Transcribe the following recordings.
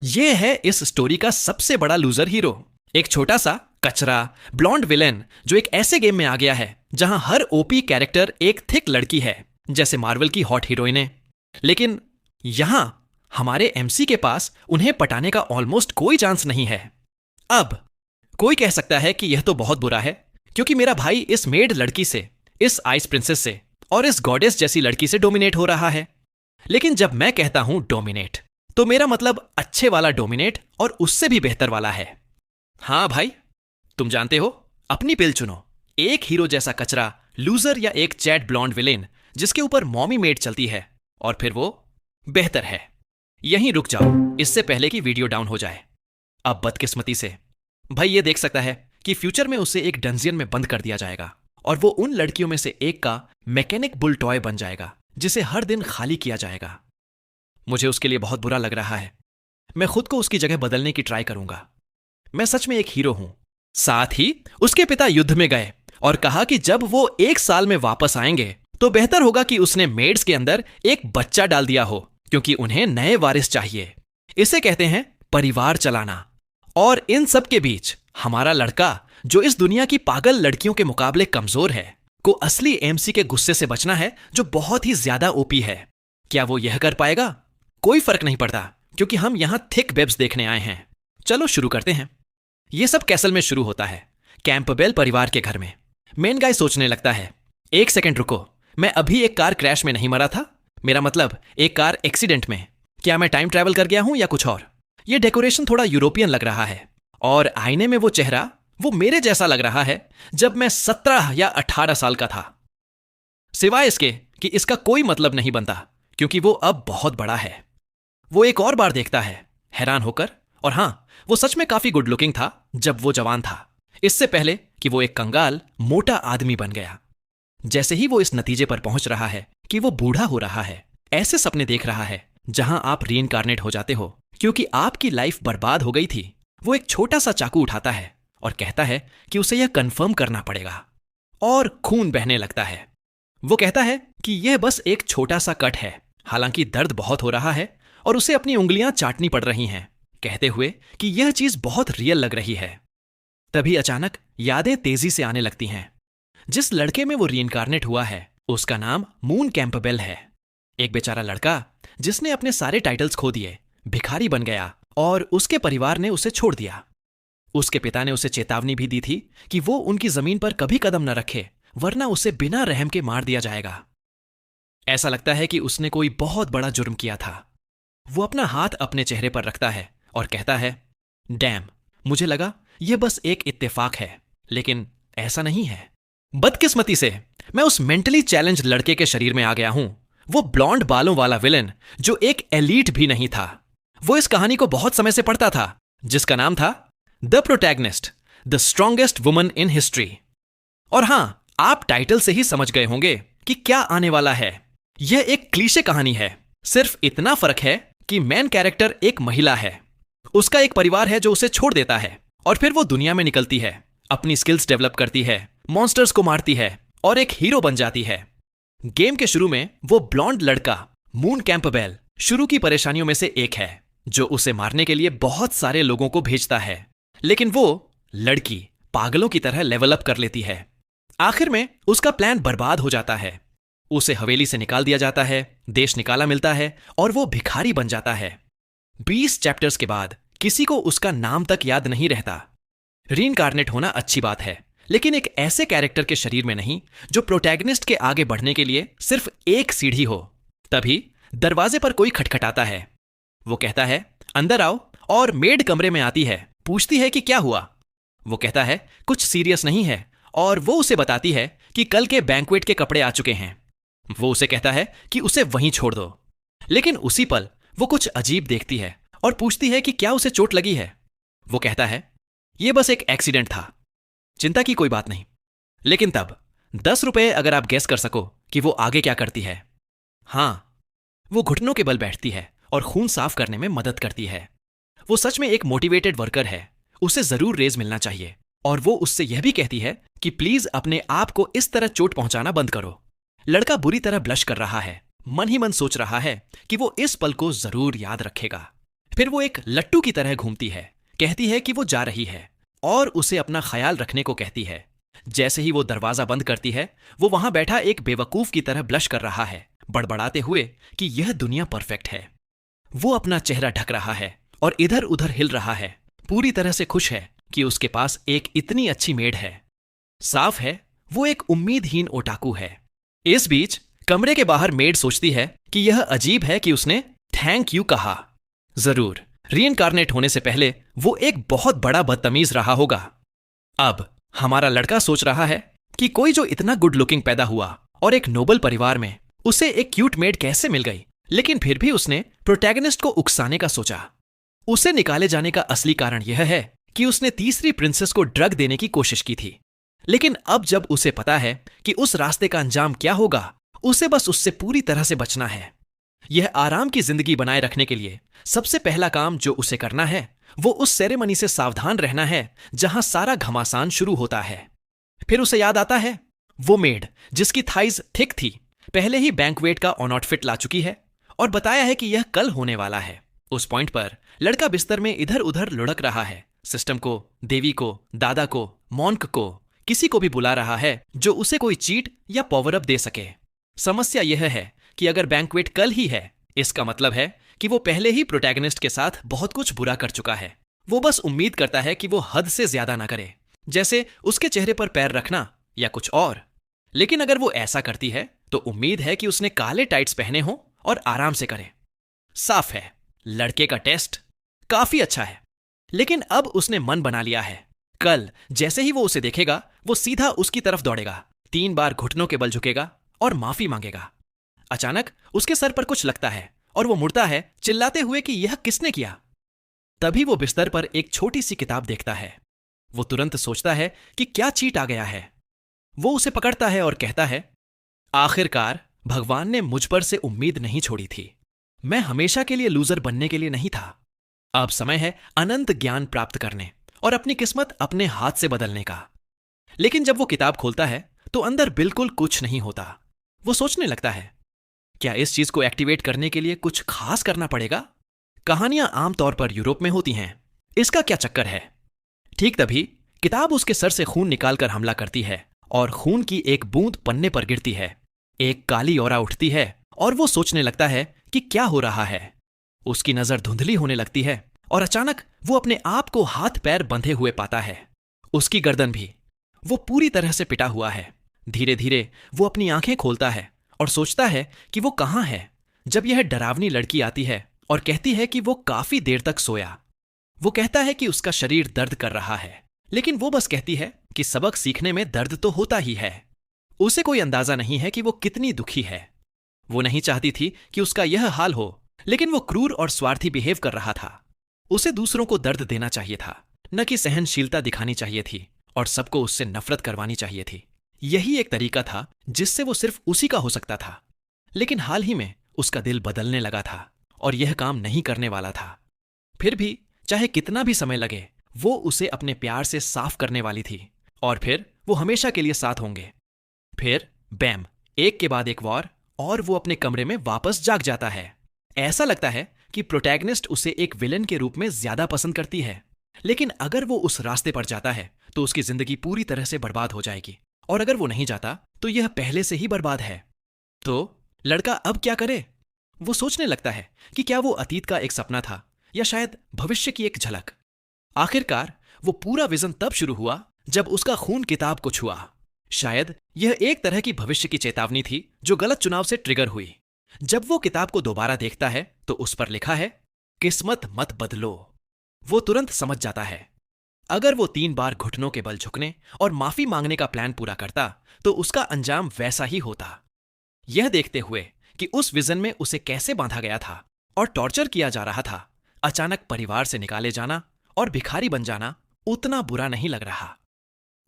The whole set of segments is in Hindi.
ये है इस स्टोरी का सबसे बड़ा लूजर हीरो। एक छोटा सा कचरा ब्लॉन्ड विलेन जो एक ऐसे गेम में आ गया है जहां हर ओपी कैरेक्टर एक थिक लड़की है, जैसे मार्वल की हॉट हीरोइनें। लेकिन यहां हमारे एमसी के पास उन्हें पटाने का ऑलमोस्ट कोई चांस नहीं है। अब कोई कह सकता है कि यह तो बहुत बुरा है, क्योंकि मेरा भाई इस मेड लड़की से, इस आइस प्रिंसेस से और इस गॉडेस जैसी लड़की से डोमिनेट हो रहा है। लेकिन जब मैं कहता हूं डोमिनेट, तो मेरा मतलब अच्छे वाला डोमिनेट और उससे भी बेहतर वाला है। हाँ भाई, तुम जानते हो, अपनी पिल चुनो। एक हीरो जैसा कचरा लूजर या एक चैट ब्लॉन्ड विलेन जिसके ऊपर मॉमी मेड चलती है, और फिर वो बेहतर है। यहीं रुक जाओ इससे पहले कि वीडियो डाउन हो जाए। अब बदकिस्मती से भाई ये देख सकता है कि फ्यूचर में उसे एक डंजियन में बंद कर दिया जाएगा और वो उन लड़कियों में से एक का मैकेनिक बुल टॉय बन जाएगा जिसे हर दिन खाली किया जाएगा। मुझे उसके लिए बहुत बुरा लग रहा है। मैं खुद को उसकी जगह बदलने की ट्राई करूंगा। मैं सच में एक हीरो हूं। साथ ही उसके पिता युद्ध में गए और कहा कि जब वो 1 साल में वापस आएंगे तो बेहतर होगा कि उसने मेड्स के अंदर एक बच्चा डाल दिया हो, क्योंकि उन्हें नए वारिस चाहिए। इसे कहते हैं परिवार चलाना। और इन सब के बीच हमारा लड़का, जो इस दुनिया की पागल लड़कियों के मुकाबले कमजोर है, को असली एमसी के गुस्से से बचना है, जो बहुत ही ज्यादा ओपी है। क्या वो यह कर पाएगा? कोई फर्क नहीं पड़ता, क्योंकि हम यहां थिक बेब्स देखने आए हैं। चलो शुरू करते हैं। यह सब कैसल में शुरू होता है, कैंपबेल परिवार के घर में। मेन गाय सोचने लगता है, एक सेकंड रुको, मैं अभी एक कार क्रैश में नहीं मरा था? मेरा मतलब एक कार एक्सीडेंट में। क्या मैं टाइम ट्रैवल कर गया हूं या कुछ और? यह डेकोरेशन थोड़ा यूरोपियन लग रहा है, और आईने में वो चेहरा, वो मेरे जैसा लग रहा है जब मैं 17 या 18 साल का था। सिवाय इसके कि इसका कोई मतलब नहीं बनता, क्योंकि वो अब बहुत बड़ा है। वो एक और बार देखता है हैरान होकर, और हां, वो सच में काफी गुड लुकिंग था जब वो जवान था, इससे पहले कि वो एक कंगाल मोटा आदमी बन गया। जैसे ही वो इस नतीजे पर पहुंच रहा है कि वो बूढ़ा हो रहा है, ऐसे सपने देख रहा है जहां आप रीइंकार्नेट हो जाते हो क्योंकि आपकी लाइफ बर्बाद हो गई थी, वो एक छोटा सा चाकू उठाता है और कहता है कि उसे यह कंफर्म करना पड़ेगा, और खून बहने लगता है। वो कहता है कि यह बस एक छोटा सा कट है, हालांकि दर्द बहुत हो रहा है और उसे अपनी उंगलियां चाटनी पड़ रही हैं, कहते हुए कि यह चीज बहुत रियल लग रही है। तभी अचानक यादें तेजी से आने लगती हैं। जिस लड़के में वो रीइंकार्नेट हुआ है उसका नाम मून कैंपबेल है। एक बेचारा लड़का जिसने अपने सारे टाइटल्स खो दिए, भिखारी बन गया और उसके परिवार ने उसे छोड़ दिया। उसके पिता ने उसे चेतावनी भी दी थी कि वो उनकी जमीन पर कभी कदम न रखे, वरना उसे बिना रहम के मार दिया जाएगा। ऐसा लगता है कि उसने कोई बहुत बड़ा जुर्म किया था। वो अपना हाथ अपने चेहरे पर रखता है और कहता है, डैम, मुझे लगा यह बस एक इत्तेफाक है, लेकिन ऐसा नहीं है। बदकिस्मती से मैं उस मेंटली चैलेंज लड़के के शरीर में आ गया हूं, वो ब्लॉन्ड बालों वाला विलेन जो एक एलीट भी नहीं था। वो इस कहानी को बहुत समय से पढ़ता था, जिसका नाम था the protagonist, the strongest woman in history. और हां, आप टाइटल से ही समझ गए होंगे कि क्या आने वाला है। यह एक क्लीशे कहानी है, सिर्फ इतना फर्क है कि मेन कैरेक्टर एक महिला है। उसका एक परिवार है जो उसे छोड़ देता है, और फिर वो दुनिया में निकलती है, अपनी स्किल्स डेवलप करती है, मॉन्स्टर्स को मारती है और एक हीरो बन जाती है। गेम के शुरू में वो ब्लॉन्ड लड़का मून कैंपबेल शुरू की परेशानियों में से एक है, जो उसे मारने के लिए बहुत सारे लोगों को भेजता है। लेकिन वो लड़की पागलों की तरह लेवल अप कर लेती है। आखिर में उसका प्लान बर्बाद हो जाता है। उसे हवेली से निकाल दिया जाता है, देश निकाला मिलता है और वो भिखारी बन जाता है। 20 चैप्टर्स के बाद किसी को उसका नाम तक याद नहीं रहता। रीइंकार्नेट होना अच्छी बात है, लेकिन एक ऐसे कैरेक्टर के शरीर में नहीं जो प्रोटैगनिस्ट के आगे बढ़ने के लिए सिर्फ एक सीढ़ी हो। तभी दरवाजे पर कोई खटखटाता है। वो कहता है, अंदर आओ, और मेड कमरे में आती है, पूछती है कि क्या हुआ। वो कहता है कुछ सीरियस नहीं है, और वो उसे बताती है कि कल के बैंक्वेट के कपड़े आ चुके हैं। वो उसे कहता है कि उसे वहीं छोड़ दो। लेकिन उसी पल वो कुछ अजीब देखती है और पूछती है कि क्या उसे चोट लगी है। वो कहता है यह बस एक एक्सीडेंट था, चिंता की कोई बात नहीं। लेकिन तब 10 रुपए अगर आप गेस कर सको कि वो आगे क्या करती है। हां, वो घुटनों के बल बैठती है और खून साफ करने में मदद करती है। वो सच में एक मोटिवेटेड वर्कर है, उसे जरूर रेज मिलना चाहिए। और वो उससे यह भी कहती है कि प्लीज अपने आप को इस तरह चोट पहुंचाना बंद करो। लड़का बुरी तरह ब्लश कर रहा है, मन ही मन सोच रहा है कि वो इस पल को जरूर याद रखेगा। फिर वो एक लट्टू की तरह घूमती है, कहती है कि वो जा रही है और उसे अपना ख्याल रखने को कहती है। जैसे ही वो दरवाजा बंद करती है, वो वहां बैठा एक बेवकूफ की तरह ब्लश कर रहा है, बड़बड़ाते हुए कि यह दुनिया परफेक्ट है। वो अपना चेहरा ढक रहा है और इधर उधर हिल रहा है, पूरी तरह से खुश है कि उसके पास एक इतनी अच्छी मेड है। साफ है वो एक उम्मीदहीन ओटाकू है। इस बीच कमरे के बाहर मेड सोचती है कि यह अजीब है कि उसने थैंक यू कहा। जरूर रीइंकार्नेट होने से पहले वो एक बहुत बड़ा बदतमीज रहा होगा। अब हमारा लड़का सोच रहा है कि कोई जो इतना गुड लुकिंग पैदा हुआ और एक नोबल परिवार में, उसे एक क्यूट मेड कैसे मिल गई। लेकिन फिर भी उसने प्रोटैगनिस्ट को उकसाने का सोचा। उसे निकाले जाने का असली कारण यह है कि उसने तीसरी प्रिंसेस को ड्रग देने की कोशिश की थी। लेकिन अब जब उसे पता है कि उस रास्ते का अंजाम क्या होगा, उसे बस उससे पूरी तरह से बचना है। यह आराम की जिंदगी बनाए रखने के लिए सबसे पहला काम जो उसे करना है, वो उस सेरेमनी से सावधान रहना है जहां सारा घमासान शुरू होता है। फिर उसे याद आता है वो मेड जिसकी थाइज थिक थी, पहले ही बैंक्वेट का ऑन आउटफिट ला चुकी है और बताया है कि यह कल होने वाला है। उस पॉइंट पर लड़का बिस्तर में इधर उधर लुढ़क रहा है, सिस्टम को, देवी को, दादा को, मॉन्क को, किसी को भी बुला रहा है जो उसे कोई चीट या पावर अप दे सके। समस्या यह है कि अगर बैंक्वेट कल ही है, इसका मतलब है कि वो पहले ही प्रोटैगनिस्ट के साथ बहुत कुछ बुरा कर चुका है। वो बस उम्मीद करता है कि वो हद से ज्यादा ना करे, जैसे उसके चेहरे पर पैर रखना या कुछ और। लेकिन अगर वो ऐसा करती है तो उम्मीद है कि उसने काले टाइट्स पहने हों और आराम से करे। साफ है लड़के का टेस्ट काफी अच्छा है, लेकिन अब उसने मन बना लिया है, कल जैसे ही वो उसे देखेगा वो सीधा उसकी तरफ दौड़ेगा, 3 बार घुटनों के बल झुकेगा और माफी मांगेगा। अचानक उसके सर पर कुछ लगता है और वो मुड़ता है चिल्लाते हुए कि यह किसने किया। तभी वो बिस्तर पर एक छोटी सी किताब देखता है। वो तुरंत सोचता है कि क्या चीट आ गया है। वो उसे पकड़ता है और कहता है, आखिरकार भगवान ने मुझ पर से उम्मीद नहीं छोड़ी थी। मैं हमेशा के लिए लूजर बनने के लिए नहीं था। अब समय है अनंत ज्ञान प्राप्त करने और अपनी किस्मत अपने हाथ से बदलने का। लेकिन जब वो किताब खोलता है तो अंदर बिल्कुल कुछ नहीं होता। वो सोचने लगता है, क्या इस चीज को एक्टिवेट करने के लिए कुछ खास करना पड़ेगा? कहानियां आमतौर पर यूरोप में होती हैं, इसका क्या चक्कर है? ठीक तभी किताब उसके सर से खून निकालकर हमला करती है और खून की एक बूंद पन्ने पर गिरती है। एक काली औरा उठती है और वो सोचने लगता है कि क्या हो रहा है। उसकी नजर धुंधली होने लगती है और अचानक वो अपने आप को हाथ पैर बंधे हुए पाता है। उसकी गर्दन भी। वो पूरी तरह से पिटा हुआ है। धीरे धीरे वो अपनी आंखें खोलता है और सोचता है कि वो कहां है, जब यह डरावनी लड़की आती है और कहती है कि वो काफी देर तक सोया। वो कहता है कि उसका शरीर दर्द कर रहा है, लेकिन वो बस कहती है कि सबक सीखने में दर्द तो होता ही है। उसे कोई अंदाजा नहीं है कि वो कितनी दुखी है। वो नहीं चाहती थी कि उसका यह हाल हो, लेकिन वो क्रूर और स्वार्थी बिहेव कर रहा था। उसे दूसरों को दर्द देना चाहिए था, न कि सहनशीलता दिखानी चाहिए थी और सबको उससे नफरत करवानी चाहिए थी। यही एक तरीका था जिससे वो सिर्फ उसी का हो सकता था। लेकिन हाल ही में उसका दिल बदलने लगा था और यह काम नहीं करने वाला था। फिर भी चाहे कितना भी समय लगे, वो उसे अपने प्यार से साफ करने वाली थी और फिर वो हमेशा के लिए साथ होंगे। फिर बैम, एक के बाद एक वार, और वो अपने कमरे में वापस जाग जाता है। ऐसा लगता है कि प्रोटैगनिस्ट उसे एक विलेन के रूप में ज्यादा पसंद करती है। लेकिन अगर वो उस रास्ते पर जाता है तो उसकी जिंदगी पूरी तरह से बर्बाद हो जाएगी, और अगर वो नहीं जाता तो यह पहले से ही बर्बाद है। तो लड़का अब क्या करे? वो सोचने लगता है कि क्या वो अतीत का एक सपना था या शायद भविष्य की एक झलक। आखिरकार वो पूरा विजन तब शुरू हुआ जब उसका खून किताब को छुआ। शायद यह एक तरह की भविष्य की चेतावनी थी जो गलत चुनाव से ट्रिगर हुई। जब वो किताब को दोबारा देखता है तो उस पर लिखा है, किस्मत मत बदलो। वो तुरंत समझ जाता है, अगर वो 3 बार घुटनों के बल झुकने और माफी मांगने का प्लान पूरा करता तो उसका अंजाम वैसा ही होता। यह देखते हुए कि उस विजन में उसे कैसे बांधा गया था और टॉर्चर किया जा रहा था, अचानक परिवार से निकाले जाना और भिखारी बन जाना उतना बुरा नहीं लग रहा।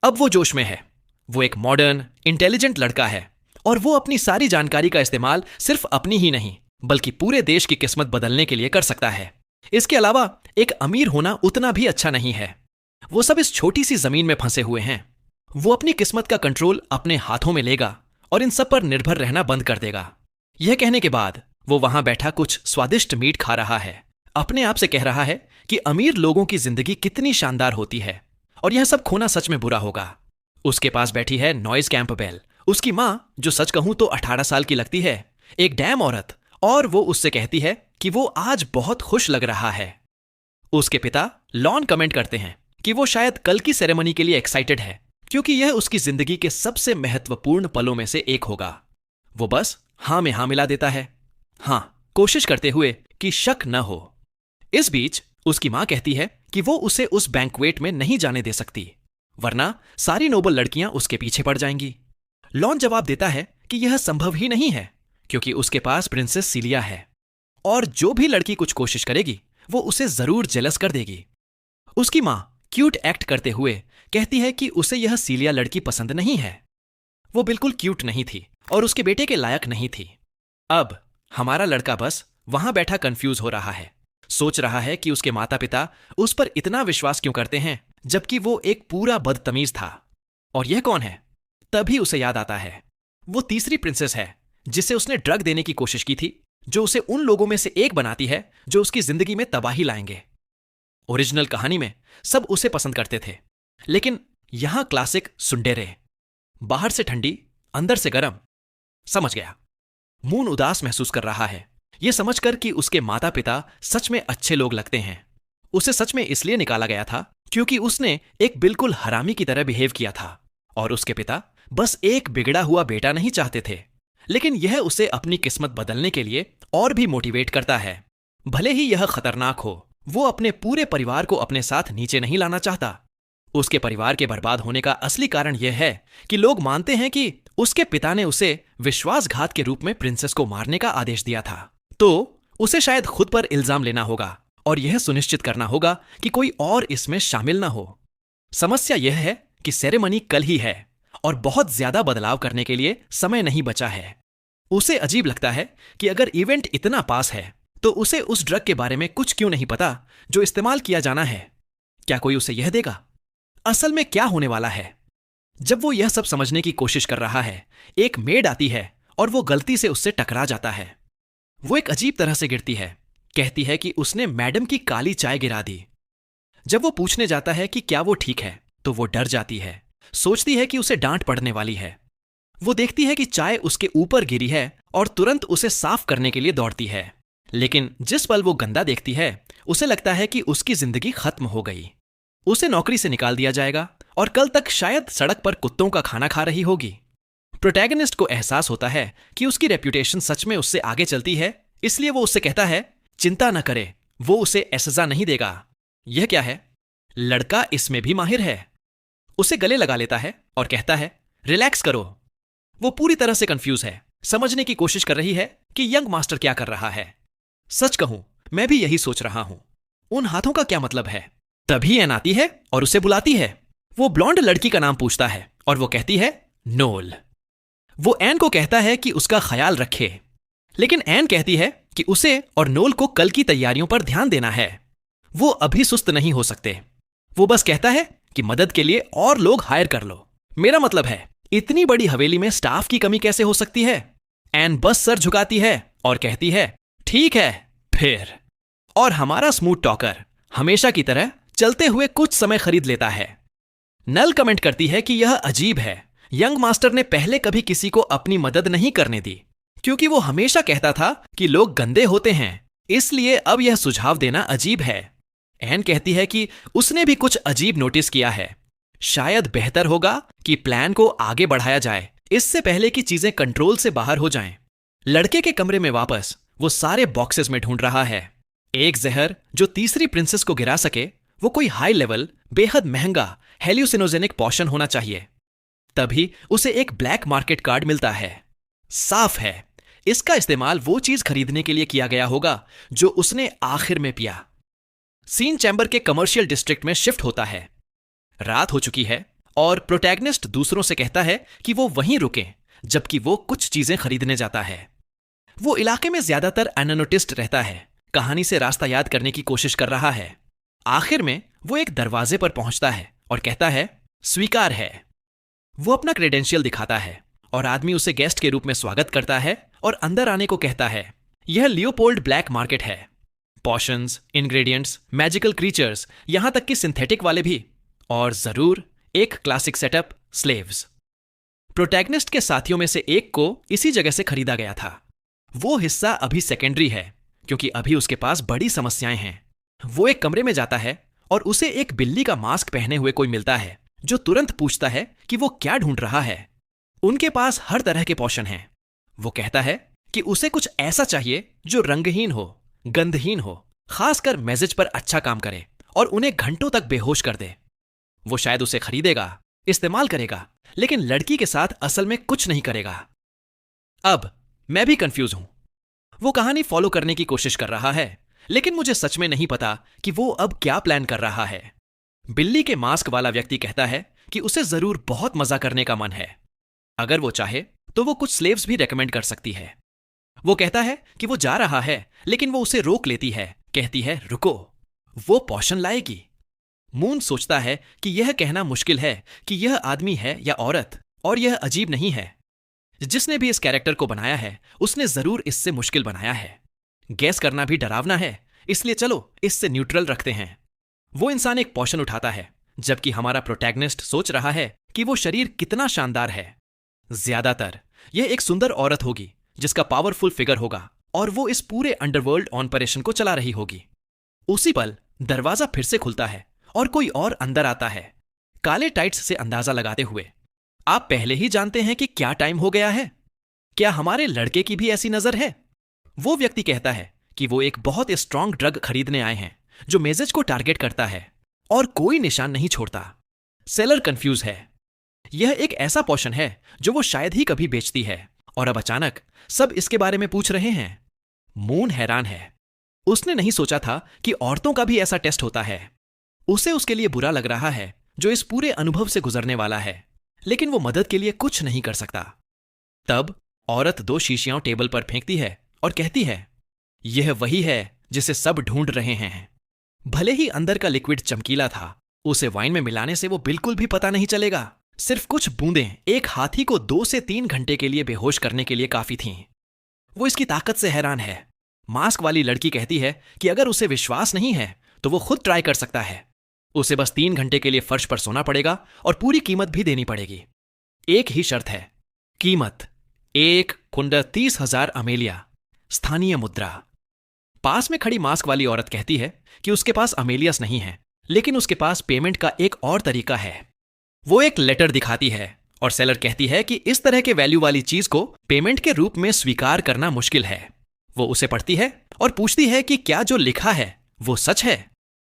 अब वो जोश में है। वो एक मॉडर्न, इंटेलिजेंट लड़का है और वो अपनी सारी जानकारी का इस्तेमाल सिर्फ अपनी ही नहीं बल्कि पूरे देश की किस्मत बदलने के लिए कर सकता है। इसके अलावा एक अमीर होना उतना भी अच्छा नहीं है। वो सब इस छोटी सी जमीन में फंसे हुए हैं। वो अपनी किस्मत का कंट्रोल अपने हाथों में लेगा और इन सब पर निर्भर रहना बंद कर देगा। यह कहने के बाद वो वहां बैठा कुछ स्वादिष्ट मीट खा रहा है। अपने आप से कह रहा है कि अमीर लोगों की जिंदगी कितनी शानदार होती है और यह सब खोना सच में बुरा होगा। उसके पास बैठी है नॉइज कैंपबेल, उसकी माँ जो सच कहूं तो 18 साल की लगती है, एक डैम औरत, और वो उससे कहती है कि वो आज बहुत खुश लग रहा है। उसके पिता लॉन कमेंट करते हैं कि वो शायद कल की सेरेमनी के लिए एक्साइटेड है क्योंकि यह उसकी जिंदगी के सबसे महत्वपूर्ण पलों में से एक होगा। वो बस हाँ में हाँ मिला देता है, हाँ, कोशिश करते हुए कि शक न हो। इस बीच उसकी मां कहती है कि वो उसे उस बैंक्वेट में नहीं जाने दे सकती, वरना सारी नोबल लड़कियां उसके पीछे पड़ जाएंगी। लॉन जवाब देता है कि यह संभव ही नहीं है क्योंकि उसके पास प्रिंसेस सीलिया है और जो भी लड़की कुछ कोशिश करेगी वो उसे जरूर जेलस कर देगी। उसकी मां क्यूट एक्ट करते हुए कहती है कि उसे यह सीलिया लड़की पसंद नहीं है। वो बिल्कुल क्यूट नहीं थी और उसके बेटे के लायक नहीं थी। अब हमारा लड़का बस वहां बैठा कंफ्यूज हो रहा है, सोच रहा है कि उसके माता पिता उस पर इतना विश्वास क्यों करते हैं जबकि वो एक पूरा बदतमीज था। और यह कौन है? तभी उसे याद आता है वो तीसरी प्रिंसेस है जिसे उसने ड्रग देने की कोशिश की थी, जो उसे उन लोगों में से एक बनाती है जो उसकी जिंदगी में तबाही लाएंगे। ओरिजिनल कहानी में सब उसे पसंद करते थे, लेकिन यहां क्लासिक सुंडेरे, बाहर से ठंडी अंदर से गर्म। समझ गया। मून उदास महसूस कर रहा है यह समझकर कि उसके माता पिता सच में अच्छे लोग लगते हैं। उसे सच में इसलिए निकाला गया था क्योंकि उसने एक बिल्कुल हरामी की तरह बिहेव किया था और उसके पिता बस एक बिगड़ा हुआ बेटा नहीं चाहते थे। लेकिन यह उसे अपनी किस्मत बदलने के लिए और भी मोटिवेट करता है। भले ही यह खतरनाक हो, वो अपने पूरे परिवार को अपने साथ नीचे नहीं लाना चाहता। उसके परिवार के बर्बाद होने का असली कारण यह है कि लोग मानते हैं कि उसके पिता ने उसे विश्वासघात के रूप में प्रिंसेस को मारने का आदेश दिया था। तो उसे शायद खुद पर इल्जाम लेना होगा और यह सुनिश्चित करना होगा कि कोई और इसमें शामिल ना हो। समस्या यह है कि सेरेमनी कल ही है और बहुत ज्यादा बदलाव करने के लिए समय नहीं बचा है। उसे अजीब लगता है कि अगर इवेंट इतना पास है तो उसे उस ड्रग के बारे में कुछ क्यों नहीं पता जो इस्तेमाल किया जाना है। क्या कोई उसे यह देगा? असल में क्या होने वाला है? जब वो यह सब समझने की कोशिश कर रहा है, एक मेड आती है और वो गलती से उससे टकरा जाता है। वो एक अजीब तरह से गिरती है, कहती है कि उसने मैडम की काली चाय गिरा दी। जब वो पूछने जाता है कि क्या वो ठीक है तो वो डर जाती है, सोचती है कि उसे डांट पड़ने वाली है। वो देखती है कि चाय उसके ऊपर गिरी है और तुरंत उसे साफ करने के लिए दौड़ती है, लेकिन जिस पल वो गंदा देखती है उसे लगता है कि उसकी जिंदगी खत्म हो गई। उसे नौकरी से निकाल दिया जाएगा और कल तक शायद सड़क पर कुत्तों का खाना खा रही होगी। प्रोटैगनिस्ट को एहसास होता है कि उसकी रेप्यूटेशन सच में उससे आगे चलती है, इसलिए वो उससे कहता है चिंता न करे, वो उसे सजा नहीं देगा। यह क्या है? लड़का इसमें भी माहिर है। उसे गले लगा लेता है और कहता है रिलैक्स करो। वो पूरी तरह से कंफ्यूज है, समझने की कोशिश कर रही है कि यंग मास्टर क्या कर रहा है। सच कहूं, मैं भी यही सोच रहा हूं। उन हाथों का क्या मतलब है? तभी एन आती है और उसे बुलाती है। वो ब्लॉन्ड लड़की का नाम पूछता है और वो कहती है नोल। वो एन को कहता है कि उसका ख्याल रखे, लेकिन एन कहती है कि उसे और नोल को कल की तैयारियों पर ध्यान देना है। वो अभी सुस्त नहीं हो सकते। वो बस कहता है कि मदद के लिए और लोग हायर कर लो। मेरा मतलब है, इतनी बड़ी हवेली में स्टाफ की कमी कैसे हो सकती है? एन बस सर झुकाती है और कहती है ठीक है फिर। और हमारा स्मूथ टॉकर हमेशा की तरह चलते हुए कुछ समय खरीद लेता है। नल कमेंट करती है कि यह अजीब है, यंग मास्टर ने पहले कभी किसी को अपनी मदद नहीं करने दी क्योंकि वो हमेशा कहता था कि लोग गंदे होते हैं, इसलिए अब यह सुझाव देना अजीब है। एन कहती है कि उसने भी कुछ अजीब नोटिस किया है। शायद बेहतर होगा कि प्लान को आगे बढ़ाया जाए इससे पहले कि चीजें कंट्रोल से बाहर हो जाएं। लड़के के कमरे में वापस वो सारे बॉक्सेस में ढूंढ रहा है। एक जहर जो तीसरी प्रिंसेस को गिरा सके, वो कोई हाई लेवल बेहद महंगा हेल्यूसिनोजेनिक पोशन होना चाहिए। तभी उसे एक ब्लैक मार्केट कार्ड मिलता है। साफ है इसका इस्तेमाल वो चीज खरीदने के लिए किया गया होगा जो उसने आखिर में पिया। सीन चैम्बर के कमर्शियल डिस्ट्रिक्ट में शिफ्ट होता है। रात हो चुकी है और प्रोटैगनिस्ट दूसरों से कहता है कि वो वहीं रुकें जबकि वो कुछ चीजें खरीदने जाता है। वो इलाके में ज्यादातर एनानोटिस्ट रहता है, कहानी से रास्ता याद करने की कोशिश कर रहा है। आखिर में वो एक दरवाजे पर पहुंचता है और कहता है स्वीकार है। वो अपना क्रेडेंशियल दिखाता है और आदमी उसे गेस्ट के रूप में स्वागत करता है और अंदर आने को कहता है। यह लियोपोल्ड ब्लैक मार्केट है। पॉशंस, इंग्रेडिएंट्स, मैजिकल क्रीचर्स, यहां तक कि सिंथेटिक वाले भी, और जरूर एक क्लासिक सेटअप, स्लेव्स। प्रोटैगनिस्ट के साथियों में से एक को इसी जगह से खरीदा गया था। वो हिस्सा अभी सेकेंडरी है क्योंकि अभी उसके पास बड़ी समस्याएं हैं। वो एक कमरे में जाता है और उसे एक बिल्ली का मास्क पहने हुए कोई मिलता है जो तुरंत पूछता है कि वो क्या ढूंढ रहा है। उनके पास हर तरह के पोषण हैं। वो कहता है कि उसे कुछ ऐसा चाहिए जो रंगहीन हो, गंधहीन हो, खासकर मैसेज पर अच्छा काम करे और उन्हें घंटों तक बेहोश कर दे। वो शायद उसे खरीदेगा, इस्तेमाल करेगा, लेकिन लड़की के साथ असल में कुछ नहीं करेगा। अब मैं भी कंफ्यूज हूं। वो कहानी फॉलो करने की कोशिश कर रहा है, लेकिन मुझे सच में नहीं पता कि वो अब क्या प्लान कर रहा है। बिल्ली के मास्क वाला व्यक्ति कहता है कि उसे जरूर बहुत मजा करने का मन है। अगर वो चाहे तो वो कुछ स्लेव्स भी रेकमेंड कर सकती है। वो कहता है कि वो जा रहा है, लेकिन वो उसे रोक लेती है, कहती है रुको, वो पोषण लाएगी। मून सोचता है कि यह कहना मुश्किल है कि यह आदमी है या औरत, और यह अजीब नहीं है। जिसने भी इस कैरेक्टर को बनाया है उसने जरूर इससे मुश्किल बनाया है। गैस करना भी डरावना है, इसलिए चलो इससे न्यूट्रल रखते हैं। वो इंसान एक पोषण उठाता है, जबकि हमारा प्रोटैगनिस्ट सोच रहा है कि वो शरीर कितना शानदार है। ज्यादातर यह एक सुंदर औरत होगी जिसका पावरफुल फिगर होगा और वो इस पूरे अंडरवर्ल्ड ऑपरेशन को चला रही होगी। उसी पल दरवाजा फिर से खुलता है और कोई और अंदर आता है, काले टाइट्स से अंदाजा लगाते हुए। आप पहले ही जानते हैं कि क्या टाइम हो गया है। क्या हमारे लड़के की भी ऐसी नजर है? वो व्यक्ति कहता है कि वो एक बहुत स्ट्रांग ड्रग खरीदने आए हैं जो मेजेज को टारगेट करता है और कोई निशान नहीं छोड़ता। सेलर कंफ्यूज है। यह एक ऐसा पोषण है जो वो शायद ही कभी बेचती है और अब अचानक सब इसके बारे में पूछ रहे हैं। मून हैरान है। उसने नहीं सोचा था कि औरतों का भी ऐसा टेस्ट होता है। उसे उसके लिए बुरा लग रहा है जो इस पूरे अनुभव से गुजरने वाला है, लेकिन वो मदद के लिए कुछ नहीं कर सकता। तब औरत 2 शीशियां टेबल पर फेंकती है और कहती है, यह वही है जिसे सब ढूंढ रहे हैं। भले ही अंदर का लिक्विड चमकीला था, उसे वाइन में मिलाने से वो बिल्कुल भी पता नहीं चलेगा। सिर्फ कुछ बूंदें एक हाथी को 2 से 3 घंटे के लिए बेहोश करने के लिए काफी थीं। वो इसकी ताकत से हैरान है। मास्क वाली लड़की कहती है कि अगर उसे विश्वास नहीं है तो वो खुद ट्राई कर सकता है। उसे बस 3 घंटे के लिए फर्श पर सोना पड़ेगा और पूरी कीमत भी देनी पड़ेगी। एक ही शर्त है, कीमत 1 कुंडा 30,000 अमेलिया, स्थानीय मुद्रा। पास में खड़ी मास्क वाली औरत कहती है कि उसके पास अमेलियस नहीं है, लेकिन उसके पास पेमेंट का एक और तरीका है। वो एक लेटर दिखाती है और सेलर कहती है कि इस तरह के वैल्यू वाली चीज को पेमेंट के रूप में स्वीकार करना मुश्किल है। वो उसे पढ़ती है और पूछती है कि क्या जो लिखा है वो सच है।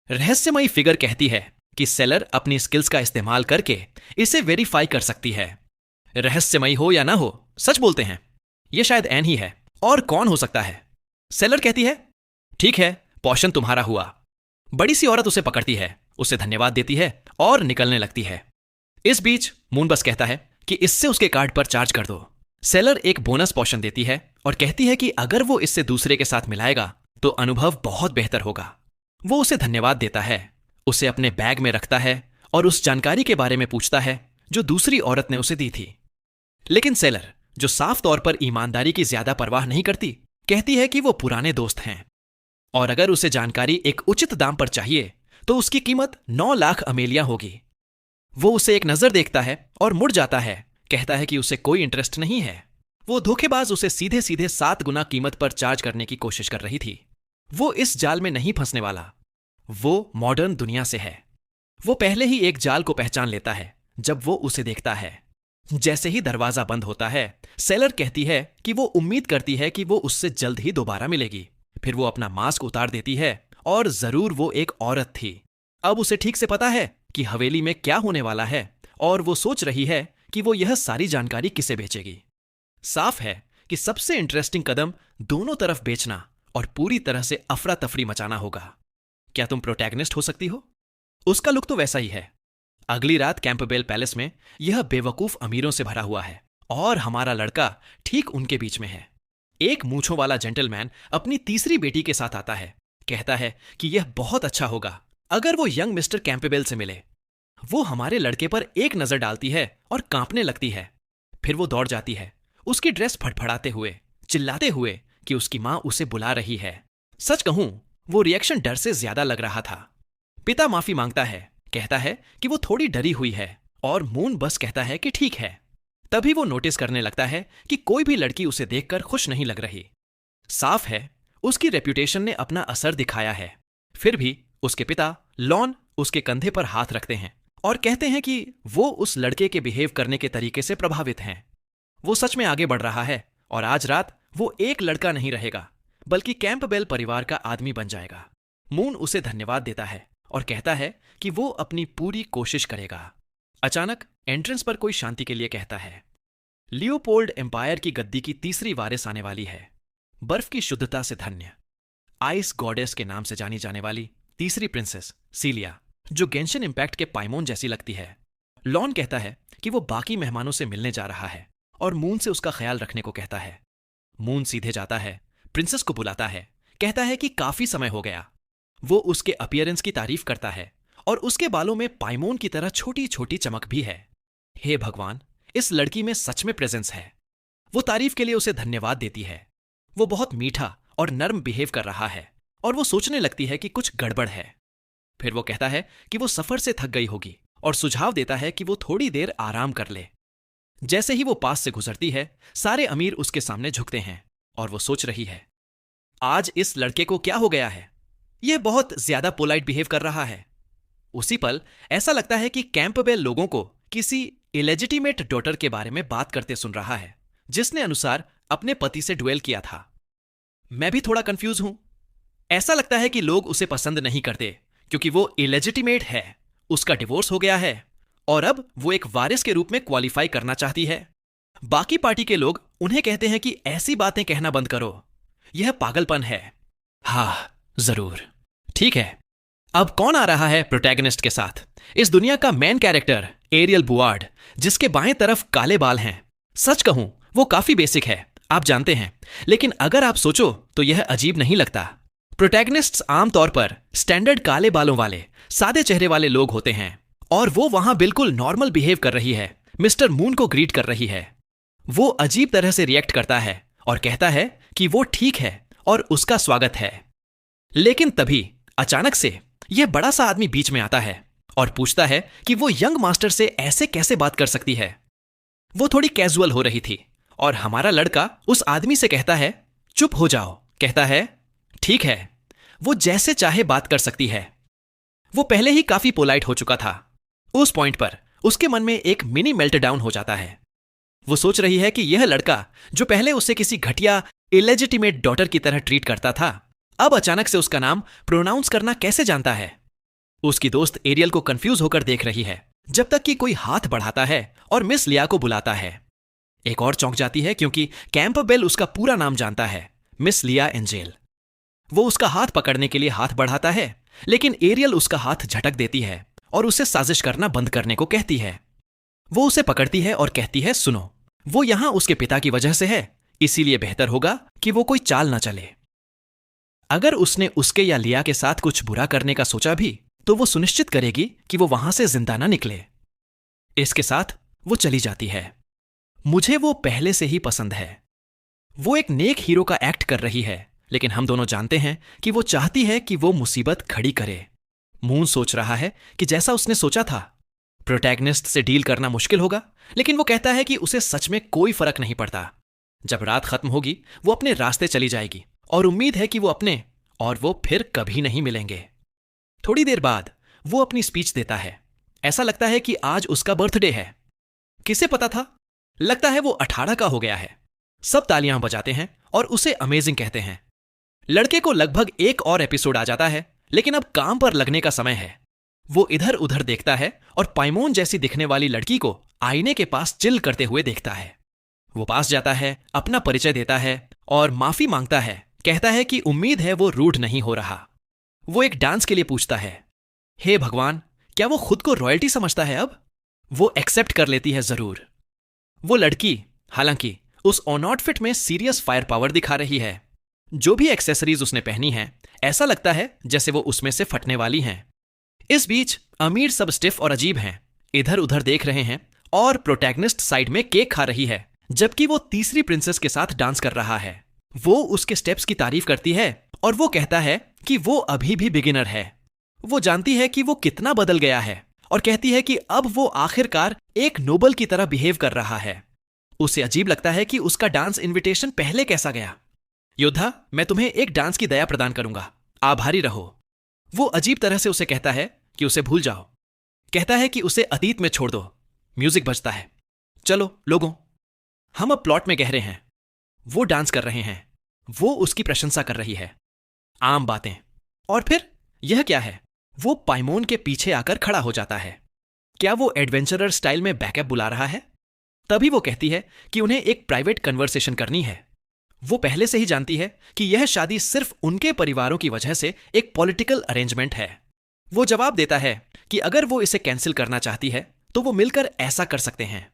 रहस्यमयी फिगर कहती है कि सेलर अपनी स्किल्स का इस्तेमाल करके इसे वेरीफाई कर सकती है। रहस्यमयी हो या ना हो, सच बोलते हैं। ये शायद एन ही है, और कौन हो सकता है? सेलर कहती है, ठीक है, पोषण तुम्हारा हुआ। बड़ी सी औरत उसे पकड़ती है, उसे धन्यवाद देती है और निकलने लगती है। इस बीच मून बस कहता है कि इससे उसके कार्ड पर चार्ज कर दो। सेलर एक बोनस पोषण देती है और कहती है कि अगर वो इससे दूसरे के साथ मिलाएगा तो अनुभव बहुत बेहतर होगा। वो उसे धन्यवाद देता है, उसे अपने बैग में रखता है और उस जानकारी के बारे में पूछता है जो दूसरी औरत ने उसे दी थी। लेकिन सेलर, जो साफ तौर पर ईमानदारी की ज्यादा परवाह नहीं करती, कहती है कि वो पुराने दोस्त हैं और अगर उसे जानकारी एक उचित दाम पर चाहिए तो उसकी कीमत 9 लाख अमेलिया होगी। वो उसे एक नजर देखता है और मुड़ जाता है, कहता है कि उसे कोई इंटरेस्ट नहीं है। वो धोखेबाज उसे सीधे सीधे 7 गुना कीमत पर चार्ज करने की कोशिश कर रही थी। वो इस जाल में नहीं फंसने वाला। वो मॉडर्न दुनिया से है। वो पहले ही एक जाल को पहचान लेता है जब वो उसे देखता है। जैसे ही दरवाजा बंद होता है, सेलर कहती है कि वो उम्मीद करती है कि वो उससे जल्द ही दोबारा मिलेगी। फिर वो अपना मास्क उतार देती है और जरूर वो एक औरत थी। अब उसे ठीक से पता है कि हवेली में क्या होने वाला है और वो सोच रही है कि वो यह सारी जानकारी किसे बेचेगी। साफ है कि सबसे इंटरेस्टिंग कदम दोनों तरफ बेचना और पूरी तरह से अफरा तफरी मचाना होगा। क्या तुम प्रोटैगनिस्ट हो सकती हो? उसका लुक तो वैसा ही है। अगली रात कैंपबेल पैलेस में यह बेवकूफ अमीरों से भरा हुआ है और हमारा लड़का ठीक उनके बीच में है। एक मूंछों वाला जेंटलमैन अपनी तीसरी बेटी के साथ आता है, कहता है कि यह बहुत अच्छा होगा अगर वो यंग मिस्टर कैंपबेल से मिले। वो हमारे लड़के पर एक नजर डालती है और कांपने लगती है। फिर वो दौड़ जाती है, उसकी ड्रेस फड़फड़ाते हुए, चिल्लाते हुए कि उसकी मां उसे बुला रही है। सच कहूं वो रिएक्शन डर से ज्यादा लग रहा था। पिता माफी मांगता है, कहता है कि वो थोड़ी डरी हुई है और मून बस कहता है कि ठीक है। तभी वो नोटिस करने लगता है कि कोई भी लड़की उसे देखकर खुश नहीं लग रही। साफ है, उसकी रेप्यूटेशन ने अपना असर दिखाया है। फिर भी उसके पिता लॉन उसके कंधे पर हाथ रखते हैं और कहते हैं कि वो उस लड़के के बिहेव करने के तरीके से प्रभावित हैं। वो सच में आगे बढ़ रहा है और आज रात वो एक लड़का नहीं रहेगा बल्कि कैंपबेल परिवार का आदमी बन जाएगा। मून उसे धन्यवाद देता है और कहता है कि वो अपनी पूरी कोशिश करेगा। अचानक एंट्रेंस पर कोई शांति के लिए कहता है। लियोपोल्ड एम्पायर की गद्दी की तीसरी वारिस आने वाली है। बर्फ की शुद्धता से धन्य, आइस गॉडेस के नाम से जानी जाने वाली तीसरी प्रिंसेस सीलिया, जो गेंशिन इम्पैक्ट के पाइमोन जैसी लगती है। लॉन कहता है कि वो बाकी मेहमानों से मिलने जा रहा है और मून से उसका ख्याल रखने को कहता है। मून सीधे जाता है, प्रिंसेस को बुलाता है, कहता है कि काफी समय हो गया। वो उसके अपीयरेंस की तारीफ करता है और उसके बालों में पाइमोन की तरह छोटी छोटी चमक भी है। हे भगवान, इस लड़की में सच में प्रेजेंस है। वो तारीफ के लिए उसे धन्यवाद देती है। वो बहुत मीठा और नर्म बिहेव कर रहा है और वो सोचने लगती है कि कुछ गड़बड़ है। फिर वो कहता है कि वो सफर से थक गई होगी और सुझाव देता है कि वो थोड़ी देर आराम कर ले। जैसे ही वो पास से गुजरती है, सारे अमीर उसके सामने झुकते हैं और वो सोच रही है, आज इस लड़के को क्या हो गया है? यह बहुत ज्यादा पोलाइट बिहेव कर रहा है। उसी पल ऐसा लगता है कि कैंपबेल लोगों को किसी इलेजिटिमेट डॉटर के बारे में बात करते सुन रहा है, जिसने अनुसार अपने पति से डुएल किया था। मैं भी थोड़ा कंफ्यूज हूं। ऐसा लगता है कि लोग उसे पसंद नहीं करते क्योंकि वो इलेजिटिमेट है, उसका डिवोर्स हो गया है और अब वो एक वारिस के रूप में क्वालिफाई करना चाहती है। बाकी पार्टी के लोग उन्हें कहते हैं कि ऐसी बातें कहना बंद करो, यह पागलपन है। हाँ, जरूर, ठीक है। अब कौन आ रहा है प्रोटैगनिस्ट के साथ? इस दुनिया का मेन कैरेक्टर एरियल बुआर्ड, जिसके बाएं तरफ काले बाल हैं। सच कहूं, वो काफी बेसिक है, आप जानते हैं, लेकिन अगर आप सोचो तो यह अजीब नहीं लगता। प्रोटैगनिस्ट्स आमतौर पर स्टैंडर्ड काले बालों वाले सादे चेहरे वाले लोग होते हैं और वो वहां बिल्कुल नॉर्मल बिहेव कर रही है, मिस्टर मून को ग्रीट कर रही है। वो अजीब तरह से रिएक्ट करता है और कहता है कि वो ठीक है और उसका स्वागत है। लेकिन तभी अचानक से यह बड़ा सा आदमी बीच में आता है और पूछता है कि वो यंग मास्टर से ऐसे कैसे बात कर सकती है। वो थोड़ी कैजुअल हो रही थी और हमारा लड़का उस आदमी से कहता है, चुप हो जाओ। कहता है, ठीक है, वो जैसे चाहे बात कर सकती है। वो पहले ही काफी पोलाइट हो चुका था। उस पॉइंट पर उसके मन में एक मिनी मेल्टडाउन हो जाता है। वो सोच रही है कि यह लड़का जो पहले उसे किसी घटिया इलेजिटिमेट डॉटर की तरह ट्रीट करता था, अब अचानक से उसका नाम प्रोनाउंस करना कैसे जानता है। उसकी दोस्त एरियल को कंफ्यूज होकर देख रही है जब तक कि कोई हाथ बढ़ाता है और मिस लिया को बुलाता है। एक और चौंक जाती है क्योंकि कैंपबेल उसका पूरा नाम जानता है, मिस लिया एंजेल। वो उसका हाथ पकड़ने के लिए हाथ बढ़ाता है, लेकिन एरियल उसका हाथ झटक देती है और उसे साजिश करना बंद करने को कहती है। वो उसे पकड़ती है और कहती है, सुनो, वो यहां उसके पिता की वजह से है, इसीलिए बेहतर होगा कि वो कोई चाल न चले। अगर उसने उसके या लिया के साथ कुछ बुरा करने का सोचा भी तो वो सुनिश्चित करेगी कि वो वहां से जिंदा ना निकले। इसके साथ वो चली जाती है। मुझे वो पहले से ही पसंद है। वो एक नेक हीरो का एक्ट कर रही है, लेकिन हम दोनों जानते हैं कि वो चाहती है कि वो मुसीबत खड़ी करे। मून सोच रहा है कि जैसा उसने सोचा था, प्रोटैगनिस्ट से डील करना मुश्किल होगा, लेकिन वो कहता है कि उसे सच में कोई फर्क नहीं पड़ता। जब रात खत्म होगी वो अपने रास्ते चली जाएगी और उम्मीद है कि वो अपने और वो फिर कभी नहीं मिलेंगे। थोड़ी देर बाद वो अपनी स्पीच देता है। ऐसा लगता है कि आज उसका बर्थडे है। किसे पता था? लगता है वो 18 का हो गया है। सब तालियां बजाते हैं और उसे अमेजिंग कहते हैं। लड़के को लगभग एक और एपिसोड आ जाता है, लेकिन अब काम पर लगने का समय है। वो इधर उधर देखता है और पाइमोन जैसी दिखने वाली लड़की को आईने के पास चिल करते हुए देखता है। वो पास जाता है, अपना परिचय देता है और माफी मांगता है। कहता है कि उम्मीद है वो रूड नहीं हो रहा। वो एक डांस के लिए पूछता है। हे भगवान, क्या वो खुद को रॉयल्टी समझता है अब? वो एक्सेप्ट कर लेती है जरूर। वो लड़की हालांकि उस ऑन आउटफिट में सीरियस फायर पावर दिखा रही है। जो भी एक्सेसरीज उसने पहनी हैं, ऐसा लगता है जैसे वो उसमें से फटने वाली हैं। इस बीच अमीर सब स्टिफ और अजीब हैं, इधर उधर देख रहे हैं और प्रोटैगनिस्ट साइड में केक खा रही है, जबकि वो तीसरी प्रिंसेस के साथ डांस कर रहा है। वो उसके स्टेप्स की तारीफ करती है और वो कहता है कि वो अभी भी बिगिनर है। वो जानती है कि वो कितना बदल गया है और कहती है कि अब वो आखिरकार एक नोबल की तरह बिहेव कर रहा है। उसे अजीब लगता है कि उसका डांस इनविटेशन पहले कैसा गया। योद्धा, मैं तुम्हें एक डांस की दया प्रदान करूंगा, आभारी रहो। वो अजीब तरह से उसे कहता है कि उसे भूल जाओ। कहता है कि उसे अतीत में छोड़ दो। म्यूजिक बजता है। चलो लोगों, हम अब प्लॉट में गहरे हैं। वो डांस कर रहे हैं। वो उसकी प्रशंसा कर रही है। आम बातें। और फिर यह क्या है? वो पाइमोन के पीछे आकर खड़ा हो जाता है। क्या वो एडवेंचरर स्टाइल में बैकअप बुला रहा है? तभी वो कहती है कि उन्हें एक प्राइवेट कन्वर्सेशन करनी है। वो पहले से ही जानती है कि यह शादी सिर्फ उनके परिवारों की वजह से एक पॉलिटिकल अरेंजमेंट है। वो जवाब देता है कि अगर वो इसे कैंसिल करना चाहती है तो वो मिलकर ऐसा कर सकते हैं।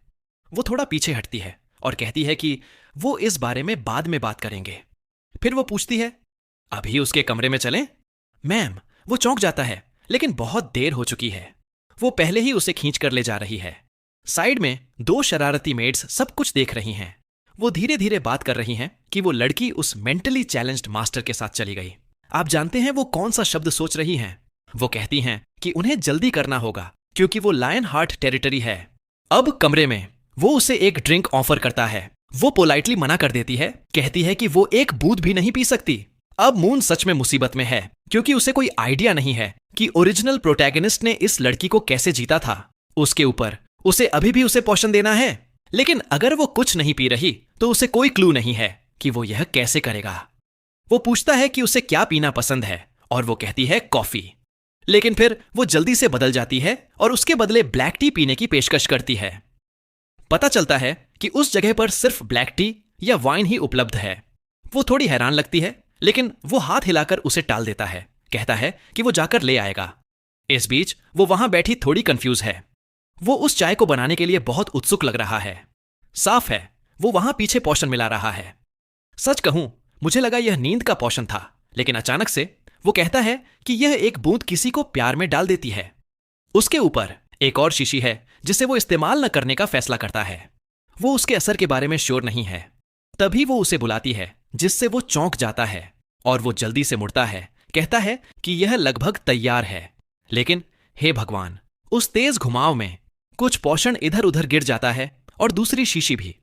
वो थोड़ा पीछे हटती है और कहती है कि वो इस बारे में बाद में बात करेंगे। फिर वो पूछती है, अभी उसके कमरे में चलें? मैम, वो चौंक जाता है, लेकिन बहुत देर हो चुकी है। वो पहले ही उसे खींच कर ले जा रही है। साइड में 2 शरारती मेड्स सब कुछ देख रही हैं। वो धीरे धीरे बात कर रही हैं कि वो लड़की उस मेंटली चैलेंज्ड मास्टर के साथ चली गई। आप जानते हैं वो कौन सा शब्द सोच रही हैं? वो कहती हैं कि उन्हें जल्दी करना होगा क्योंकि वो लायन हार्ट टेरिटरी है। अब कमरे में वो उसे एक ड्रिंक ऑफर करता है। वो पोलाइटली मना कर देती है, कहती है कि वो एक बूंद भी नहीं पी सकती। अब मून सच में मुसीबत में है क्योंकि उसे कोई आइडिया नहीं है कि ओरिजिनल प्रोटैगनिस्ट ने इस लड़की को कैसे जीता था। उसके ऊपर उसे अभी भी उसे पोषण देना है, लेकिन अगर वो कुछ नहीं पी रही तो उसे कोई क्लू नहीं है कि वो यह कैसे करेगा। वो पूछता है कि उसे क्या पीना पसंद है और वो कहती है कॉफी। लेकिन फिर वो जल्दी से बदल जाती है और उसके बदले ब्लैक टी पीने की पेशकश करती है। पता चलता है कि उस जगह पर सिर्फ ब्लैक टी या वाइन ही उपलब्ध है। वो थोड़ी हैरान लगती है, लेकिन वो हाथ हिलाकर उसे टाल देता है। कहता है कि वो जाकर ले आएगा। इस बीच वो वहां बैठी थोड़ी कंफ्यूज है। वो उस चाय को बनाने के लिए बहुत उत्सुक लग रहा है। साफ है वो वहां पीछे पोषण मिला रहा है। सच कहूं, मुझे लगा यह नींद का पोषण था, लेकिन अचानक से वो कहता है कि यह एक बूंद किसी को प्यार में डाल देती है। उसके ऊपर एक और शीशी है जिसे वो इस्तेमाल न करने का फैसला करता है। वो उसके असर के बारे में श्योर नहीं है। तभी वो उसे बुलाती है, जिससे वो चौंक जाता है और वो जल्दी से मुड़ता है। कहता है कि यह लगभग तैयार है, लेकिन हे भगवान, उस तेज घुमाव में कुछ पोषण इधर उधर गिर जाता है और दूसरी शीशी भी।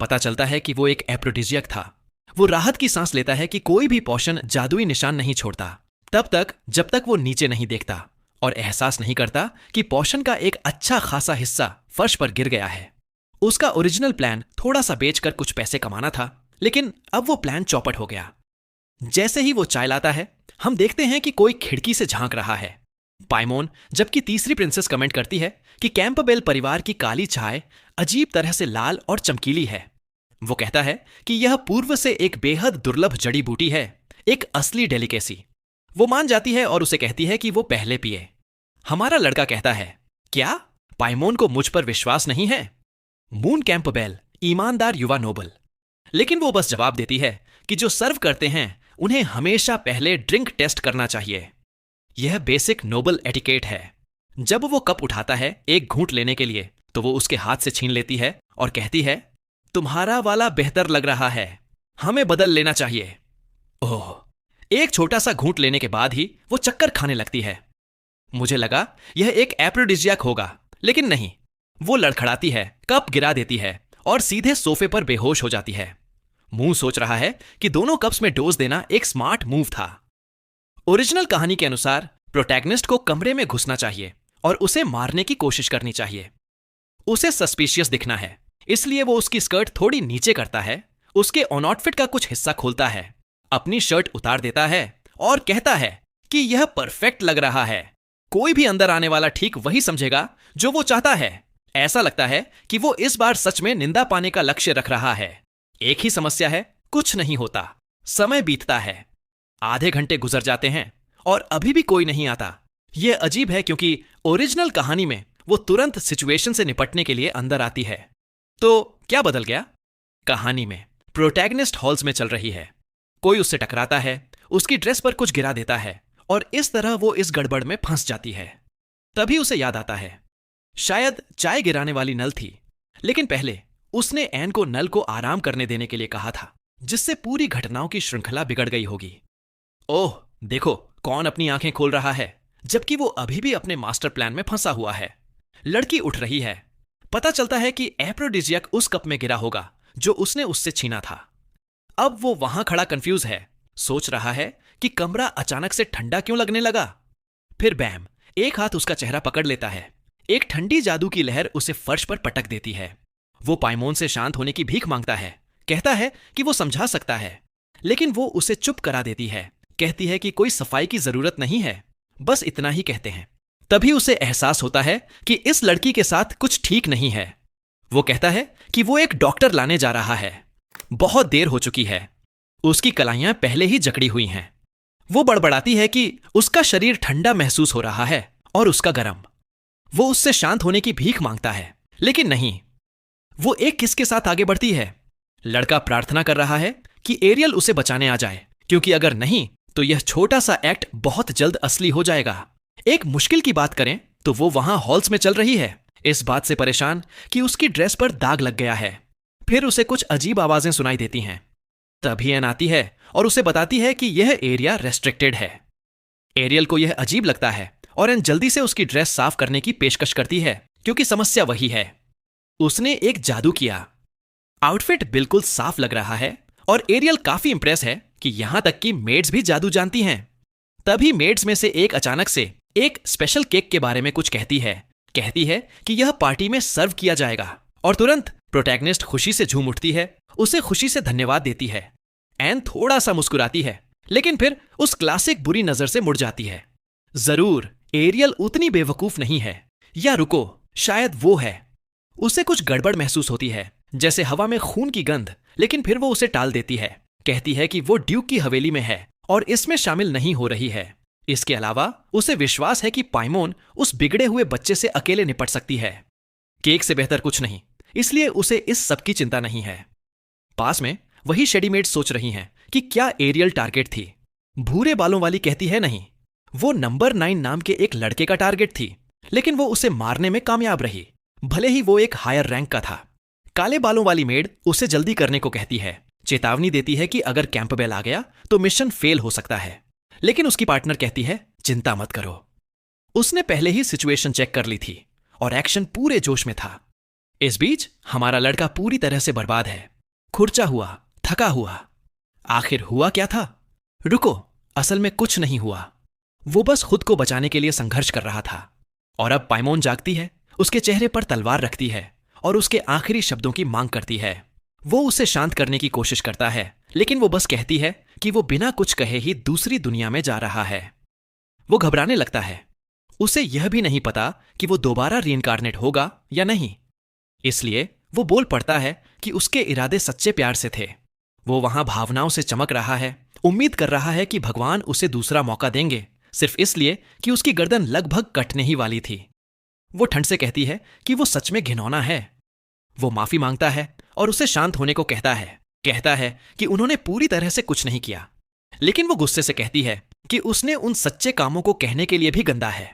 पता चलता है कि वो एक एप्रोडिजियक था। वो राहत की सांस लेता है कि कोई भी पोषण जादुई निशान नहीं छोड़ता तब तक जब तक वो नीचे नहीं देखता और एहसास नहीं करता कि पोषण का एक अच्छा खासा हिस्सा फर्श पर गिर गया है। उसका ओरिजिनल प्लान थोड़ा सा बेचकर कुछ पैसे कमाना था, लेकिन अब वो प्लान चौपट हो गया। जैसे ही वो चाय लाता है, हम देखते हैं कि कोई खिड़की से झांक रहा है। पाइमोन, जबकि तीसरी प्रिंसेस कमेंट करती है कि कैंपबेल परिवार की काली चाय अजीब तरह से लाल और चमकीली है। वो कहता है कि यह पूर्व से एक बेहद दुर्लभ जड़ी बूटी है, एक असली डेलिकेसी। वो मान जाती है और उसे कहती है कि वो पहले पिए। हमारा लड़का कहता है, क्या पाइमोन को मुझ पर विश्वास नहीं है? मून कैंपबेल ईमानदार युवा नोबल। लेकिन वो बस जवाब देती है कि जो सर्व करते हैं उन्हें हमेशा पहले ड्रिंक टेस्ट करना चाहिए। यह बेसिक नोबल एटिकेट है। जब वो कप उठाता है एक घूंट लेने के लिए, तो वो उसके हाथ से छीन लेती है और कहती है, तुम्हारा वाला बेहतर लग रहा है, हमें बदल लेना चाहिए। ओह! एक छोटा सा घूंट लेने के बाद ही वो चक्कर खाने लगती है। मुझे लगा यह एक एप्रोडिजियक होगा, लेकिन नहीं। वो लड़खड़ाती है, कप गिरा देती है और सीधे सोफे पर बेहोश हो जाती है। मुंह सोच रहा है कि दोनों कप्स में डोज देना एक स्मार्ट मूव था। ओरिजिनल कहानी के अनुसार प्रोटैगनिस्ट को कमरे में घुसना चाहिए और उसे मारने की कोशिश करनी चाहिए। उसे सस्पिशियस दिखना है, इसलिए वो उसकी स्कर्ट थोड़ी नीचे करता है, उसके ऑन आउटफिट का कुछ हिस्सा खोलता है, अपनी शर्ट उतार देता है और कहता है कि यह परफेक्ट लग रहा है। कोई भी अंदर आने वाला ठीक वही समझेगा जो वो चाहता है। ऐसा लगता है कि वो इस बार सच में निंदा पाने का लक्ष्य रख रहा है। एक ही समस्या है, कुछ नहीं होता। समय बीतता है, आधे घंटे गुजर जाते हैं और अभी भी कोई नहीं आता। यह अजीब है क्योंकि ओरिजिनल कहानी में वो तुरंत सिचुएशन से निपटने के लिए अंदर आती है। तो क्या बदल गया? कहानी में प्रोटैगनिस्ट हॉल्स में चल रही है। कोई उससे टकराता है, उसकी ड्रेस पर कुछ गिरा देता है और इस तरह वो इस गड़बड़ में फंस जाती है। तभी उसे याद आता है, शायद चाय गिराने वाली नल थी, लेकिन पहले उसने एन को नल को आराम करने देने के लिए कहा था, जिससे पूरी घटनाओं की श्रृंखला बिगड़ गई होगी। ओह, देखो कौन अपनी आंखें खोल रहा है, जबकि वो अभी भी अपने मास्टर प्लान में फंसा हुआ है। लड़की उठ रही है। पता चलता है कि एफ्रोडिजियक उस कप में गिरा होगा जो उसने उससे छीना था। अब वो वहां खड़ा कंफ्यूज है, सोच रहा है कि कमरा अचानक से ठंडा क्यों लगने लगा। फिर बैम, एक हाथ उसका चेहरा पकड़ लेता है। एक ठंडी जादू की लहर उसे फर्श पर पटक देती है। वो पाइमोन से शांत होने की भीख मांगता है, कहता है कि वो समझा सकता है, लेकिन वो उसे चुप करा देती है। कहती है कि कोई सफाई की जरूरत नहीं है, बस इतना ही कहते हैं। तभी उसे एहसास होता है कि इस लड़की के साथ कुछ ठीक नहीं है। वो कहता है कि वो एक डॉक्टर लाने जा रहा है। बहुत देर हो चुकी है, उसकी कलाइयां पहले ही जकड़ी हुई हैं। वो बड़बड़ाती है कि उसका शरीर ठंडा महसूस हो रहा है और उसका गर्म। वो उससे शांत होने की भीख मांगता है, लेकिन नहीं। वो एक किस के साथ आगे बढ़ती है। लड़का प्रार्थना कर रहा है कि एरियल उसे बचाने आ जाए, क्योंकि अगर नहीं तो यह छोटा सा एक्ट बहुत जल्द असली हो जाएगा। एक मुश्किल की बात करें तो वो वहां हॉल्स में चल रही है, इस बात से परेशान कि उसकी ड्रेस पर दाग लग गया है। फिर उसे कुछ अजीब आवाजें सुनाई देती हैं। तभी एन आती है और उसे बताती है कि यह एरिया रेस्ट्रिक्टेड है। एरियल को यह अजीब लगता है और एन जल्दी से उसकी ड्रेस साफ करने की पेशकश करती है, क्योंकि समस्या वही है। उसने एक जादू किया। आउटफिट बिल्कुल साफ लग रहा है और एरियल काफी इंप्रेस है कि यहां तक कि मेड्स भी जादू जानती हैं। तभी मेड्स में से एक अचानक से एक स्पेशल केक के बारे में कुछ कहती है कि यह पार्टी में सर्व किया जाएगा, और तुरंत प्रोटैगनिस्ट खुशी से झूम उठती है, उसे खुशी से धन्यवाद देती है। एन थोड़ा सा मुस्कुराती है, लेकिन फिर उस क्लासिक बुरी नजर से मुड़ जाती है। जरूर एरियल उतनी बेवकूफ नहीं है, या रुको, शायद वो है। उसे कुछ गड़बड़ महसूस होती है, जैसे हवा में खून की गंध, लेकिन फिर वो उसे टाल देती है। कहती है कि वो ड्यूक की हवेली में है और इसमें शामिल नहीं हो रही है। इसके अलावा उसे विश्वास है कि पाइमोन उस बिगड़े हुए बच्चे से अकेले निपट सकती है। केक से बेहतर कुछ नहीं, इसलिए उसे इस सब की चिंता नहीं है। पास में वही शेडीमेड्स सोच रही हैं कि क्या एरियल टारगेट थी। भूरे बालों वाली कहती है नहीं, वो नंबर 9 नाम के एक लड़के का टारगेट थी, लेकिन वो उसे मारने में कामयाब रही, भले ही वो एक हायर रैंक का था। काले बालों वाली मेड उसे जल्दी करने को कहती है, चेतावनी देती है कि अगर कैंपबेल आ गया तो मिशन फेल हो सकता है, लेकिन उसकी पार्टनर कहती है चिंता मत करो। उसने पहले ही सिचुएशन चेक कर ली थी और एक्शन पूरे जोश में था। इस बीच हमारा लड़का पूरी तरह से बर्बाद है, खुरचा हुआ, थका हुआ। आखिर हुआ क्या था? रुको, असल में कुछ नहीं हुआ। वो बस खुद को बचाने के लिए संघर्ष कर रहा था। और अब पाइमोन जागती है, उसके चेहरे पर तलवार रखती है और उसके आखिरी शब्दों की मांग करती है। वो उसे शांत करने की कोशिश करता है, लेकिन वो बस कहती है कि वो बिना कुछ कहे ही दूसरी दुनिया में जा रहा है। वो घबराने लगता है। उसे यह भी नहीं पता कि वो दोबारा रीइंकार्नेट होगा या नहीं। इसलिए वो बोल पड़ता है कि उसके इरादे सच्चे प्यार से थे। वो वहां भावनाओं से चमक रहा है, उम्मीद कर रहा है कि भगवान उसे दूसरा मौका देंगे, सिर्फ इसलिए कि उसकी गर्दन लगभग कटने ही वाली थी। वो ठंड से कहती है कि वो सच में घिनौना है। वो माफी मांगता है और उसे शांत होने को कहता है कि उन्होंने पूरी तरह से कुछ नहीं किया, लेकिन वो गुस्से से कहती है कि उसने उन सच्चे कामों को कहने के लिए भी गंदा है।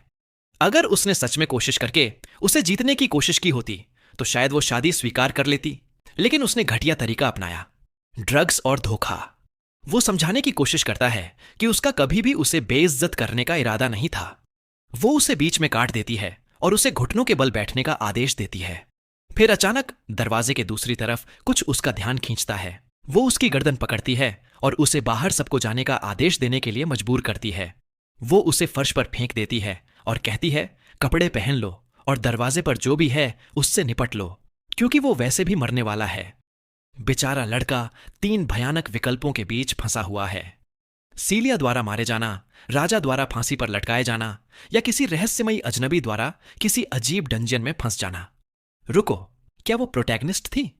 अगर उसने सच में कोशिश करके उसे जीतने की कोशिश की होती तो शायद वो शादी स्वीकार कर लेती, लेकिन उसने घटिया तरीका अपनाया, ड्रग्स और धोखा। वो समझाने की कोशिश करता है कि उसका कभी भी उसे बेइज्जत करने का इरादा नहीं था। वो उसे बीच में काट देती है और उसे घुटनों के बल बैठने का आदेश देती है। फिर अचानक दरवाजे के दूसरी तरफ कुछ उसका ध्यान खींचता है। वो उसकी गर्दन पकड़ती है और उसे बाहर सबको जाने का आदेश देने के लिए मजबूर करती है। वो उसे फर्श पर फेंक देती है और कहती है कपड़े पहन लो और दरवाजे पर जो भी है उससे निपट लो, क्योंकि वो वैसे भी मरने वाला है। बेचारा लड़का 3 भयानक विकल्पों के बीच फंसा हुआ है। सीलिया द्वारा मारे जाना, राजा द्वारा फांसी पर लटकाए जाना, या किसी रहस्यमयी अजनबी द्वारा किसी अजीब डंजन में फंस जाना। रुको, क्या वो प्रोटैगनिस्ट थी?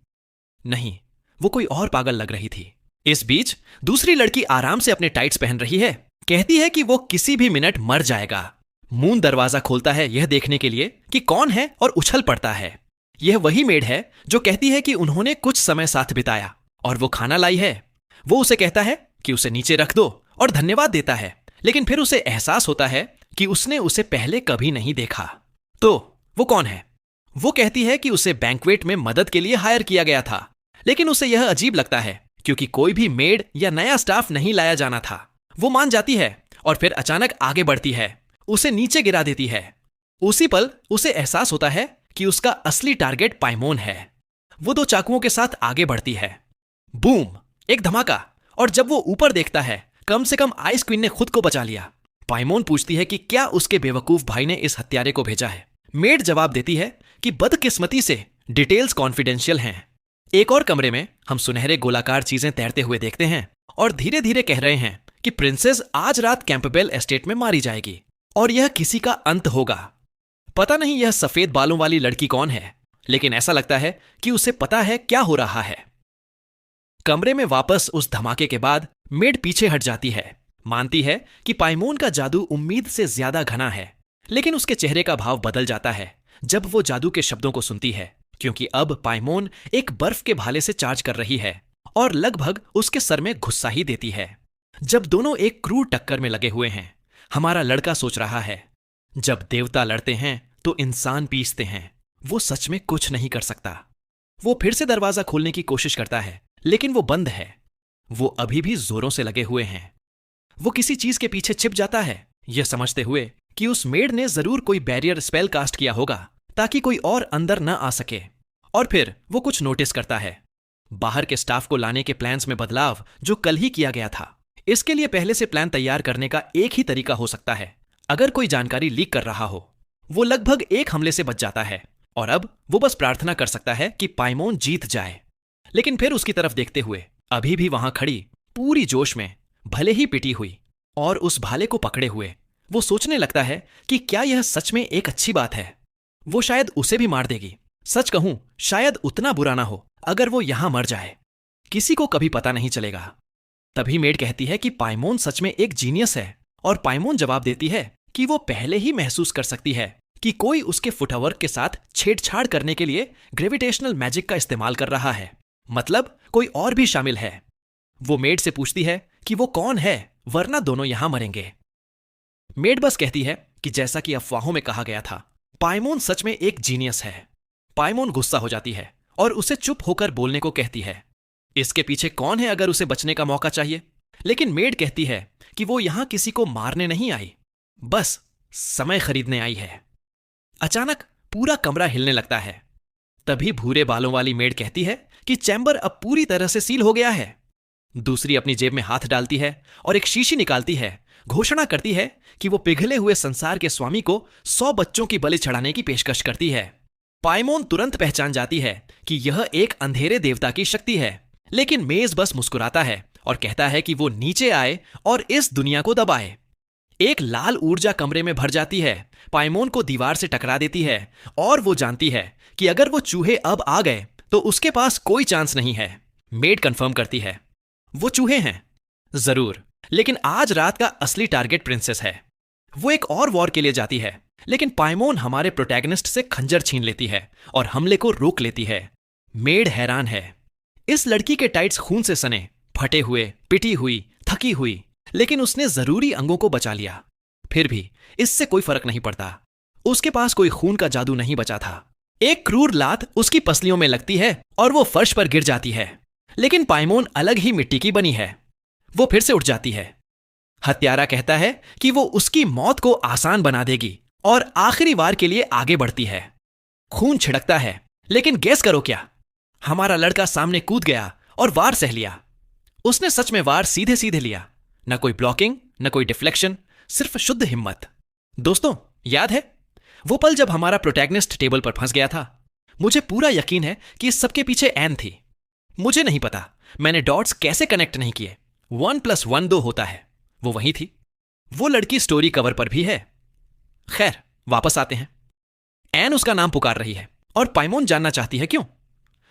नहीं, वो कोई और पागल लग रही थी। इस बीच दूसरी लड़की आराम से अपने टाइट्स पहन रही है, कहती है कि वो किसी भी मिनट मर जाएगा। मून दरवाजा खोलता है यह देखने के लिए कि कौन है और उछल पड़ता है। यह वही मेड है जो कहती है कि उन्होंने कुछ समय साथ बिताया और वो खाना लाई है। वो उसे कहता है कि उसे नीचे रख दो और धन्यवाद देता है, लेकिन फिर उसे एहसास होता है कि उसने उसे पहले कभी नहीं देखा। तो वो कौन है? वो कहती है कि उसे बैंक्वेट में मदद के लिए हायर किया गया था, लेकिन उसे यह अजीब लगता है क्योंकि कोई भी मेड या नया स्टाफ नहीं लाया जाना था। वो मान जाती है और फिर अचानक आगे बढ़ती है, उसे नीचे गिरा देती है। उसी पल उसे एहसास होता है कि उसका असली टारगेट पाइमोन है। वो दो चाकुओं के साथ आगे बढ़ती है। बूम! एक धमाका, और जब वो ऊपर देखता है, कम से कम आइस क्वीन ने खुद को बचा लिया। पाइमोन पूछती है कि क्या उसके बेवकूफ भाई ने इस हत्यारे को भेजा है। मेड जवाब देती है कि बदकिस्मती से डिटेल्स कॉन्फिडेंशियल हैं। एक और कमरे में हम सुनहरे गोलाकार चीजें तैरते हुए देखते हैं और धीरे धीरे कह रहे हैं कि प्रिंसेस आज रात कैंपबेल एस्टेट में मारी जाएगी और यह किसी का अंत होगा। पता नहीं यह सफेद बालों वाली लड़की कौन है, लेकिन ऐसा लगता है कि उसे पता है क्या हो रहा है। कमरे में वापस उस धमाके के बाद मेड पीछे हट जाती है। मानती है कि पाइमोन का जादू उम्मीद से ज्यादा घना है, लेकिन उसके चेहरे का भाव बदल जाता है जब वो जादू के शब्दों को सुनती है, क्योंकि अब पाइमोन एक बर्फ के भाले से चार्ज कर रही है और लगभग उसके सर में घुस्सा ही देती है। जब दोनों एक क्रूर टक्कर में लगे हुए हैं, हमारा लड़का सोच रहा है, जब देवता लड़ते हैं तो इंसान पीसते हैं। वो सच में कुछ नहीं कर सकता। वो फिर से दरवाजा खोलने की कोशिश करता है, लेकिन वो बंद है। वो अभी भी जोरों से लगे हुए हैं। वो किसी चीज के पीछे छिप जाता है, यह समझते हुए कि उस मेड ने जरूर कोई बैरियर स्पेल कास्ट किया होगा ताकि कोई और अंदर न आ सके। और फिर वो कुछ नोटिस करता है, बाहर के स्टाफ को लाने के प्लान्स में बदलाव जो कल ही किया गया था। इसके लिए पहले से प्लान तैयार करने का एक ही तरीका हो सकता है, अगर कोई जानकारी लीक कर रहा हो। वो लगभग एक हमले से बच जाता है और अब वो बस प्रार्थना कर सकता है कि पाइमोन जीत जाए। लेकिन फिर उसकी तरफ देखते हुए, अभी भी वहां खड़ी, पूरी जोश में, भले ही पिटी हुई और उस भाले को पकड़े हुए, वो सोचने लगता है कि क्या यह सच में एक अच्छी बात है। वो शायद उसे भी मार देगी। सच कहूं, शायद उतना बुरा ना हो अगर वो यहां मर जाए। किसी को कभी पता नहीं चलेगा। तभी मेड कहती है कि पाइमोन सच में एक जीनियस है, और पाइमोन जवाब देती है कि वो पहले ही महसूस कर सकती है कि कोई उसके फुटवर्क के साथ छेड़छाड़ करने के लिए ग्रेविटेशनल मैजिक का इस्तेमाल कर रहा है। मतलब कोई और भी शामिल है। वो मेड से पूछती है कि वो कौन है, वरना दोनों यहां मरेंगे। मेड बस कहती है कि जैसा कि अफवाहों में कहा गया था, पाइमोन सच में एक जीनियस है। पाइमोन गुस्सा हो जाती है और उसे चुप होकर बोलने को कहती है। इसके पीछे कौन है अगर उसे बचने का मौका चाहिए। लेकिन मेड कहती है कि वो यहां किसी को मारने नहीं आई, बस समय खरीदने आई है। अचानक पूरा कमरा हिलने लगता है। तभी भूरे बालों वाली मेड कहती है कि चैम्बर अब पूरी तरह से सील हो गया है। दूसरी अपनी जेब में हाथ डालती है और एक शीशी निकालती है। घोषणा करती है कि वो पिघले हुए संसार के स्वामी को 100 बच्चों की बलि चढ़ाने की पेशकश करती है। पाइमोन तुरंत पहचान जाती है कि यह एक अंधेरे देवता की शक्ति है, लेकिन मेज बस मुस्कुराता है और कहता है कि वो नीचे आए और इस दुनिया को दबाए। एक लाल ऊर्जा कमरे में भर जाती है, पाइमोन को दीवार से टकरा देती है और वो जानती है कि अगर वो चूहे अब आ गए तो उसके पास कोई चांस नहीं है। मेड कंफर्म करती है, वो चूहे हैं जरूर, लेकिन आज रात का असली टारगेट प्रिंसेस है। वो एक और वॉर के लिए जाती है, लेकिन पाइमोन हमारे प्रोटैगनिस्ट से खंजर छीन लेती है और हमले को रोक लेती है। मेड हैरान है। इस लड़की के टाइट्स खून से सने, फटे हुए, पिटी हुई, थकी हुई, लेकिन उसने जरूरी अंगों को बचा लिया। फिर भी इससे कोई फर्क नहीं पड़ता। उसके पास कोई खून का जादू नहीं बचा था। एक क्रूर लात उसकी पसलियों में लगती है और वो फर्श पर गिर जाती है। लेकिन पाइमोन अलग ही मिट्टी की बनी है। वो फिर से उठ जाती है। हत्यारा कहता है कि वो उसकी मौत को आसान बना देगी और आखिरी वार के लिए आगे बढ़ती है। खून छिड़कता है, लेकिन गेस करो क्या? हमारा लड़का सामने कूद गया और वार सह लिया। उसने सच में वार सीधे सीधे लिया। न कोई ब्लॉकिंग, न कोई डिफ्लेक्शन, सिर्फ शुद्ध हिम्मत। दोस्तों, याद है वो पल जब हमारा प्रोटैगनिस्ट टेबल पर फंस गया था? मुझे पूरा यकीन है कि इस सबके पीछे एन थी। मुझे नहीं पता मैंने डॉट्स कैसे कनेक्ट नहीं किए। 1 + 1 2 होता है। वो वही थी। वो लड़की स्टोरी कवर पर भी है। खैर, वापस आते हैं। एन उसका नाम पुकार रही है और पाइमोन जानना चाहती है क्यों।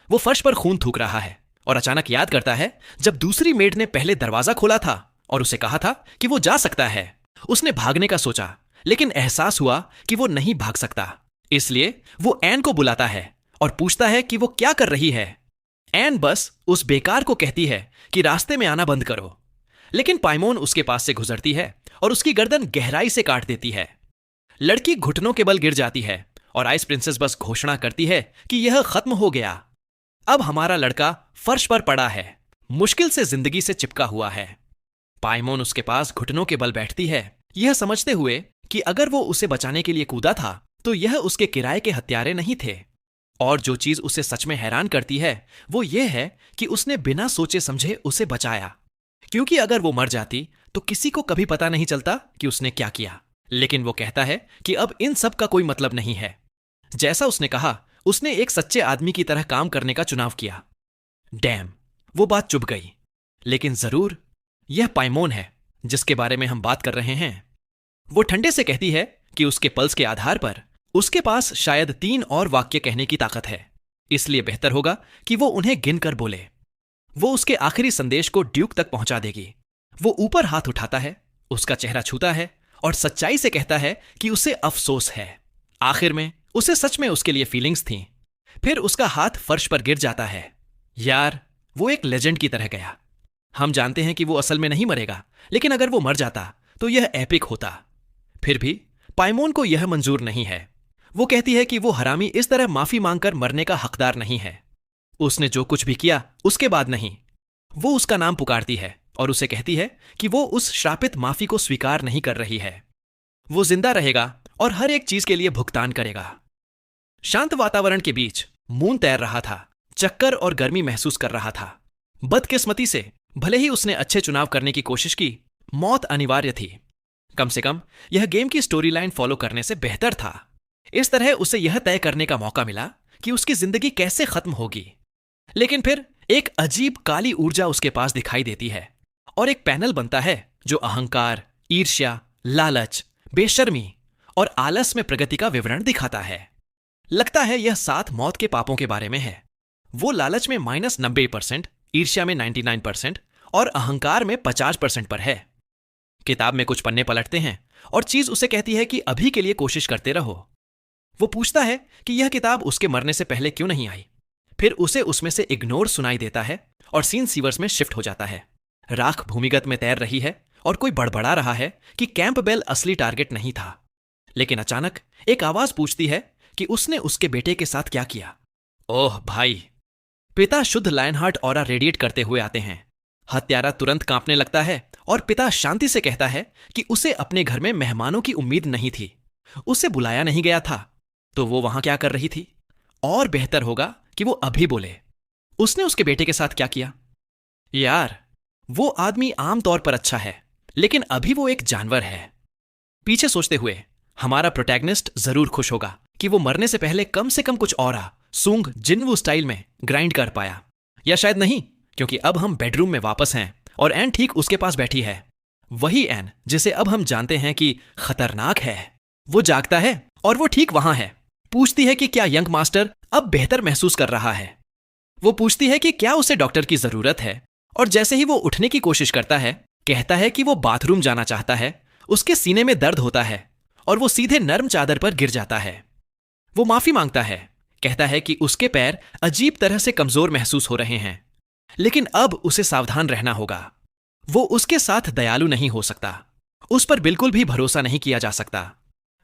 वो फर्श पर खून थूक रहा है और अचानक याद करता है जब दूसरी मेड ने पहले दरवाजा खोला था और उसे कहा था कि वो जा सकता है। उसने भागने का सोचा, लेकिन एहसास हुआ कि वो नहीं भाग सकता। इसलिए वो एन को बुलाता है और पूछता है कि वो क्या कर रही है। एन बस उस बेकार को कहती है कि रास्ते में आना बंद करो, लेकिन पाइमोन उसके पास से गुजरती है और उसकी गर्दन गहराई से काट देती है। लड़की घुटनों के बल गिर जाती है और आइस प्रिंसेस बस घोषणा करती है कि यह खत्म हो गया। अब हमारा लड़का फर्श पर पड़ा है, मुश्किल से जिंदगी से चिपका हुआ है। पाइमोन उसके पास घुटनों के बल बैठती है, यह समझते हुए कि अगर वो उसे बचाने के लिए कूदा था तो यह उसके किराए के हत्यारे नहीं थे। और जो चीज उसे सच में हैरान करती है वो ये है कि उसने बिना सोचे समझे उसे बचाया, क्योंकि अगर वो मर जाती तो किसी को कभी पता नहीं चलता कि उसने क्या किया। लेकिन वो कहता है कि अब इन सब का कोई मतलब नहीं है। जैसा उसने कहा, उसने एक सच्चे आदमी की तरह काम करने का चुनाव किया। डैम, वो बात चुभ गई। लेकिन जरूर यह पाइमोन है जिसके बारे में हम बात कर रहे हैं। वो ठंडे से कहती है कि उसके पल्स के आधार पर उसके पास शायद 3 और वाक्य कहने की ताकत है, इसलिए बेहतर होगा कि वो उन्हें गिनकर बोले। वो उसके आखिरी संदेश को ड्यूक तक पहुंचा देगी। वो ऊपर हाथ उठाता है, उसका चेहरा छूता है और सच्चाई से कहता है कि उसे अफसोस है। आखिर में उसे सच में उसके लिए फीलिंग्स थीं। फिर उसका हाथ फर्श पर गिर जाता है। यार, वो एक लेजेंड की तरह गया। हम जानते हैं कि वो असल में नहीं मरेगा, लेकिन अगर वो मर जाता तो यह एपिक होता। फिर भी पाइमोन को यह मंजूर नहीं है। वो कहती है कि वो हरामी इस तरह माफी मांगकर मरने का हकदार नहीं है। उसने जो कुछ भी किया उसके बाद नहीं। वो उसका नाम पुकारती है और उसे कहती है कि वो उस श्रापित माफी को स्वीकार नहीं कर रही है। वो जिंदा रहेगा और हर एक चीज के लिए भुगतान करेगा। शांत वातावरण के बीच मून तैर रहा था, चक्कर और गर्मी महसूस कर रहा था। बदकिस्मती से भले ही उसने अच्छे चुनाव करने की कोशिश की, मौत अनिवार्य थी। कम से कम यह गेम की स्टोरी लाइन फॉलो करने से बेहतर था। इस तरह उसे यह तय करने का मौका मिला कि उसकी जिंदगी कैसे खत्म होगी। लेकिन फिर एक अजीब काली ऊर्जा उसके पास दिखाई देती है और एक पैनल बनता है जो अहंकार, ईर्ष्या, लालच, बेशर्मी और आलस में प्रगति का विवरण दिखाता है। लगता है यह 7 मौत के पापों के बारे में है। वो लालच में -90%, ईर्ष्या में 99% और अहंकार में 50% पर है। किताब में कुछ पन्ने पलटते हैं और चीज उसे कहती है कि अभी के लिए कोशिश करते रहो। वो पूछता है कि यह किताब उसके मरने से पहले क्यों नहीं आई। फिर उसे उसमें से इग्नोर सुनाई देता है और सीन सीवर्स में शिफ्ट हो जाता है। राख भूमिगत में तैर रही है और कोई बड़बड़ा रहा है कि कैंपबेल असली टारगेट नहीं था। लेकिन अचानक एक आवाज पूछती है कि उसने उसके बेटे के साथ क्या किया। ओह भाई! पिता शुद्ध लायनहार्ट ऑरा रेडिएट करते हुए आते हैं। हत्यारा तुरंत कांपने लगता है और पिता शांति से कहता है कि उसे अपने घर में मेहमानों की उम्मीद नहीं थी। उसे बुलाया नहीं गया था, तो वो वहां क्या कर रही थी? और बेहतर होगा कि वो अभी बोले। उसने उसके बेटे के साथ क्या किया? यार, वो आदमी आमतौर पर अच्छा है, लेकिन अभी वो एक जानवर है। पीछे सोचते हुए हमारा प्रोटैगनिस्ट जरूर खुश होगा कि वो मरने से पहले कम से कम कुछ और सूंघ जिन्वू स्टाइल में ग्राइंड कर पाया। या शायद नहीं, क्योंकि अब हम बेडरूम में वापस हैं और एन ठीक उसके पास बैठी है। वही एन जिसे अब हम जानते हैं कि खतरनाक है। वो जागता है और वो ठीक वहां है। पूछती है कि क्या यंग मास्टर अब बेहतर महसूस कर रहा है। वो पूछती है कि क्या उसे डॉक्टर की जरूरत है, और जैसे ही वो उठने की कोशिश करता है, कहता है कि वो बाथरूम जाना चाहता है। उसके सीने में दर्द होता है और वो सीधे नर्म चादर पर गिर जाता है। वो माफी मांगता है, कहता है कि उसके पैर अजीब तरह से कमजोर महसूस हो रहे हैं, लेकिन अब उसे सावधान रहना होगा। वो उसके साथ दयालु नहीं हो सकता, उस पर बिल्कुल भी भरोसा नहीं किया जा सकता।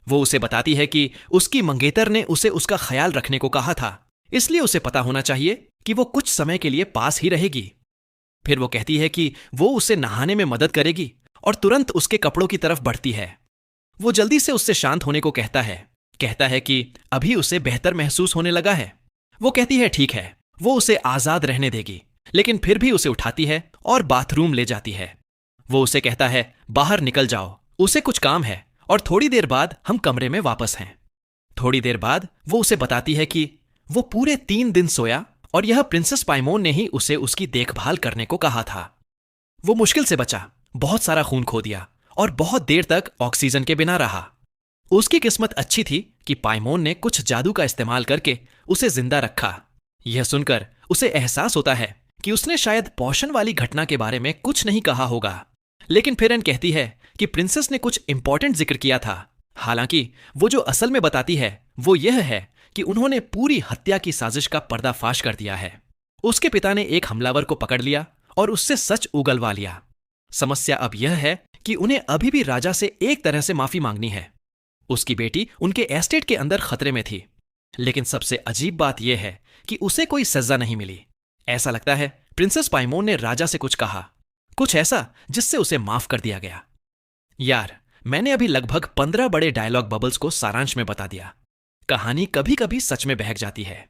वो उसे बताती है कि उसकी मंगेतर ने उसे उसका ख्याल रखने को कहा था, इसलिए उसे पता होना चाहिए कि वो कुछ समय के लिए पास ही रहेगी। फिर वो कहती है कि वो उसे नहाने में मदद करेगी और तुरंत उसके कपड़ों की तरफ बढ़ती है। वो जल्दी से उससे शांत होने को कहता है कि अभी उसे बेहतर महसूस होने लगा है। वो कहती है ठीक है, वो उसे आजाद रहने देगी, लेकिन फिर भी उसे उठाती है और बाथरूम ले जाती है। वो उसे कहता है बाहर निकल जाओ, उसे कुछ काम है, और थोड़ी देर बाद हम कमरे में वापस हैं। थोड़ी देर बाद वो उसे बताती है कि वो पूरे 3 दिन सोया और यह प्रिंसेस पाइमोन ने ही उसे उसकी देखभाल करने को कहा था। वो मुश्किल से बचा, बहुत सारा खून खो दिया और बहुत देर तक ऑक्सीजन के बिना रहा। उसकी किस्मत अच्छी थी कि पाइमोन ने कुछ जादू का इस्तेमाल करके उसे जिंदा रखा। यह सुनकर उसे एहसास होता है कि उसने शायद पोषण वाली घटना के बारे में कुछ नहीं कहा होगा, लेकिन फिर एन कहती है कि प्रिंसेस ने कुछ इंपॉर्टेंट जिक्र किया था। हालांकि वो जो असल में बताती है वो यह है कि उन्होंने पूरी हत्या की साजिश का पर्दाफाश कर दिया है। उसके पिता ने एक हमलावर को पकड़ लिया और उससे सच उगलवा लिया। समस्या अब यह है कि उन्हें अभी भी राजा से एक तरह से माफी मांगनी है। उसकी बेटी उनके एस्टेट के अंदर खतरे में थी, लेकिन सबसे अजीब बात यह है कि उसे कोई सजा नहीं मिली। ऐसा लगता है प्रिंसेस पाइमोन ने राजा से कुछ कहा, कुछ ऐसा जिससे उसे माफ कर दिया गया। यार, मैंने अभी लगभग 15 बड़े डायलॉग बबल्स को सारांश में बता दिया। कहानी कभी कभी सच में बहक जाती है।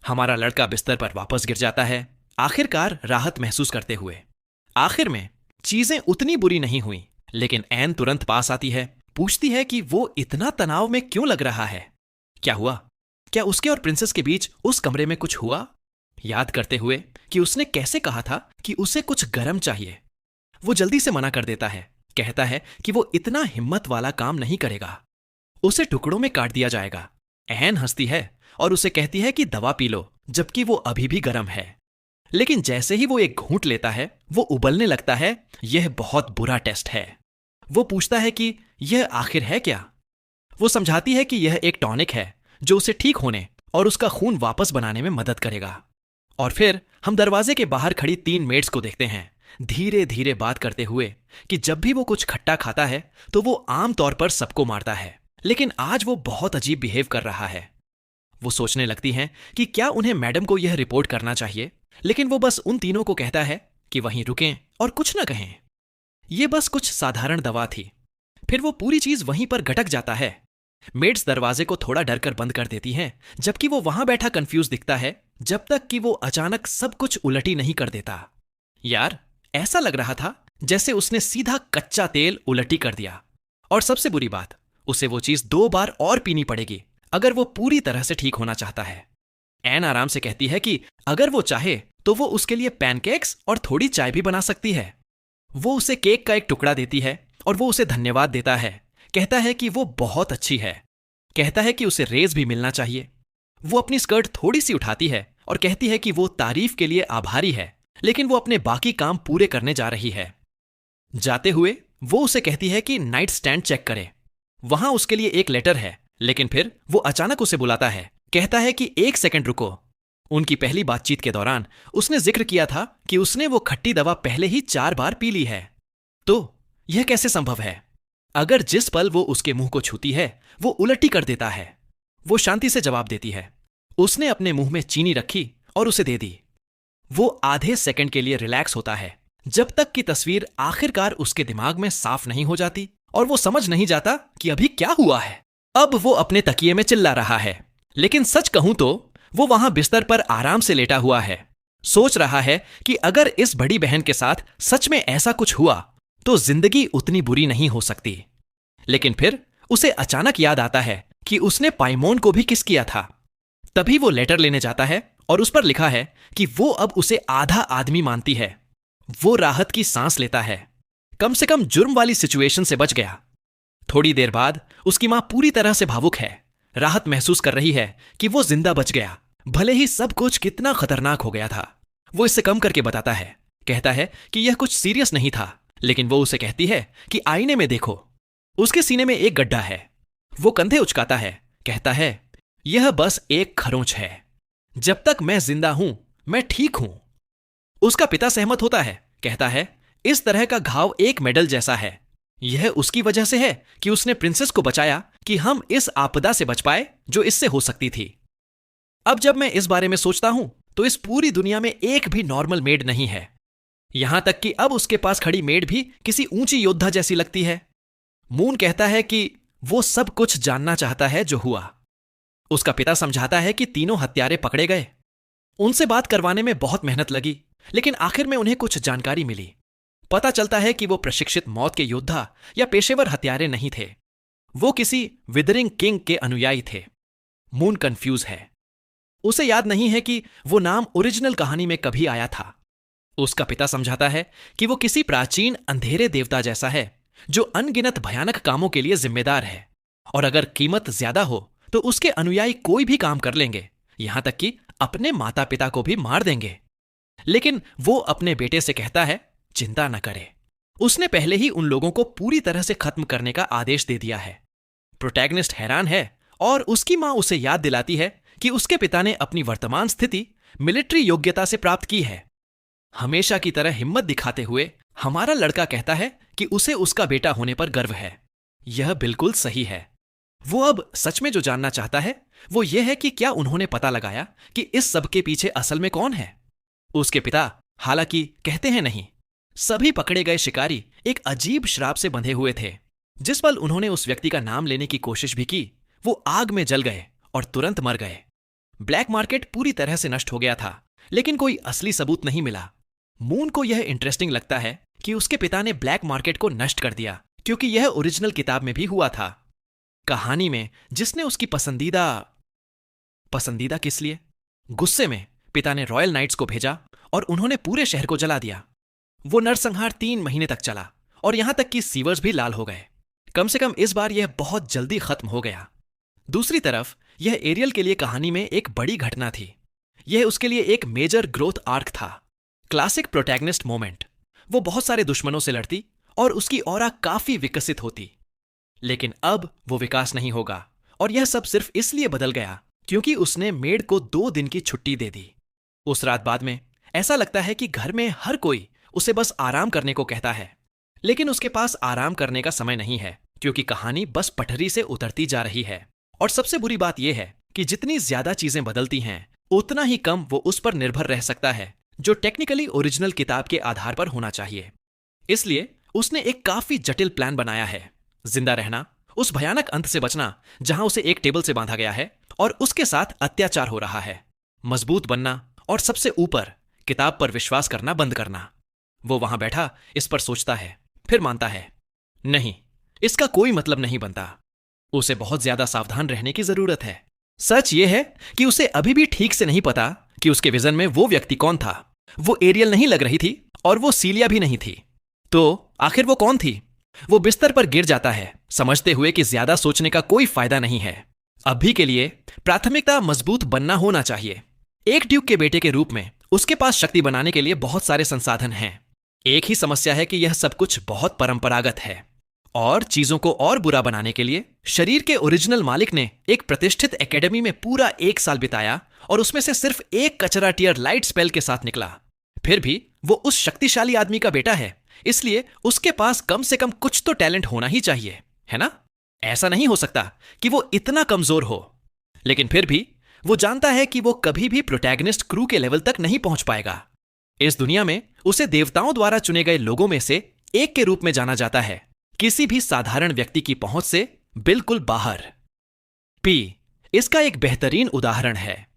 हमारा लड़का बिस्तर पर वापस गिर जाता है, आखिरकार राहत महसूस करते हुए। आखिर में चीजें उतनी बुरी नहीं हुई, लेकिन एन तुरंत पास आती है, पूछती है कि वो इतना तनाव में क्यों लग रहा है। क्या हुआ? क्या उसके और प्रिंसेस के बीच उस कमरे में कुछ हुआ? याद करते हुए कि उसने कैसे कहा था कि उसे कुछ गरम चाहिए, वो जल्दी से मना कर देता है। कहता है कि वो इतना हिम्मत वाला काम नहीं करेगा, उसे टुकड़ों में काट दिया जाएगा। एन हंसती है और उसे कहती है कि दवा पी लो, जबकि वो अभी भी गर्म है। लेकिन जैसे ही वो एक घूंट लेता है, वो उबलने लगता है। यह बहुत बुरा टेस्ट है। वो पूछता है कि यह आखिर है क्या? वो समझाती है कि यह एक टॉनिक है जो उसे ठीक होने और उसका खून वापस बनाने में मदद करेगा। और फिर हम दरवाजे के बाहर खड़ी 3 मेड्स को देखते हैं, धीरे धीरे बात करते हुए कि जब भी वो कुछ खट्टा खाता है तो वो आम तौर पर सबको मारता है, लेकिन आज वो बहुत अजीब बिहेव कर रहा है। वो सोचने लगती हैं कि क्या उन्हें मैडम को यह रिपोर्ट करना चाहिए, लेकिन वो बस उन तीनों को कहता है कि वहीं रुकें और कुछ न कहें। ये बस कुछ साधारण दवा थी। फिर वो पूरी चीज वहीं पर गटक जाता है। मेड्स दरवाजे को थोड़ा डरकर बंद कर देती हैं, जबकि वो वहां बैठा कंफ्यूज दिखता है, जब तक कि वो अचानक सब कुछ उलटी नहीं कर देता। यार, ऐसा लग रहा था जैसे उसने सीधा कच्चा तेल उलटी कर दिया। और सबसे बुरी बात, उसे वो चीज 2 बार और पीनी पड़ेगी अगर वो पूरी तरह से ठीक होना चाहता है। एन आराम से कहती है कि अगर वो चाहे तो वो उसके लिए पैनकेक्स और थोड़ी चाय भी बना सकती है। वो उसे केक का एक टुकड़ा देती है और वो उसे धन्यवाद देता है, कहता है कि वो बहुत अच्छी है, कहता है कि उसे रेज भी मिलना चाहिए। वो अपनी स्कर्ट थोड़ी सी उठाती है और कहती है कि वो तारीफ के लिए आभारी है, लेकिन वो अपने बाकी काम पूरे करने जा रही है। जाते हुए वो उसे कहती है कि नाइट स्टैंड चेक करे, वहां उसके लिए एक लेटर है। लेकिन फिर वो अचानक उसे बुलाता है, कहता है कि 1 सेकंड रुको। उनकी पहली बातचीत के दौरान उसने जिक्र किया था कि उसने वो खट्टी दवा पहले ही 4 बार पी ली है। तो यह कैसे संभव है? अगर जिस पल वो उसके मुंह को छूती है वो उलटी कर देता है। वो शांति से जवाब देती है। उसने अपने मुंह में चीनी रखी और उसे दे दी। वो आधे सेकंड के लिए रिलैक्स होता है, जब तक कि तस्वीर आखिरकार उसके दिमाग में साफ नहीं हो जाती और वो समझ नहीं जाता कि अभी क्या हुआ है। अब वो अपने तकिए में चिल्ला रहा है, लेकिन सच कहूं तो वो वहां बिस्तर पर आराम से लेटा हुआ है। सोच रहा है कि अगर इस बड़ी बहन के साथ सच में ऐसा कुछ हुआ तो जिंदगी उतनी बुरी नहीं हो सकती। लेकिन फिर उसे अचानक याद आता है कि उसने पाइमोन को भी किस किया था। तभी वो लेटर लेने जाता है और उस पर लिखा है कि वो अब उसे आधा आदमी मानती है। वो राहत की सांस लेता है, कम से कम जुर्म वाली सिचुएशन से बच गया। थोड़ी देर बाद उसकी मां पूरी तरह से भावुक है, राहत महसूस कर रही है कि वो जिंदा बच गया, भले ही सब कुछ कितना खतरनाक हो गया था। वो इससे कम करके बताता है, कहता है कि यह कुछ सीरियस नहीं था, लेकिन वो उसे कहती है कि आईने में देखो, उसके सीने में एक गड्ढा है। वो कंधे उचकाता है, कहता है यह बस एक खरोंच है, जब तक मैं जिंदा हूं मैं ठीक हूं। उसका पिता सहमत होता है, कहता है इस तरह का घाव एक मेडल जैसा है। यह उसकी वजह से है कि उसने प्रिंसेस को बचाया कि हम इस आपदा से बच पाए जो इससे हो सकती थी। अब जब मैं इस बारे में सोचता हूं तो इस पूरी दुनिया में एक भी नॉर्मल मेड नहीं है। यहां तक कि अब उसके पास खड़ी मेड भी किसी ऊंची योद्धा जैसी लगती है। मून कहता है कि वो सब कुछ जानना चाहता है जो हुआ। उसका पिता समझाता है कि तीनों हत्यारे पकड़े गए। उनसे बात करवाने में बहुत मेहनत लगी, लेकिन आखिर में उन्हें कुछ जानकारी मिली। पता चलता है कि वो प्रशिक्षित मौत के योद्धा या पेशेवर हत्यारे नहीं थे, वो किसी विदरिंग किंग के अनुयायी थे। मून कंफ्यूज है, उसे याद नहीं है कि वो नाम ओरिजिनल कहानी में कभी आया था। उसका पिता समझाता है कि वो किसी प्राचीन अंधेरे देवता जैसा है जो अनगिनत भयानक कामों के लिए जिम्मेदार है, और अगर कीमत ज्यादा हो तो उसके अनुयायी कोई भी काम कर लेंगे, यहां तक कि अपने माता पिता को भी मार देंगे। लेकिन वो अपने बेटे से कहता है चिंता न करे, उसने पहले ही उन लोगों को पूरी तरह से खत्म करने का आदेश दे दिया है। प्रोटैगनिस्ट हैरान है और उसकी मां उसे याद दिलाती है कि उसके पिता ने अपनी वर्तमान स्थिति मिलिट्री योग्यता से प्राप्त की है। हमेशा की तरह हिम्मत दिखाते हुए हमारा लड़का कहता है कि उसे उसका बेटा होने पर गर्व है। यह बिल्कुल सही है। वो अब सच में जो जानना चाहता है वो यह है कि क्या उन्होंने पता लगाया कि इस सब के पीछे असल में कौन है। उसके पिता हालांकि कहते हैं नहीं, सभी पकड़े गए शिकारी एक अजीब श्राप से बंधे हुए थे। जिस पल उन्होंने उस व्यक्ति का नाम लेने की कोशिश भी की, वो आग में जल गए और तुरंत मर गए। ब्लैक मार्केट पूरी तरह से नष्ट हो गया था, लेकिन कोई असली सबूत नहीं मिला। मून को यह इंटरेस्टिंग लगता है कि उसके पिता ने ब्लैक मार्केट को नष्ट कर दिया, क्योंकि यह ओरिजिनल किताब में भी हुआ था। कहानी में जिसने उसकी पसंदीदा किस लिए? गुस्से में पिता ने रॉयल नाइट्स को भेजा और उन्होंने पूरे शहर को जला दिया। वो नरसंहार 3 महीने तक चला और यहां तक कि सीवर्स भी लाल हो गए। कम से कम इस बार यह बहुत जल्दी खत्म हो गया। दूसरी तरफ यह एरियल के लिए कहानी में एक बड़ी घटना थी। यह उसके लिए एक मेजर ग्रोथ आर्क था, क्लासिक प्रोटैगनिस्ट मोमेंट। वो बहुत सारे दुश्मनों से लड़ती और उसकी ऑरा काफी विकसित होती। लेकिन अब वो विकास नहीं होगा, और यह सब सिर्फ इसलिए बदल गया क्योंकि उसने मेड को 2 दिन की छुट्टी दे दी। उस रात बाद में ऐसा लगता है कि घर में हर कोई उसे बस आराम करने को कहता है, लेकिन उसके पास आराम करने का समय नहीं है, क्योंकि कहानी बस पटरी से उतरती जा रही है। और सबसे बुरी बात यह है कि जितनी ज्यादा चीजें बदलती हैं, उतना ही कम वो उस पर निर्भर रह सकता है जो टेक्निकली ओरिजिनल किताब के आधार पर होना चाहिए। इसलिए उसने एक काफी जटिल प्लान बनाया है। जिंदा रहना, उस भयानक अंत से बचना जहां उसे एक टेबल से बांधा गया है और उसके साथ अत्याचार हो रहा है, मजबूत बनना, और सबसे ऊपर किताब पर विश्वास करना बंद करना। वो वहां बैठा इस पर सोचता है, फिर मानता है, नहीं, इसका कोई मतलब नहीं बनता। उसे बहुत ज्यादा सावधान रहने की जरूरत है। सच यह है कि उसे अभी भी ठीक से नहीं पता कि उसके विजन में वो व्यक्ति कौन था। वो एरियल नहीं लग रही थी और वो सीलिया भी नहीं थी। तो आखिर वो कौन थी? वो बिस्तर पर गिर जाता है, समझते हुए कि ज्यादा सोचने का कोई फायदा नहीं है। अभी के लिए प्राथमिकता मजबूत बनना होना चाहिए। एक ड्यूक के बेटे के रूप में उसके पास शक्ति बनाने के लिए बहुत सारे संसाधन हैं। एक ही समस्या है कि यह सब कुछ बहुत परंपरागत है, और चीजों को और बुरा बनाने के लिए शरीर के ओरिजिनल मालिक ने एक प्रतिष्ठित एकेडमी में पूरा 1 साल बिताया और उसमें से सिर्फ एक कचरा टीयर लाइट स्पेल के साथ निकला। फिर भी वो उस शक्तिशाली आदमी का बेटा है, इसलिए उसके पास कम से कम कुछ तो टैलेंट होना ही चाहिए, है ना? ऐसा नहीं हो सकता कि वो इतना कमजोर हो। लेकिन फिर भी वो जानता है कि वो कभी भी प्रोटैगनिस्ट क्रू के लेवल तक नहीं पहुंच पाएगा। इस दुनिया में उसे देवताओं द्वारा चुने गए लोगों में से एक के रूप में जाना जाता है, किसी भी साधारण व्यक्ति की पहुंच से बिल्कुल बाहर। पी इसका एक बेहतरीन उदाहरण है।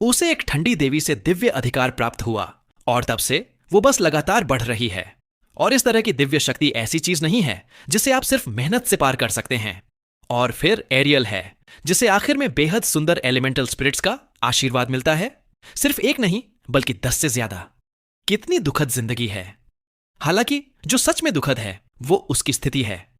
उसे एक ठंडी देवी से दिव्य अधिकार प्राप्त हुआ और तब से वो बस लगातार बढ़ रही है। और इस तरह की दिव्य शक्ति ऐसी चीज नहीं है जिसे आप सिर्फ मेहनत से पार कर सकते हैं। और फिर एरियल है, जिसे आखिर में बेहद सुंदर एलिमेंटल स्पिरिट्स का आशीर्वाद मिलता है। सिर्फ एक नहीं, बल्कि 10 से ज्यादा। कितनी दुखद जिंदगी है। हालांकि जो सच में दुखद है वो उसकी स्थिति है।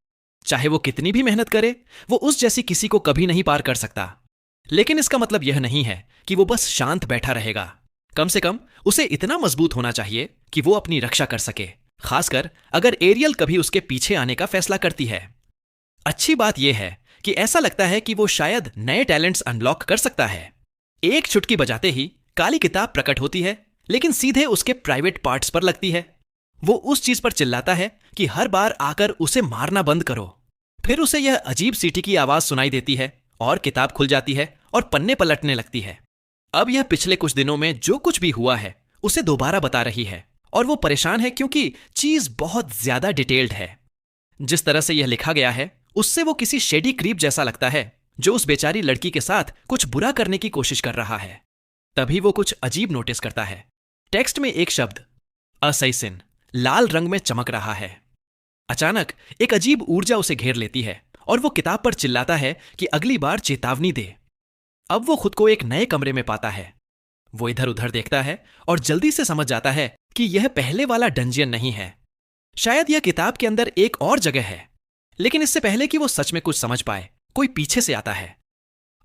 चाहे वो कितनी भी मेहनत करे, वो उस जैसी किसी को कभी नहीं पार कर सकता। लेकिन इसका मतलब यह नहीं है कि वो बस शांत बैठा रहेगा। कम से कम उसे इतना मजबूत होना चाहिए कि वो अपनी रक्षा कर सके, खासकर अगर एरियल कभी उसके पीछे आने का फैसला करती है। अच्छी बात यह है कि ऐसा लगता है कि वो शायद नए टैलेंट्स अनलॉक कर सकता है। एक चुटकी बजाते ही काली किताब प्रकट होती है, लेकिन सीधे उसके प्राइवेट पार्ट्स पर लगती है। वो उस चीज पर चिल्लाता है कि हर बार आकर उसे मारना बंद करो। फिर उसे यह अजीब सीटी की आवाज सुनाई देती है और किताब खुल जाती है और पन्ने पलटने लगती है। अब यह पिछले कुछ दिनों में जो कुछ भी हुआ है उसे दोबारा बता रही है, और वो परेशान है क्योंकि चीज बहुत ज्यादा डिटेल्ड है। जिस तरह से यह लिखा गया है उससे वो किसी शेडी क्रीप जैसा लगता है जो उस बेचारी लड़की के साथ कुछ बुरा करने की कोशिश कर रहा है। तभी वो कुछ अजीब नोटिस करता है। टेक्स्ट में एक शब्द असैसिन लाल रंग में चमक रहा है। अचानक एक अजीब ऊर्जा उसे घेर लेती है और वो किताब पर चिल्लाता है कि अगली बार चेतावनी दे। अब वो खुद को एक नए कमरे में पाता है। वो इधर उधर देखता है और जल्दी से समझ जाता है कि यह पहले वाला डंजियन नहीं है। शायद यह किताब के अंदर एक और जगह है। लेकिन इससे पहले कि वो सच में कुछ समझ पाए, कोई पीछे से आता है।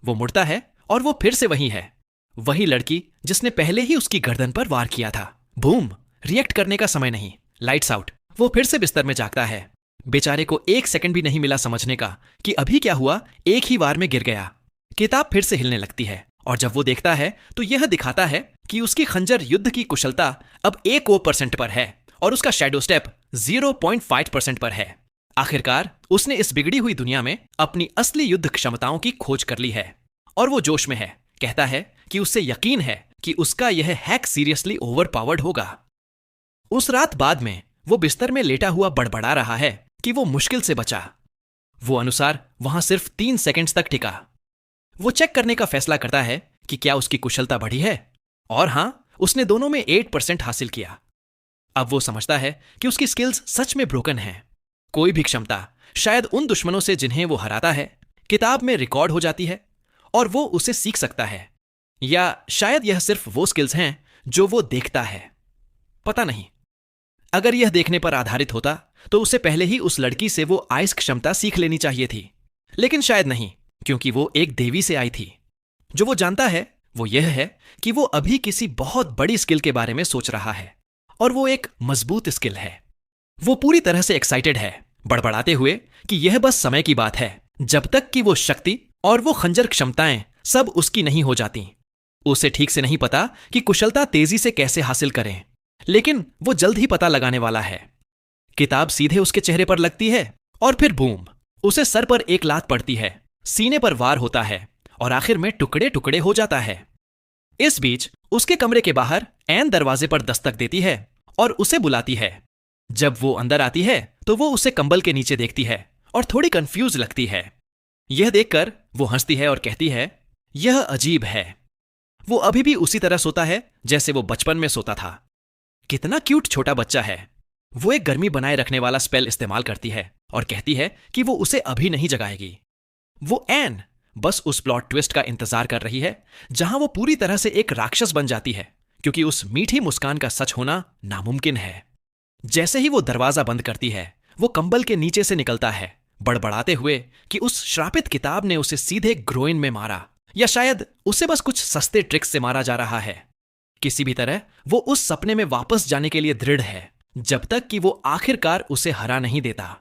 वो मुड़ता है और वो फिर से वही है, वही लड़की जिसने पहले ही उसकी गर्दन पर वार किया था। बूम! रिएक्ट करने का समय नहीं, लाइट्स आउट। वो फिर से बिस्तर में जागता है। बेचारे को 1 सेकंड भी नहीं मिला समझने का कि अभी क्या हुआ। एक ही वार में गिर गया। किताब फिर से हिलने लगती है और जब वो देखता है तो यह दिखाता है कि उसकी खंजर युद्ध की कुशलता अब 1% पर है और उसका शैडो स्टेप 0.5% पर है। आखिरकार उसने इस बिगड़ी हुई दुनिया में अपनी असली युद्ध क्षमताओं की खोज कर ली है और वो जोश में है। कहता है कि उससे यकीन है कि उसका यह हैक सीरियसली ओवरपावर्ड होगा। उस रात बाद में वो बिस्तर में लेटा हुआ बड़बड़ा रहा है कि वो मुश्किल से बचा। वो अनुसार वहां सिर्फ 3 सेकंड्स तक टिका। वो चेक करने का फैसला करता है कि क्या उसकी कुशलता बढ़ी है, और हां, उसने दोनों में 8% हासिल किया। अब वो समझता है कि उसकी स्किल्स सच में ब्रोकन हैं। कोई भी क्षमता शायद उन दुश्मनों से जिन्हें वो हराता है किताब में रिकॉर्ड हो जाती है और वो उसे सीख सकता है, या शायद यह सिर्फ वो स्किल्स हैं जो वो देखता है। पता नहीं। अगर यह देखने पर आधारित होता तो उसे पहले ही उस लड़की से वो आइस क्षमता सीख लेनी चाहिए थी, लेकिन शायद नहीं, क्योंकि वो एक देवी से आई थी। जो वो जानता है वो यह है कि वो अभी किसी बहुत बड़ी स्किल के बारे में सोच रहा है, और वो एक मजबूत स्किल है। वो पूरी तरह से एक्साइटेड है, बड़बड़ाते हुए कि यह बस समय की बात है जब तक कि वो शक्ति और वो खंजर क्षमताएं सब उसकी नहीं हो जाती। उसे ठीक से नहीं पता कि कुशलता तेजी से कैसे हासिल करें, लेकिन वो जल्द ही पता लगाने वाला है। किताब सीधे उसके चेहरे पर लगती है और फिर बूम, उसे सर पर एक लात पड़ती है, सीने पर वार होता है और आखिर में टुकड़े टुकड़े हो जाता है। इस बीच उसके कमरे के बाहर एन दरवाजे पर दस्तक देती है और उसे बुलाती है। जब वो अंदर आती है तो वो उसे कंबल के नीचे देखती है और थोड़ी कंफ्यूज लगती है। यह देखकर वो हंसती है और कहती है, यह अजीब है। वो अभी भी उसी तरह सोता है जैसे वो बचपन में सोता था। कितना क्यूट छोटा बच्चा है। वो एक गर्मी बनाए रखने वाला स्पेल इस्तेमाल करती है और कहती है कि वो उसे अभी नहीं जगाएगी। वो एन बस उस प्लॉट ट्विस्ट का इंतजार कर रही है जहां वो पूरी तरह से एक राक्षस बन जाती है, क्योंकि उस मीठी मुस्कान का सच होना नामुमकिन है। जैसे ही वो दरवाजा बंद करती है, वो कंबल के नीचे से निकलता है, बड़बड़ाते हुए कि उस श्रापित किताब ने उसे सीधे ग्रोइन में मारा, या शायद उसे बस कुछ सस्ते ट्रिक्स से मारा जा रहा है। किसी भी तरह वो उस सपने में वापस जाने के लिए दृढ़ है, जब तक कि वो आखिरकार उसे हरा नहीं देता।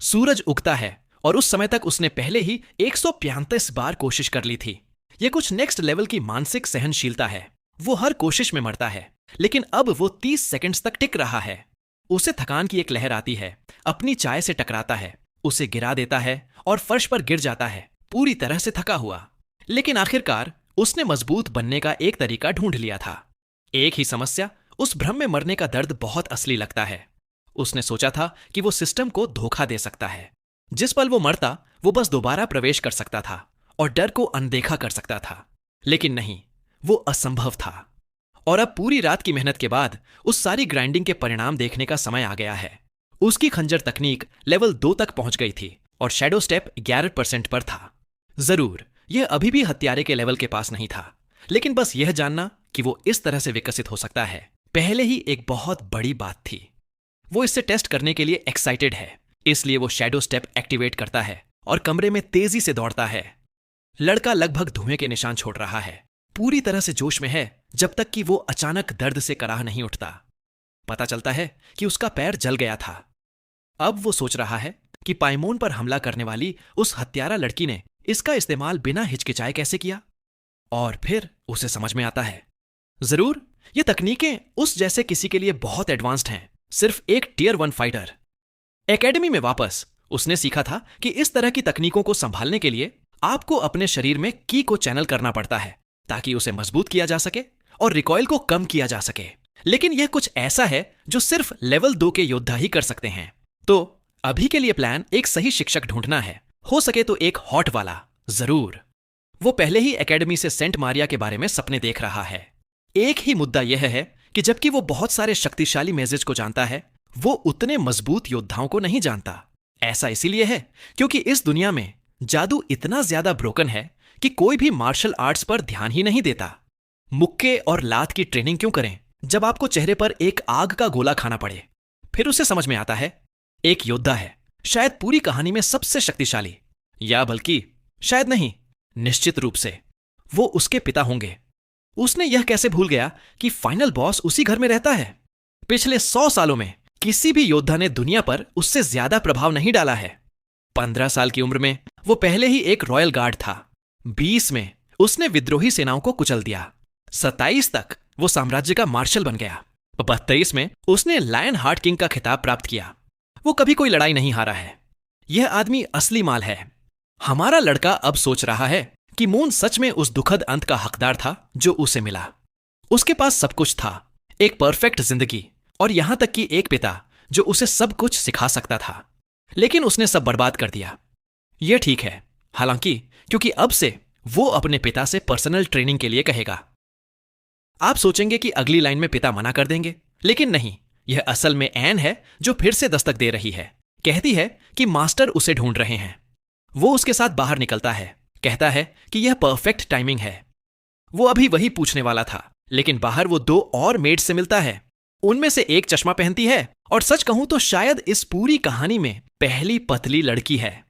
सूरज उगता है और उस समय तक उसने पहले ही 135 बार कोशिश कर ली थी। यह कुछ नेक्स्ट लेवल की मानसिक सहनशीलता है। वो हर कोशिश में मरता है, लेकिन अब वो 30 सेकंड्स तक टिक रहा है। उसे थकान की एक लहर आती है, अपनी चाय से टकराता है, उसे गिरा देता है और फर्श पर गिर जाता है, पूरी तरह से थका हुआ। लेकिन आखिरकार उसने मजबूत बनने का एक तरीका ढूंढ लिया था। एक ही समस्या, उस भ्रम में मरने का दर्द बहुत असली लगता है। उसने सोचा था कि वो सिस्टम को धोखा दे सकता है। जिस पल वो मरता, वो बस दोबारा प्रवेश कर सकता था और डर को अनदेखा कर सकता था, लेकिन नहीं, वो असंभव था। और अब पूरी रात की मेहनत के बाद उस सारी ग्राइंडिंग के परिणाम देखने का समय आ गया है। उसकी खंजर तकनीक लेवल 2 तक पहुंच गई थी और शैडो स्टेप 11% पर था। जरूर यह अभी भी हत्यारे के लेवल के पास नहीं था, लेकिन बस यह जानना कि वो इस तरह से विकसित हो सकता है पहले ही एक बहुत बड़ी बात थी। वो इससे टेस्ट करने के लिए एक्साइटेड है, इसलिए वो शैडो स्टेप एक्टिवेट करता है और कमरे में तेजी से दौड़ता है। लड़का लगभग धुएं के निशान छोड़ रहा है, पूरी तरह से जोश में है, जब तक कि वो अचानक दर्द से कराह नहीं उठता। पता चलता है कि उसका पैर जल गया था। अब वो सोच रहा है कि पाइमोन पर हमला करने वाली उस हत्यारा लड़की ने इसका इस्तेमाल बिना हिचकिचाए कैसे किया। और फिर उसे समझ में आता है, जरूर ये तकनीकें उस जैसे किसी के लिए बहुत एडवांस्ड हैं, सिर्फ एक टियर 1 फाइटर। एकेडमी में वापस उसने सीखा था कि इस तरह की तकनीकों को संभालने के लिए आपको अपने शरीर में की को चैनल करना पड़ता है ताकि उसे मजबूत किया जा सके और रिकॉइल को कम किया जा सके। लेकिन यह कुछ ऐसा है जो सिर्फ लेवल 2 के योद्धा ही कर सकते हैं। तो अभी के लिए प्लान एक सही शिक्षक ढूंढना है, हो सके तो एक हॉट वाला। जरूर वो पहले ही एकेडमी से सेंट मारिया के बारे में सपने देख रहा है। एक ही मुद्दा यह है कि जबकि वो बहुत सारे शक्तिशाली मेजेस को जानता है, वो उतने मजबूत योद्धाओं को नहीं जानता। ऐसा इसीलिए है क्योंकि इस दुनिया में जादू इतना ज्यादा ब्रोकन है कि कोई भी मार्शल आर्ट्स पर ध्यान ही नहीं देता। मुक्के और लात की ट्रेनिंग क्यों करें जब आपको चेहरे पर एक आग का गोला खाना पड़े। फिर उसे समझ में आता है, एक योद्धा है, शायद पूरी कहानी में सबसे शक्तिशाली, या बल्कि शायद नहीं, निश्चित रूप से वो उसके पिता होंगे। उसने यह कैसे भूल गया कि फाइनल बॉस उसी घर में रहता है। पिछले 100 सालों में किसी भी योद्धा ने दुनिया पर उससे ज्यादा प्रभाव नहीं डाला है। 15 साल की उम्र में वो पहले ही एक रॉयल गार्ड था। 20 में उसने विद्रोही सेनाओं को कुचल दिया। 27 तक वो साम्राज्य का मार्शल बन गया। 32 में उसने लायन हार्ट किंग का खिताब प्राप्त किया। वो कभी कोई लड़ाई नहीं हारा है। यह आदमी असली माल है। हमारा लड़का अब सोच रहा है कि मून सच में उस दुखद अंत का हकदार था जो उसे मिला। उसके पास सब कुछ था, एक परफेक्ट जिंदगी और यहां तक कि एक पिता जो उसे सब कुछ सिखा सकता था, लेकिन उसने सब बर्बाद कर दिया। यह ठीक है, हालांकि क्योंकि अब से वो अपने पिता से पर्सनल ट्रेनिंग के लिए कहेगा। आप सोचेंगे कि अगली लाइन में पिता मना कर देंगे, लेकिन नहीं, यह असल में एन है जो फिर से दस्तक दे रही है। कहती है कि मास्टर उसे ढूंढ रहे हैं। वो उसके साथ बाहर निकलता है, कहता है कि यह परफेक्ट टाइमिंग है। वो अभी वही पूछने वाला था, लेकिन बाहर वो दो और मेड से मिलता है। उनमें से एक चश्मा पहनती है, और सच कहूं तो शायद इस पूरी कहानी में पहली पतली लड़की है।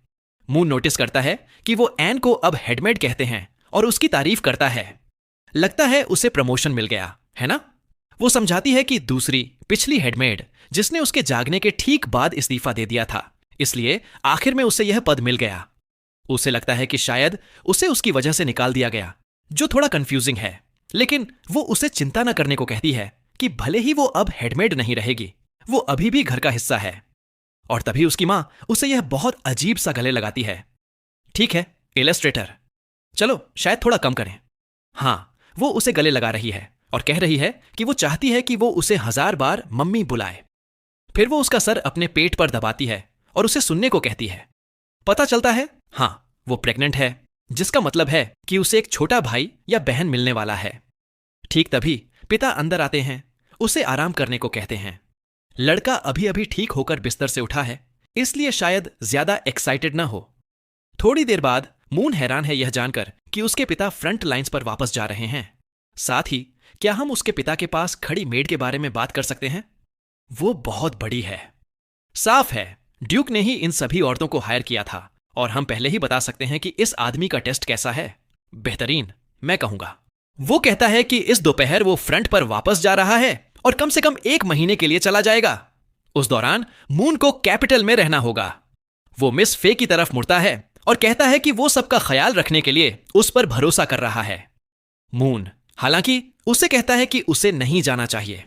मून नोटिस करता है कि वो एन को अब हेडमेड कहते हैं और उसकी तारीफ करता है। लगता है उसे प्रमोशन मिल गया है ना। वो समझाती है कि दूसरी पिछली हेडमेड जिसने उसके जागने के ठीक बाद इस्तीफा दे दिया था, इसलिए आखिर में उसे यह पद मिल गया। उसे लगता है कि शायद उसे उसकी वजह से निकाल दिया गया, जो थोड़ा कंफ्यूजिंग है, लेकिन वो उसे चिंता न करने को कहती है कि भले ही वो अब हेडमेड नहीं रहेगी, वो अभी भी घर का हिस्सा है। और तभी उसकी मां उसे यह बहुत अजीब सा गले लगाती है। ठीक है इलस्ट्रेटर, चलो शायद थोड़ा कम करें। हां, वो उसे गले लगा रही है और कह रही है कि वो चाहती है कि वो उसे 1000 बार मम्मी बुलाए। फिर वो उसका सर अपने पेट पर दबाती है और उसे सुनने को कहती है। पता चलता है हां, वो प्रेग्नेंट है, जिसका मतलब है कि उसे एक छोटा भाई या बहन मिलने वाला है। ठीक तभी पिता अंदर आते हैं, उसे आराम करने को कहते हैं। लड़का अभी अभी ठीक होकर बिस्तर से उठा है, इसलिए शायद ज्यादा एक्साइटेड ना हो। थोड़ी देर बाद मून हैरान है यह जानकर कि उसके पिता फ्रंट लाइंस पर वापस जा रहे हैं। साथ ही क्या हम उसके पिता के पास खड़ी मेड के बारे में बात कर सकते हैं? वो बहुत बड़ी है। साफ है ड्यूक ने ही इन सभी औरतों को हायर किया था, और हम पहले ही बता सकते हैं कि इस आदमी का टेस्ट कैसा है। बेहतरीन, मैं कहूंगा। वो कहता है कि इस दोपहर वो फ्रंट पर वापस जा रहा है और कम से कम 1 महीने के लिए चला जाएगा। उस दौरान मून को कैपिटल में रहना होगा। वो मिस फे की तरफ मुड़ता है और कहता है कि वो सबका ख्याल रखने के लिए उस पर भरोसा कर रहा है। मून हालांकि उसे कहता है कि उसे नहीं जाना चाहिए।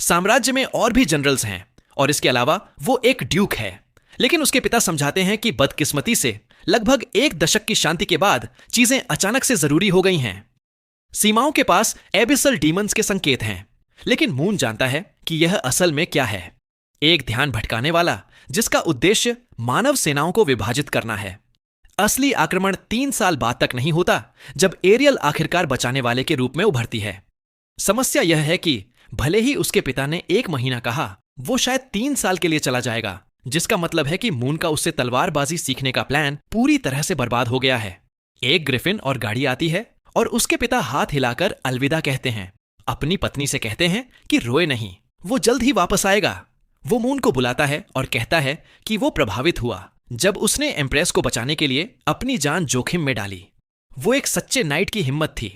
साम्राज्य में और भी जनरल्स हैं और इसके अलावा वो एक ड्यूक है, लेकिन उसके पिता समझाते हैं कि बदकिस्मती से लगभग 1 दशक की शांति के बाद चीजें अचानक से जरूरी हो गई हैं। सीमाओं के पास एबिसल डीमंस के संकेत हैं, लेकिन मून जानता है कि यह असल में क्या है। एक ध्यान भटकाने वाला जिसका उद्देश्य मानव सेनाओं को विभाजित करना है। असली आक्रमण 3 साल बाद तक नहीं होता, जब एरियल आखिरकार बचाने वाले के रूप में उभरती है। समस्या यह है कि भले ही उसके पिता ने 1 महीना कहा, वो शायद 3 साल के लिए चला जाएगा, जिसका मतलब है कि मून का उससे तलवारबाजी सीखने का प्लान पूरी तरह से बर्बाद हो गया है। एक ग्रिफिन और गाड़ी आती है और उसके पिता हाथ हिलाकर अलविदा कहते हैं। अपनी पत्नी से कहते हैं कि रोए नहीं, वो जल्द ही वापस आएगा। वो मून को बुलाता है और कहता है कि वो प्रभावित हुआ जब उसने एम्प्रेस को बचाने के लिए अपनी जान जोखिम में डाली। वो एक सच्चे नाइट की हिम्मत थी,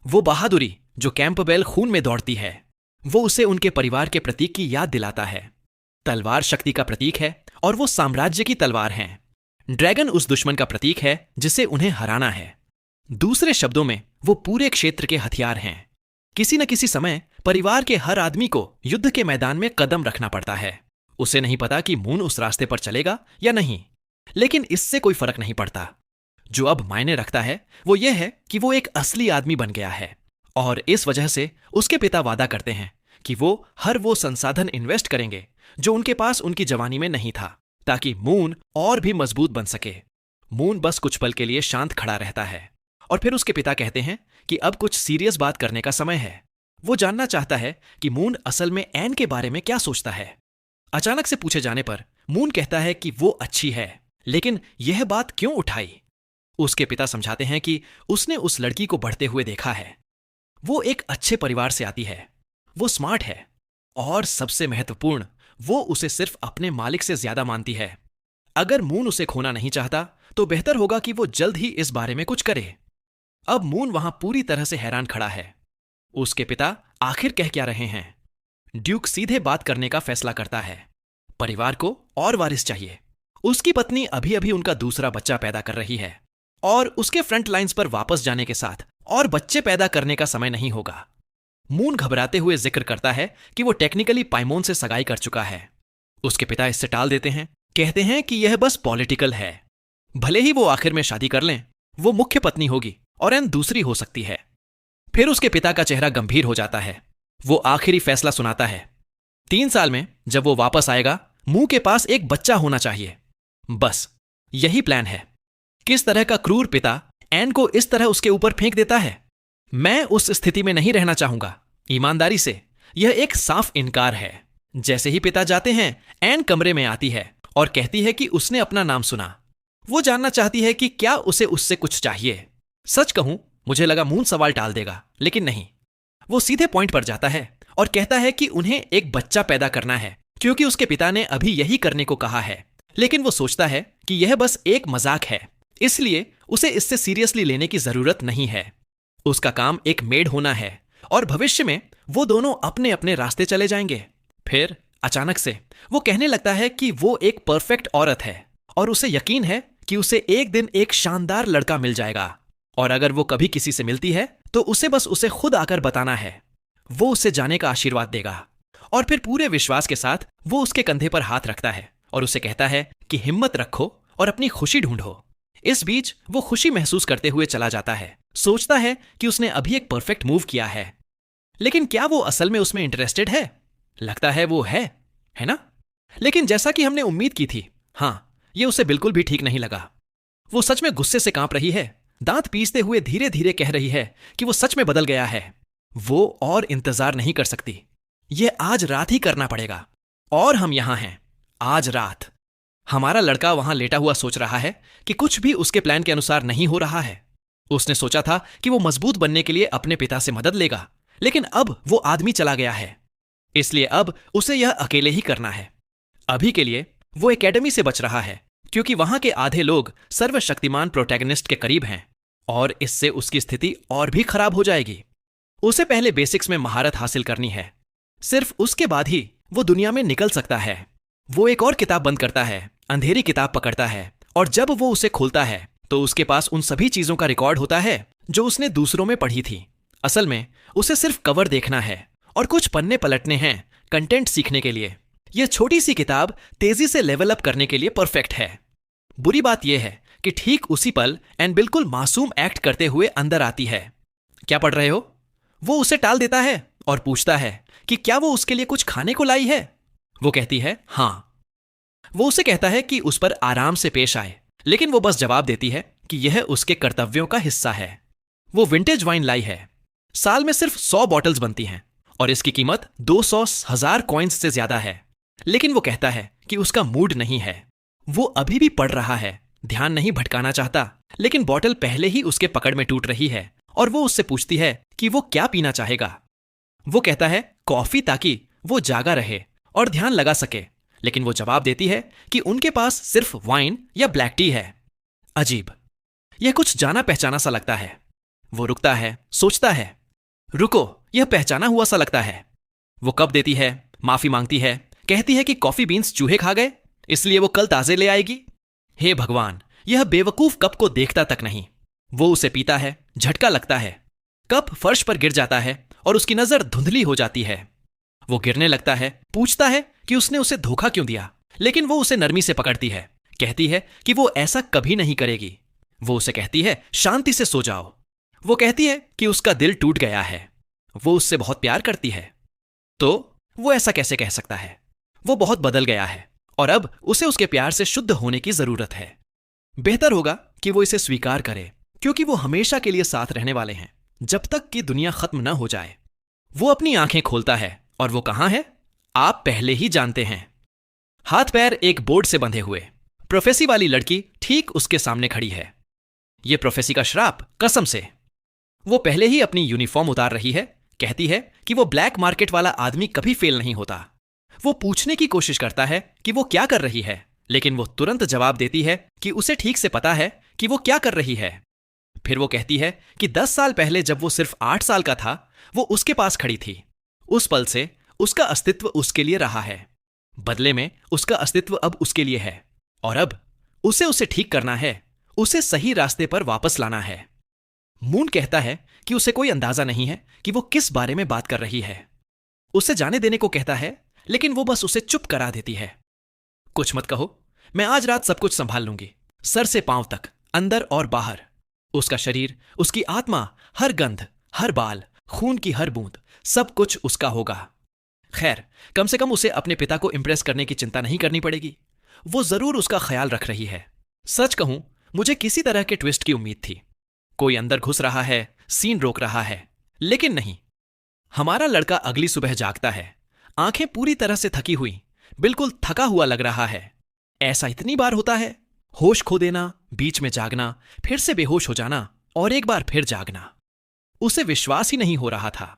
वो बहादुरी जो कैंपबेल खून में दौड़ती है। वो उसे उनके परिवार के प्रतीक की याद दिलाता है। तलवार शक्ति का प्रतीक है और वो साम्राज्य की तलवार हैं। ड्रैगन उस दुश्मन का प्रतीक है जिसे उन्हें हराना है। दूसरे शब्दों में वो पूरे क्षेत्र के हथियार हैं। किसी न किसी समय परिवार के हर आदमी को युद्ध के मैदान में कदम रखना पड़ता है। उसे नहीं पता कि मून उस रास्ते पर चलेगा या नहीं, लेकिन इससे कोई फर्क नहीं पड़ता। जो अब मायने रखता है वो ये है कि वो एक असली आदमी बन गया है, और इस वजह से उसके पिता वादा करते हैं कि वो हर वो संसाधन इन्वेस्ट करेंगे जो उनके पास उनकी जवानी में नहीं था, ताकि मून और भी मजबूत बन सके। मून बस कुछ पल के लिए शांत खड़ा रहता है और फिर उसके पिता कहते हैं कि अब कुछ सीरियस बात करने का समय है। वो जानना चाहता है कि मून असल में एन के बारे में क्या सोचता है। अचानक से पूछे जाने पर मून कहता है कि वो अच्छी है, लेकिन यह बात क्यों उठाई? उसके पिता समझाते हैं कि उसने उस लड़की को बढ़ते हुए देखा है। वो एक अच्छे परिवार से आती है, वो स्मार्ट है, और सबसे महत्वपूर्ण, वो उसे सिर्फ अपने मालिक से ज्यादा मानती है। अगर मून उसे खोना नहीं चाहता तो बेहतर होगा कि वो जल्द ही इस बारे में कुछ करे। अब मून वहां पूरी तरह से हैरान खड़ा है। उसके पिता आखिर कह क्या रहे हैं? ड्यूक सीधे बात करने का फैसला करता है। परिवार को और वारिस चाहिए। उसकी पत्नी अभी अभी उनका दूसरा बच्चा पैदा कर रही है, और उसके फ्रंट लाइंस पर वापस जाने के साथ और बच्चे पैदा करने का समय नहीं होगा। मून घबराते हुए जिक्र करता है कि वो टेक्निकली पाइमोन से सगाई कर चुका है। उसके पिता इससे टाल देते हैं, कहते हैं कि यह बस पॉलिटिकल है। भले ही वो आखिर में शादी कर लें, वो मुख्य पत्नी होगी और एन दूसरी हो सकती है। फिर उसके पिता का चेहरा गंभीर हो जाता है। वो आखिरी फैसला सुनाता है। 3 साल में जब वो वापस आएगा मुंह के पास एक बच्चा होना चाहिए। बस यही प्लान है। किस तरह का क्रूर पिता एन को इस तरह उसके ऊपर फेंक देता है। मैं उस स्थिति में नहीं रहना चाहूंगा। ईमानदारी से यह एक साफ इनकार है। जैसे ही पिता जाते हैं, एन कमरे में आती है और कहती है कि उसने अपना नाम सुना। वो जानना चाहती है कि क्या उसे उससे कुछ चाहिए। सच कहूं, मुझे लगा मून सवाल टाल देगा, लेकिन नहीं। वो सीधे पॉइंट पर जाता है और कहता है कि उन्हें एक बच्चा पैदा करना है, क्योंकि उसके पिता ने अभी यही करने को कहा है। लेकिन वो सोचता है कि यह बस एक मजाक है, इसलिए उसे इससे सीरियसली लेने की जरूरत नहीं है। उसका काम एक मेड होना है और भविष्य में वो दोनों अपने अपने रास्ते चले जाएंगे। फिर अचानक से वो कहने लगता है कि वो एक परफेक्ट औरत है और उसे यकीन है कि उसे एक दिन एक शानदार लड़का मिल जाएगा, और अगर वो कभी किसी से मिलती है तो उसे बस उसे खुद आकर बताना है। वो उसे जाने का आशीर्वाद देगा, और फिर पूरे विश्वास के साथ वो उसके कंधे पर हाथ रखता है और उसे कहता है कि हिम्मत रखो और अपनी खुशी ढूंढो। इस बीच वो खुशी महसूस करते हुए चला जाता है, सोचता है कि उसने अभी एक परफेक्ट मूव किया है। लेकिन क्या वो असल में उसमें इंटरेस्टेड है? लगता है वो है ना? लेकिन जैसा कि हमने उम्मीद की थी, हाँ, ये उसे बिल्कुल भी ठीक नहीं लगा। वो सच में गुस्से से कांप रही है, दांत पीसते हुए धीरे धीरे कह रही है कि वो सच में बदल गया है। वो और इंतजार नहीं कर सकती। ये आज रात ही करना पड़ेगा। और हम यहां हैं आज रात। हमारा लड़का वहां लेटा हुआ सोच रहा है कि कुछ भी उसके प्लान के अनुसार नहीं हो रहा है। उसने सोचा था कि वो मजबूत बनने के लिए अपने पिता से मदद लेगा, लेकिन अब वो आदमी चला गया है, इसलिए अब उसे यह अकेले ही करना है। अभी के लिए वो एकेडमी से बच रहा है, क्योंकि वहां के आधे लोग सर्वशक्तिमान प्रोटैगनिस्ट के करीब हैं, और इससे उसकी स्थिति और भी खराब हो जाएगी। उसे पहले बेसिक्स में महारत हासिल करनी है। सिर्फ उसके बाद ही वो दुनिया में निकल सकता है। वो एक और किताब बंद करता है, अंधेरी किताब पकड़ता है, और जब वो उसे खोलता है तो उसके पास उन सभी चीजों का रिकॉर्ड होता है जो उसने दूसरों में पढ़ी थी। असल में उसे सिर्फ कवर देखना है और कुछ पन्ने पलटने हैं कंटेंट सीखने के लिए। यह छोटी सी किताब तेजी से लेवल अप करने के लिए परफेक्ट है। बुरी बात यह है कि ठीक उसी पल एन बिल्कुल मासूम एक्ट करते हुए अंदर आती है। क्या पढ़ रहे हो? वो उसे टाल देता है और पूछता है कि क्या वो उसके लिए कुछ खाने को लाई है। वो कहती है हां। वो उसे कहता है कि उस पर आराम से पेश आए, लेकिन वो बस जवाब देती है कि यह उसके कर्तव्यों का हिस्सा है। वो विंटेज वाइन लाई है। साल में सिर्फ 100 बॉटल्स बनती हैं और इसकी कीमत 200,000 कॉइन्स से ज्यादा है। लेकिन वो कहता है कि उसका मूड नहीं है। वो अभी भी पढ़ रहा है, ध्यान नहीं भटकाना चाहता, लेकिन बॉटल पहले ही उसके पकड़ में टूट रही है और वो उससे पूछती है कि वो क्या पीना चाहेगा। वो कहता है कॉफी, ताकि वो जागा रहे और ध्यान लगा सके, लेकिन वो जवाब देती है कि उनके पास सिर्फ वाइन या ब्लैक टी है। अजीब, यह कुछ जाना पहचाना सा लगता है। वो रुकता है, सोचता है, रुको, यह पहचाना हुआ सा लगता है। वो कप देती है, माफी मांगती है, कहती है कि कॉफी बीन्स चूहे खा गए, इसलिए वो कल ताजे ले आएगी। हे भगवान, यह बेवकूफ कप को देखता तक नहीं। वो उसे पीता है, झटका लगता है, कप फर्श पर गिर जाता है और उसकी नजर धुंधली हो जाती है। वो गिरने लगता है, पूछता है कि उसने उसे धोखा क्यों दिया, लेकिन वो उसे नरमी से पकड़ती है, कहती है कि वो ऐसा कभी नहीं करेगी। वो उसे कहती है शांति से सो जाओ। वो कहती है कि उसका दिल टूट गया है। वो उससे बहुत प्यार करती है, तो वो ऐसा कैसे कह सकता है? वो बहुत बदल गया है और अब उसे उसके प्यार से शुद्ध होने की जरूरत है। बेहतर होगा कि वो इसे स्वीकार करे, क्योंकि वो हमेशा के लिए साथ रहने वाले हैं, जब तक कि दुनिया खत्म न हो जाए। वो अपनी आंखें खोलता है और वो कहां है? आप पहले ही जानते हैं। हाथ पैर एक बोर्ड से बंधे हुए, प्रोफेसी वाली लड़की ठीक उसके सामने खड़ी है। ये प्रोफेसी का श्राप, कसम से। वो पहले ही अपनी यूनिफॉर्म उतार रही है, कहती है कि वो ब्लैक मार्केट वाला आदमी कभी फेल नहीं होता। वो पूछने की कोशिश करता है कि वो क्या कर रही है, लेकिन वो तुरंत जवाब देती है कि उसे ठीक से पता है कि वो क्या कर रही है। फिर वो कहती है कि 10 साल पहले जब वो सिर्फ 8 साल का था, वो उसके पास खड़ी थी। उस पल से उसका अस्तित्व उसके लिए रहा है। बदले में उसका अस्तित्व अब उसके लिए है, और अब उसे ठीक करना है, उसे सही रास्ते पर वापस लाना है। मून कहता है कि उसे कोई अंदाजा नहीं है कि वो किस बारे में बात कर रही है। उसे जाने देने को कहता है, लेकिन वो बस उसे चुप करा देती है। कुछ मत कहो, मैं आज रात सब कुछ संभाल लूंगी, सर से पांव तक, अंदर और बाहर। उसका शरीर, उसकी आत्मा, हर गंध, हर बाल, खून की हर बूंद, सब कुछ उसका होगा। खैर, कम से कम उसे अपने पिता को इम्प्रेस करने की चिंता नहीं करनी पड़ेगी। वो जरूर उसका ख्याल रख रही है। सच कहूं, मुझे किसी तरह के ट्विस्ट की उम्मीद थी। कोई अंदर घुस रहा है, सीन रोक रहा है, लेकिन नहीं। हमारा लड़का अगली सुबह जागता है, आंखें पूरी तरह से थकी हुई, बिल्कुल थका हुआ लग रहा है। ऐसा इतनी बार होता है, होश खो देना, बीच में जागना, फिर से बेहोश हो जाना और एक बार फिर जागना। उसे विश्वास ही नहीं हो रहा था।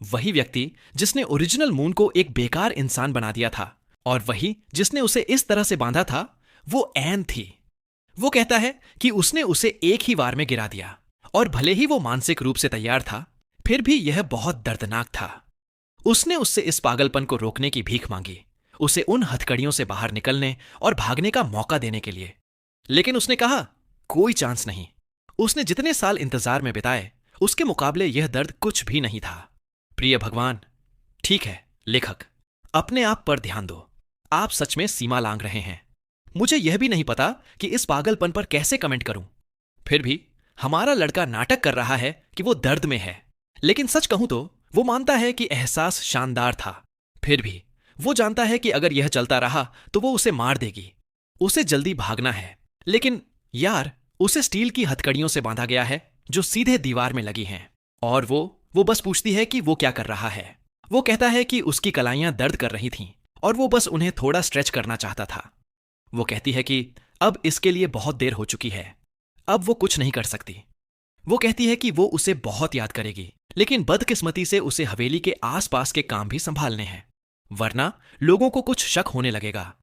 वही व्यक्ति जिसने ओरिजिनल मून को एक बेकार इंसान बना दिया था, और वही जिसने उसे इस तरह से बांधा था, वो एन थी। वो कहता है कि उसने उसे एक ही वार में गिरा दिया, और भले ही वो मानसिक रूप से तैयार था, फिर भी यह बहुत दर्दनाक था। उसने उससे इस पागलपन को रोकने की भीख मांगी, उसे उन हथकड़ियों से बाहर निकलने और भागने का मौका देने के लिए। लेकिन उसने कहा, कोई चांस नहीं। उसने जितने साल इंतजार में बिताए, उसके मुकाबले यह दर्द कुछ भी नहीं था। प्रिय भगवान, ठीक है लेखक, अपने आप पर ध्यान दो। आप सच में सीमा लांघ रहे हैं। मुझे यह भी नहीं पता कि इस पागलपन पर कैसे कमेंट करूं। फिर भी हमारा लड़का नाटक कर रहा है कि वो दर्द में है, लेकिन सच कहूं तो वो मानता है कि एहसास शानदार था। फिर भी वो जानता है कि अगर यह चलता रहा तो वो उसे मार देगी। उसे जल्दी भागना है, लेकिन यार, उसे स्टील की हथकड़ियों से बांधा गया है जो सीधे दीवार में लगी हैं। और वो बस पूछती है कि वो क्या कर रहा है। वो कहता है कि उसकी कलाइयां दर्द कर रही थीं और वो बस उन्हें थोड़ा स्ट्रेच करना चाहता था। वो कहती है कि अब इसके लिए बहुत देर हो चुकी है, अब वो कुछ नहीं कर सकती। वो कहती है कि वो उसे बहुत याद करेगी, लेकिन बदकिस्मती से उसे हवेली के आसपास के काम भी संभालने हैं, वरना लोगों को कुछ शक होने लगेगा।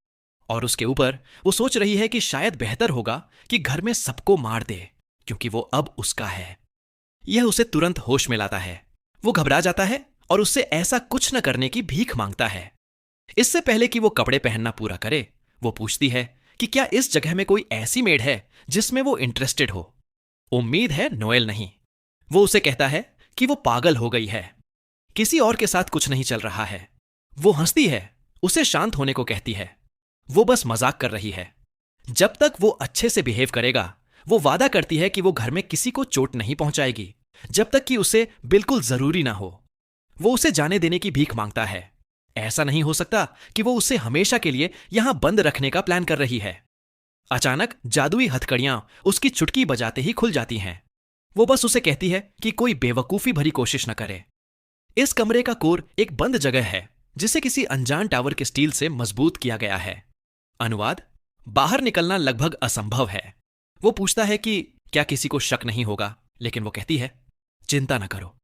और उसके ऊपर वो सोच रही है कि शायद बेहतर होगा कि घर में सबको मार दे, क्योंकि वो अब उसका है। यह उसे तुरंत होश में लाता है। वो घबरा जाता है और उससे ऐसा कुछ न करने की भीख मांगता है। इससे पहले कि वो कपड़े पहनना पूरा करे, वो पूछती है कि क्या इस जगह में कोई ऐसी मेड है जिसमें वो इंटरेस्टेड हो। उम्मीद है नोएल नहीं। वो उसे कहता है कि वो पागल हो गई है, किसी और के साथ कुछ नहीं चल रहा है। वो हंसती है, उसे शांत होने को कहती है। वो बस मजाक कर रही है। जब तक वो अच्छे से बिहेव करेगा, वो वादा करती है कि वो घर में किसी को चोट नहीं पहुंचाएगी, जब तक कि उसे बिल्कुल जरूरी ना हो। वो उसे जाने देने की भीख मांगता है। ऐसा नहीं हो सकता कि वो उसे हमेशा के लिए यहां बंद रखने का प्लान कर रही है। अचानक जादुई हथकड़ियां उसकी चुटकी बजाते ही खुल जाती हैं। वो बस उसे कहती है कि कोई बेवकूफी भरी कोशिश न करे। इस कमरे का कोर एक बंद जगह है जिसे किसी अनजान टावर के स्टील से मजबूत किया गया है। अनुवाद, बाहर निकलना लगभग असंभव है। वो पूछता है कि क्या किसी को शक नहीं होगा, लेकिन वो कहती है, चिंता न करो।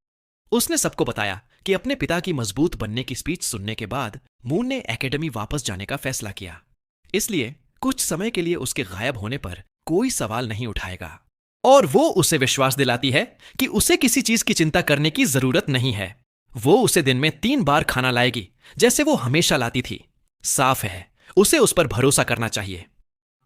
उसने सबको बताया कि अपने पिता की मजबूत बनने की स्पीच सुनने के बाद मून ने एकेडमी वापस जाने का फैसला किया, इसलिए कुछ समय के लिए उसके गायब होने पर कोई सवाल नहीं उठाएगा। और वो उसे विश्वास दिलाती है कि उसे किसी चीज की चिंता करने की जरूरत नहीं है। वो उसे दिन में 3 बार खाना लाएगी, जैसे वो हमेशा लाती थी। साफ है, उसे उस पर भरोसा करना चाहिए।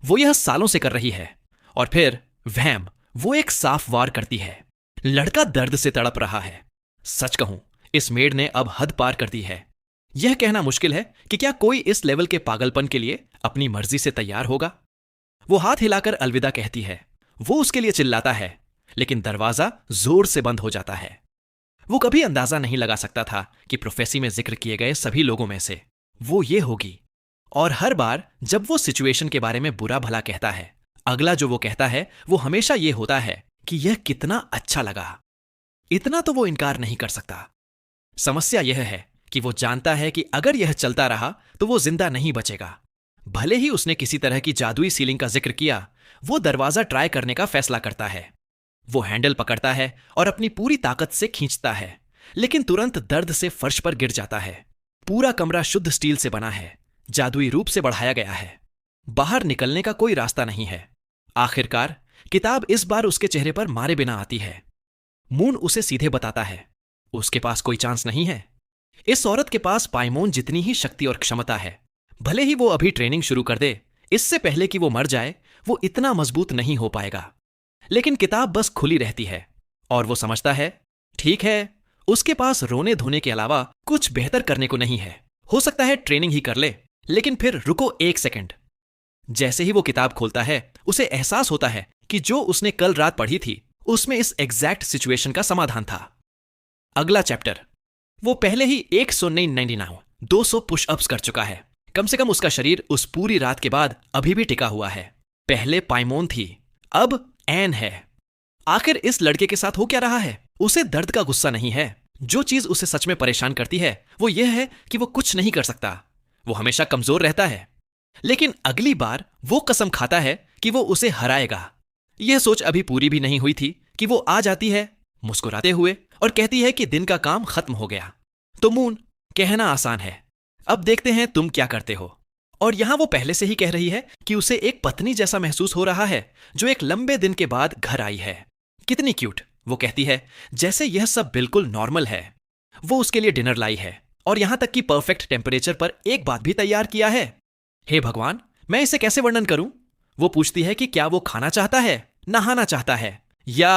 वो यह सालों से कर रही है। और फिर वहम, वो एक साफ वार करती है। लड़का दर्द से तड़प रहा है। सच कहूं, इस मेड ने अब हद पार कर दी है। यह कहना मुश्किल है कि क्या कोई इस लेवल के पागलपन के लिए अपनी मर्जी से तैयार होगा। वो हाथ हिलाकर अलविदा कहती है। वो उसके लिए चिल्लाता है, लेकिन दरवाजा जोर से बंद हो जाता है। वो कभी अंदाजा नहीं लगा सकता था कि प्रोफेसी में जिक्र किए गए सभी लोगों में से वो ये होगी। और हर बार जब वो सिचुएशन के बारे में बुरा भला कहता है, अगला जो वो कहता है वो हमेशा ये होता है कि यह कितना अच्छा लगा। इतना तो वो इनकार नहीं कर सकता। समस्या यह है कि वो जानता है कि अगर यह चलता रहा तो वो जिंदा नहीं बचेगा। भले ही उसने किसी तरह की जादुई सीलिंग का जिक्र किया, वो दरवाजा ट्राई करने का फैसला करता है। वो हैंडल पकड़ता है और अपनी पूरी ताकत से खींचता है, लेकिन तुरंत दर्द से फर्श पर गिर जाता है। पूरा कमरा शुद्ध स्टील से बना है, जादुई रूप से बढ़ाया गया है। बाहर निकलने का कोई रास्ता नहीं है। आखिरकार किताब इस बार उसके चेहरे पर मारे बिना आती है। मून उसे सीधे बताता है, उसके पास कोई चांस नहीं है। इस औरत के पास पाइमोन जितनी ही शक्ति और क्षमता है। भले ही वो अभी ट्रेनिंग शुरू कर दे, इससे पहले कि वो मर जाए वो इतना मजबूत नहीं हो पाएगा। लेकिन किताब बस खुली रहती है और वो समझता है, ठीक है, उसके पास रोने धोने के अलावा कुछ बेहतर करने को नहीं है। हो सकता है ट्रेनिंग ही कर ले, लेकिन फिर रुको 1 सेकंड। जैसे ही वो किताब खोलता है, उसे एहसास होता है कि जो उसने कल रात पढ़ी थी उसमें इस एग्जैक्ट सिचुएशन का समाधान था। अगला चैप्टर। वो पहले ही 199 200 पुशअप्स कर चुका है। कम से कम उसका शरीर उस पूरी रात के बाद अभी भी टिका हुआ है। पहले पाइमोन थी, अब एन है। आखिर इस लड़के के साथ हो क्या रहा है? उसे दर्द का गुस्सा नहीं है। जो चीज उसे सच में परेशान करती है वो यह है कि वो कुछ नहीं कर सकता। वो हमेशा कमजोर रहता है। लेकिन अगली बार वो कसम खाता है कि वो उसे हराएगा। यह सोच अभी पूरी भी नहीं हुई थी कि वो आ जाती है मुस्कुराते हुए और कहती है कि दिन का काम खत्म हो गया। तो मून, कहना आसान है, अब देखते हैं तुम क्या करते हो। और यहां वो पहले से ही कह रही है कि उसे एक पत्नी जैसा महसूस हो रहा है जो एक लंबे दिन के बाद घर आई है। कितनी क्यूट, वो कहती है, जैसे यह सब बिल्कुल नॉर्मल है। वो उसके लिए डिनर लाई है और यहां तक कि परफेक्ट टेम्परेचर पर एक बात भी तैयार किया है। हे भगवान, मैं इसे कैसे वर्णन करूं? वो पूछती है कि क्या वो खाना चाहता है, नहाना चाहता है, या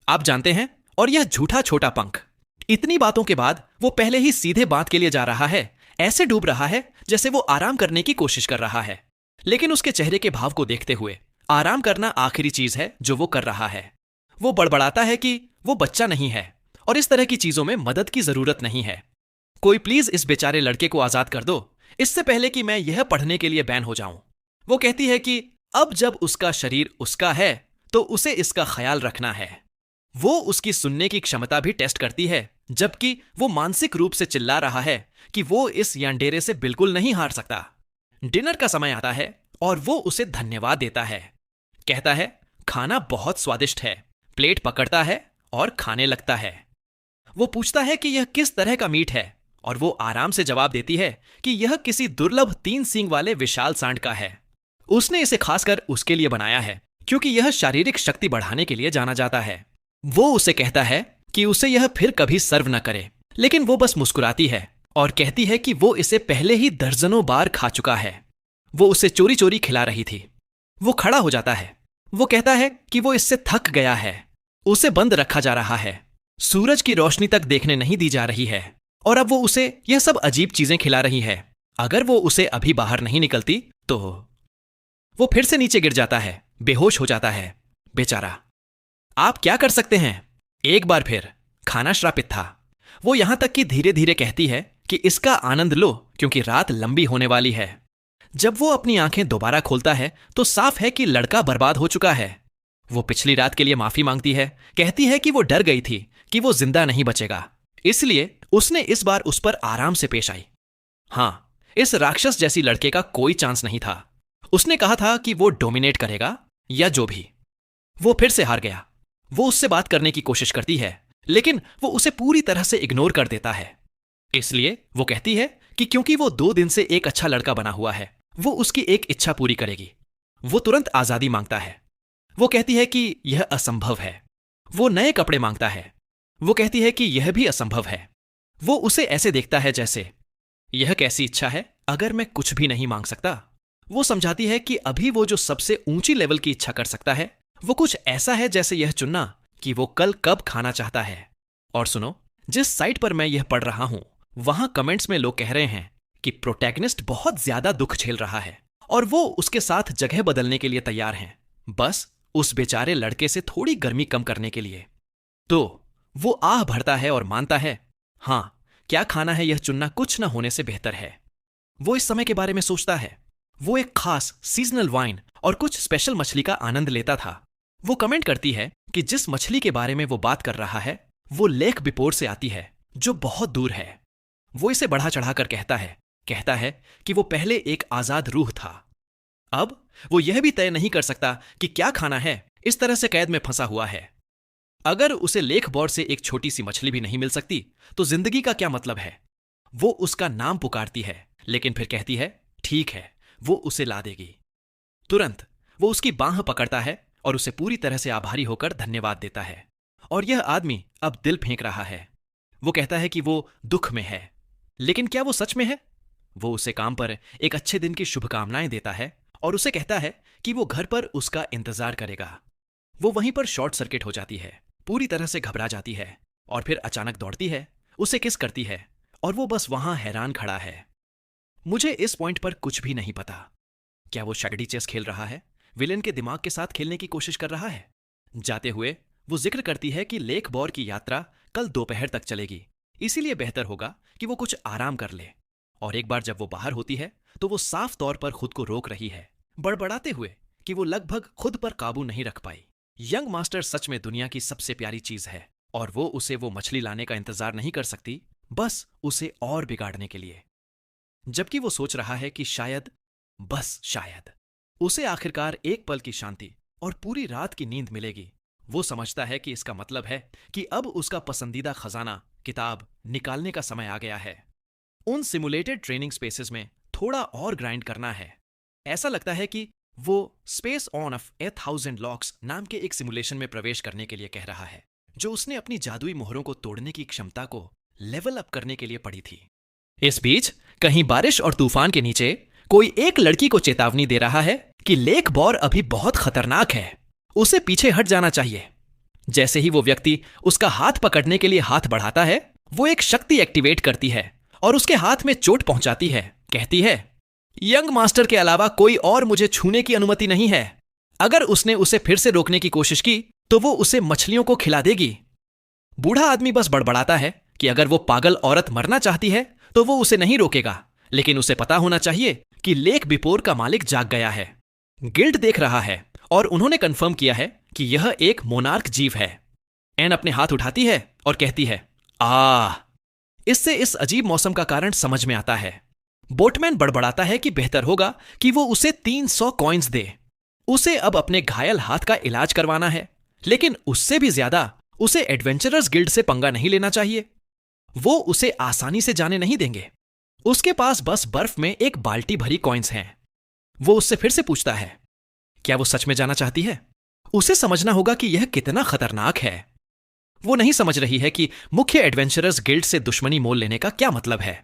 आप जानते हैं, और यह झूठा छोटा पंख। इतनी बातों के बाद वो पहले ही सीधे बात के लिए जा रहा है। ऐसे डूब रहा है जैसे वो आराम करने की कोशिश कर रहा है। लेकिन उसके चेहरे के भाव को देखते हुए आराम करना आखिरी चीज है जो वो कर रहा है। वो बड़बड़ाता है कि वो बच्चा नहीं है और इस तरह की चीजों में मदद की जरूरत नहीं है। कोई प्लीज इस बेचारे लड़के को आजाद कर दो, इससे पहले कि मैं यह पढ़ने के लिए बैन हो जाऊं। वो कहती है कि अब जब उसका शरीर उसका है तो उसे इसका ख्याल रखना है। वो उसकी सुनने की क्षमता भी टेस्ट करती है, जबकि वो मानसिक रूप से चिल्ला रहा है कि वो इस यांडेरे से बिल्कुल नहीं हार सकता। डिनर का समय आता है और वो उसे धन्यवाद देता है। कहता है, खाना बहुत स्वादिष्ट है। प्लेट पकड़ता है और खाने लगता है। वो पूछता है कि यह किस तरह का मीट है और वो आराम से जवाब देती है कि यह किसी दुर्लभ 3 सींग वाले विशाल सांड का है। उसने इसे खासकर उसके लिए बनाया है क्योंकि यह शारीरिक शक्ति बढ़ाने के लिए जाना जाता है। वो उसे कहता है कि उसे यह फिर कभी सर्व न करे, लेकिन वो बस मुस्कुराती है और कहती है कि वो इसे पहले ही दर्जनों बार खा चुका है। वो उसे चोरी चोरी खिला रही थी। वो खड़ा हो जाता है। वो कहता है कि वो इससे थक गया है। उसे बंद रखा जा रहा है। सूरज की रोशनी तक देखने नहीं दी जा रही है और अब वो उसे यह सब अजीब चीजें खिला रही है। अगर वो उसे अभी बाहर नहीं निकलती तो वो फिर से नीचे गिर जाता है, बेहोश हो जाता है। बेचारा। आप क्या कर सकते हैं? एक बार फिर खाना श्रापित था। वो यहां तक कि धीरे धीरे कहती है कि इसका आनंद लो क्योंकि रात लंबी होने वाली है। जब वो अपनी आंखें दोबारा खोलता है तो साफ है कि लड़का बर्बाद हो चुका है। वो पिछली रात के लिए माफी मांगती है, कहती है कि वो डर गई थी कि वो जिंदा नहीं बचेगा, इसलिए उसने इस बार उस पर आराम से पेश आई। हां, इस राक्षस जैसी लड़के का कोई चांस नहीं था। उसने कहा था कि वो डोमिनेट करेगा या जो भी। वो फिर से हार गया। वो उससे बात करने की कोशिश करती है, लेकिन वो उसे पूरी तरह से इग्नोर कर देता है। इसलिए वो कहती है कि क्योंकि वो 2 दिन से एक अच्छा लड़का बना हुआ है, वो उसकी एक इच्छा पूरी करेगी। वो तुरंत आजादी मांगता है। वो कहती है कि यह असंभव है। वो नए कपड़े मांगता है। वो कहती है कि यह भी असंभव है। वो उसे ऐसे देखता है जैसे, यह कैसी इच्छा है अगर मैं कुछ भी नहीं मांग सकता। वो समझाती है कि अभी वो जो सबसे ऊंची लेवल की इच्छा कर सकता है वो कुछ ऐसा है जैसे यह चुनना कि वो कल कब खाना चाहता है। और सुनो, जिस साइट पर मैं यह पढ़ रहा हूं वहां कमेंट्स में लोग कह रहे हैं कि प्रोटैगनिस्ट बहुत ज्यादा दुख झेल रहा है और वो उसके साथ जगह बदलने के लिए तैयार हैं, बस उस बेचारे लड़के से थोड़ी गर्मी कम करने के लिए। तो वो आह भरता है और मानता है, हां, क्या खाना है यह चुनना कुछ न होने से बेहतर है। वो इस समय के बारे में सोचता है। वो एक खास सीजनल वाइन और कुछ स्पेशल मछली का आनंद लेता था। वो कमेंट करती है कि जिस मछली के बारे में वो बात कर रहा है वो लेक बिपोर से आती है जो बहुत दूर है। वो इसे बढ़ा चढ़ाकर कहता है कि वो पहले एक आजाद रूह था। अब वो यह भी तय नहीं कर सकता कि क्या खाना है, इस तरह से कैद में फंसा हुआ है। अगर उसे लेक बोर से एक छोटी सी मछली भी नहीं मिल सकती तो जिंदगी का क्या मतलब है। वो उसका नाम पुकारती है, लेकिन फिर कहती है ठीक है, वो उसे ला देगी। तुरंत वो उसकी बांह पकड़ता है और उसे पूरी तरह से आभारी होकर धन्यवाद देता है। और यह आदमी अब दिल फेंक रहा है। वो कहता है कि वो दुख में है, लेकिन क्या वो सच में है? वो उसे काम पर एक अच्छे दिन की शुभकामनाएं देता है और उसे कहता है कि वो घर पर उसका इंतजार करेगा। वो वहीं पर शॉर्ट सर्किट हो जाती है, पूरी तरह से घबरा जाती है और फिर अचानक दौड़ती है, उसे किस करती है और वो बस वहां हैरान खड़ा है। मुझे इस पॉइंट पर कुछ भी नहीं पता। क्या वो शगड़ी चेस खेल रहा है, विलेन के दिमाग के साथ खेलने की कोशिश कर रहा है? जाते हुए वो जिक्र करती है कि लेक बोर की यात्रा कल दोपहर तक चलेगी, इसीलिए बेहतर होगा कि वो कुछ आराम कर ले। और एक बार जब वो बाहर होती है तो वो साफ तौर पर खुद को रोक रही है, बड़बड़ाते हुए कि वो लगभग खुद पर काबू नहीं रख पाई। यंग मास्टर सच में दुनिया की सबसे प्यारी चीज है और वो मछली लाने का इंतजार नहीं कर सकती, बस उसे और बिगाड़ने के लिए। जबकि वो सोच रहा है कि शायद, बस शायद, उसे आखिरकार एक पल की शांति और पूरी रात की नींद मिलेगी, वो समझता है कि इसका मतलब है कि अब उसका पसंदीदा खजाना, किताब, निकालने का समय आ गया है। उन सिमुलेटेड ट्रेनिंग स्पेसेस में थोड़ा और ग्राइंड करना है। ऐसा लगता है कि वो स्पेस ऑन ऑफ 1000 लॉक्स नाम के एक सिमुलेशन में प्रवेश करने के लिए कह रहा है, जो उसने अपनी जादुई मोहरों को तोड़ने की क्षमता को लेवल अप करने के लिए पढ़ी थी। इस बीच कहीं बारिश और तूफान के नीचे कोई एक लड़की को चेतावनी दे रहा है कि लेक बॉर अभी बहुत खतरनाक है, उसे पीछे हट जाना चाहिए। जैसे ही वो व्यक्ति उसका हाथ पकड़ने के लिए हाथ बढ़ाता है, वो एक शक्ति एक्टिवेट करती है और उसके हाथ में चोट पहुंचाती है। कहती है, यंग मास्टर के अलावा कोई और मुझे छूने की अनुमति नहीं है। अगर उसने उसे फिर से रोकने की कोशिश की तो वो उसे मछलियों को खिला देगी। बूढ़ा आदमी बस बड़बड़ाता है कि अगर वो पागल औरत मरना चाहती है तो वो उसे नहीं रोकेगा, लेकिन उसे पता होना चाहिए कि लेक बिपोर का मालिक जाग गया है। गिल्ड देख रहा है और उन्होंने कंफर्म किया है कि यह एक मोनार्क जीव है। एन अपने हाथ उठाती है और कहती है, इससे इस अजीब मौसम का कारण समझ में आता है। बोटमैन बड़बड़ाता है कि बेहतर होगा कि वो उसे 300 कॉइन्स दे। उसे अब अपने घायल हाथ का इलाज करवाना है, लेकिन उससे भी ज्यादा उसे एडवेंचरर्स गिल्ड से पंगा नहीं लेना चाहिए। वो उसे आसानी से जाने नहीं देंगे। उसके पास बस बर्फ में एक बाल्टी भरी कॉइन्स हैं। वो उससे फिर से पूछता है, क्या वो सच में जाना चाहती है? उसे समझना होगा कि यह कितना खतरनाक है। वो नहीं समझ रही है कि मुख्य एडवेंचरर्स गिल्ड से दुश्मनी मोल लेने का क्या मतलब है,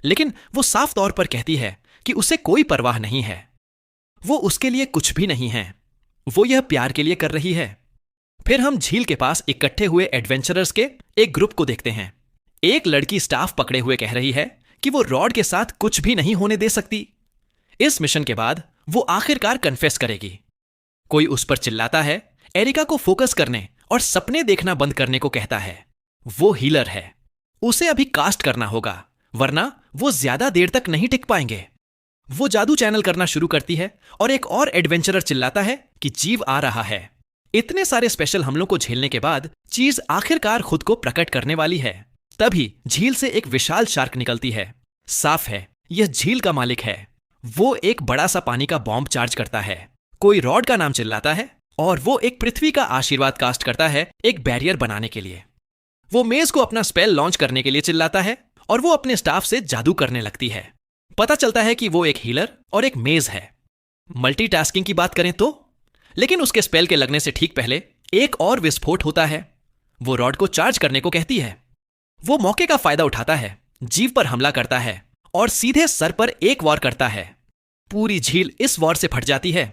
लेकिन वो साफ तौर पर कहती है कि उसे कोई परवाह नहीं है। वो उसके लिए कुछ भी नहीं है, वो यह प्यार के लिए कर रही है। फिर हम झील के पास इकट्ठे हुए एडवेंचरर्स के एक ग्रुप को देखते हैं। एक लड़की स्टाफ पकड़े हुए कह रही है कि वो रॉड के साथ कुछ भी नहीं होने दे सकती। इस मिशन के बाद वो आखिरकार कन्फेस करेगी। कोई उस पर चिल्लाता है, एरिका को फोकस करने और सपने देखना बंद करने को कहता है। वो हीलर है, उसे अभी कास्ट करना होगा, वरना वो ज्यादा देर तक नहीं टिक पाएंगे। वो जादू चैनल करना शुरू करती है और एक और एडवेंचरर चिल्लाता है कि जीव आ रहा है। इतने सारे स्पेशल हमलों को झेलने के बाद चीज आखिरकार खुद को प्रकट करने वाली है। तभी झील से एक विशाल शार्क निकलती है। साफ है, यह झील का मालिक है। वो एक बड़ा सा पानी का बॉम्ब चार्ज करता है। कोई रॉड का नाम चिल्लाता है और वो एक पृथ्वी का आशीर्वाद कास्ट करता है एक बैरियर बनाने के लिए। वो मेज को अपना स्पेल लॉन्च करने के लिए चिल्लाता है और वो अपने स्टाफ से जादू करने लगती है। पता चलता है कि वो एक हीलर और एक मेज है। मल्टीटास्किंग की बात करें तो, लेकिन उसके स्पेल के लगने से ठीक पहले एक और विस्फोट होता है। वो रॉड को चार्ज करने को कहती है। वो मौके का फायदा उठाता है, जीव पर हमला करता है और सीधे सर पर एक वॉर करता है। पूरी झील इस वॉर से फट जाती है।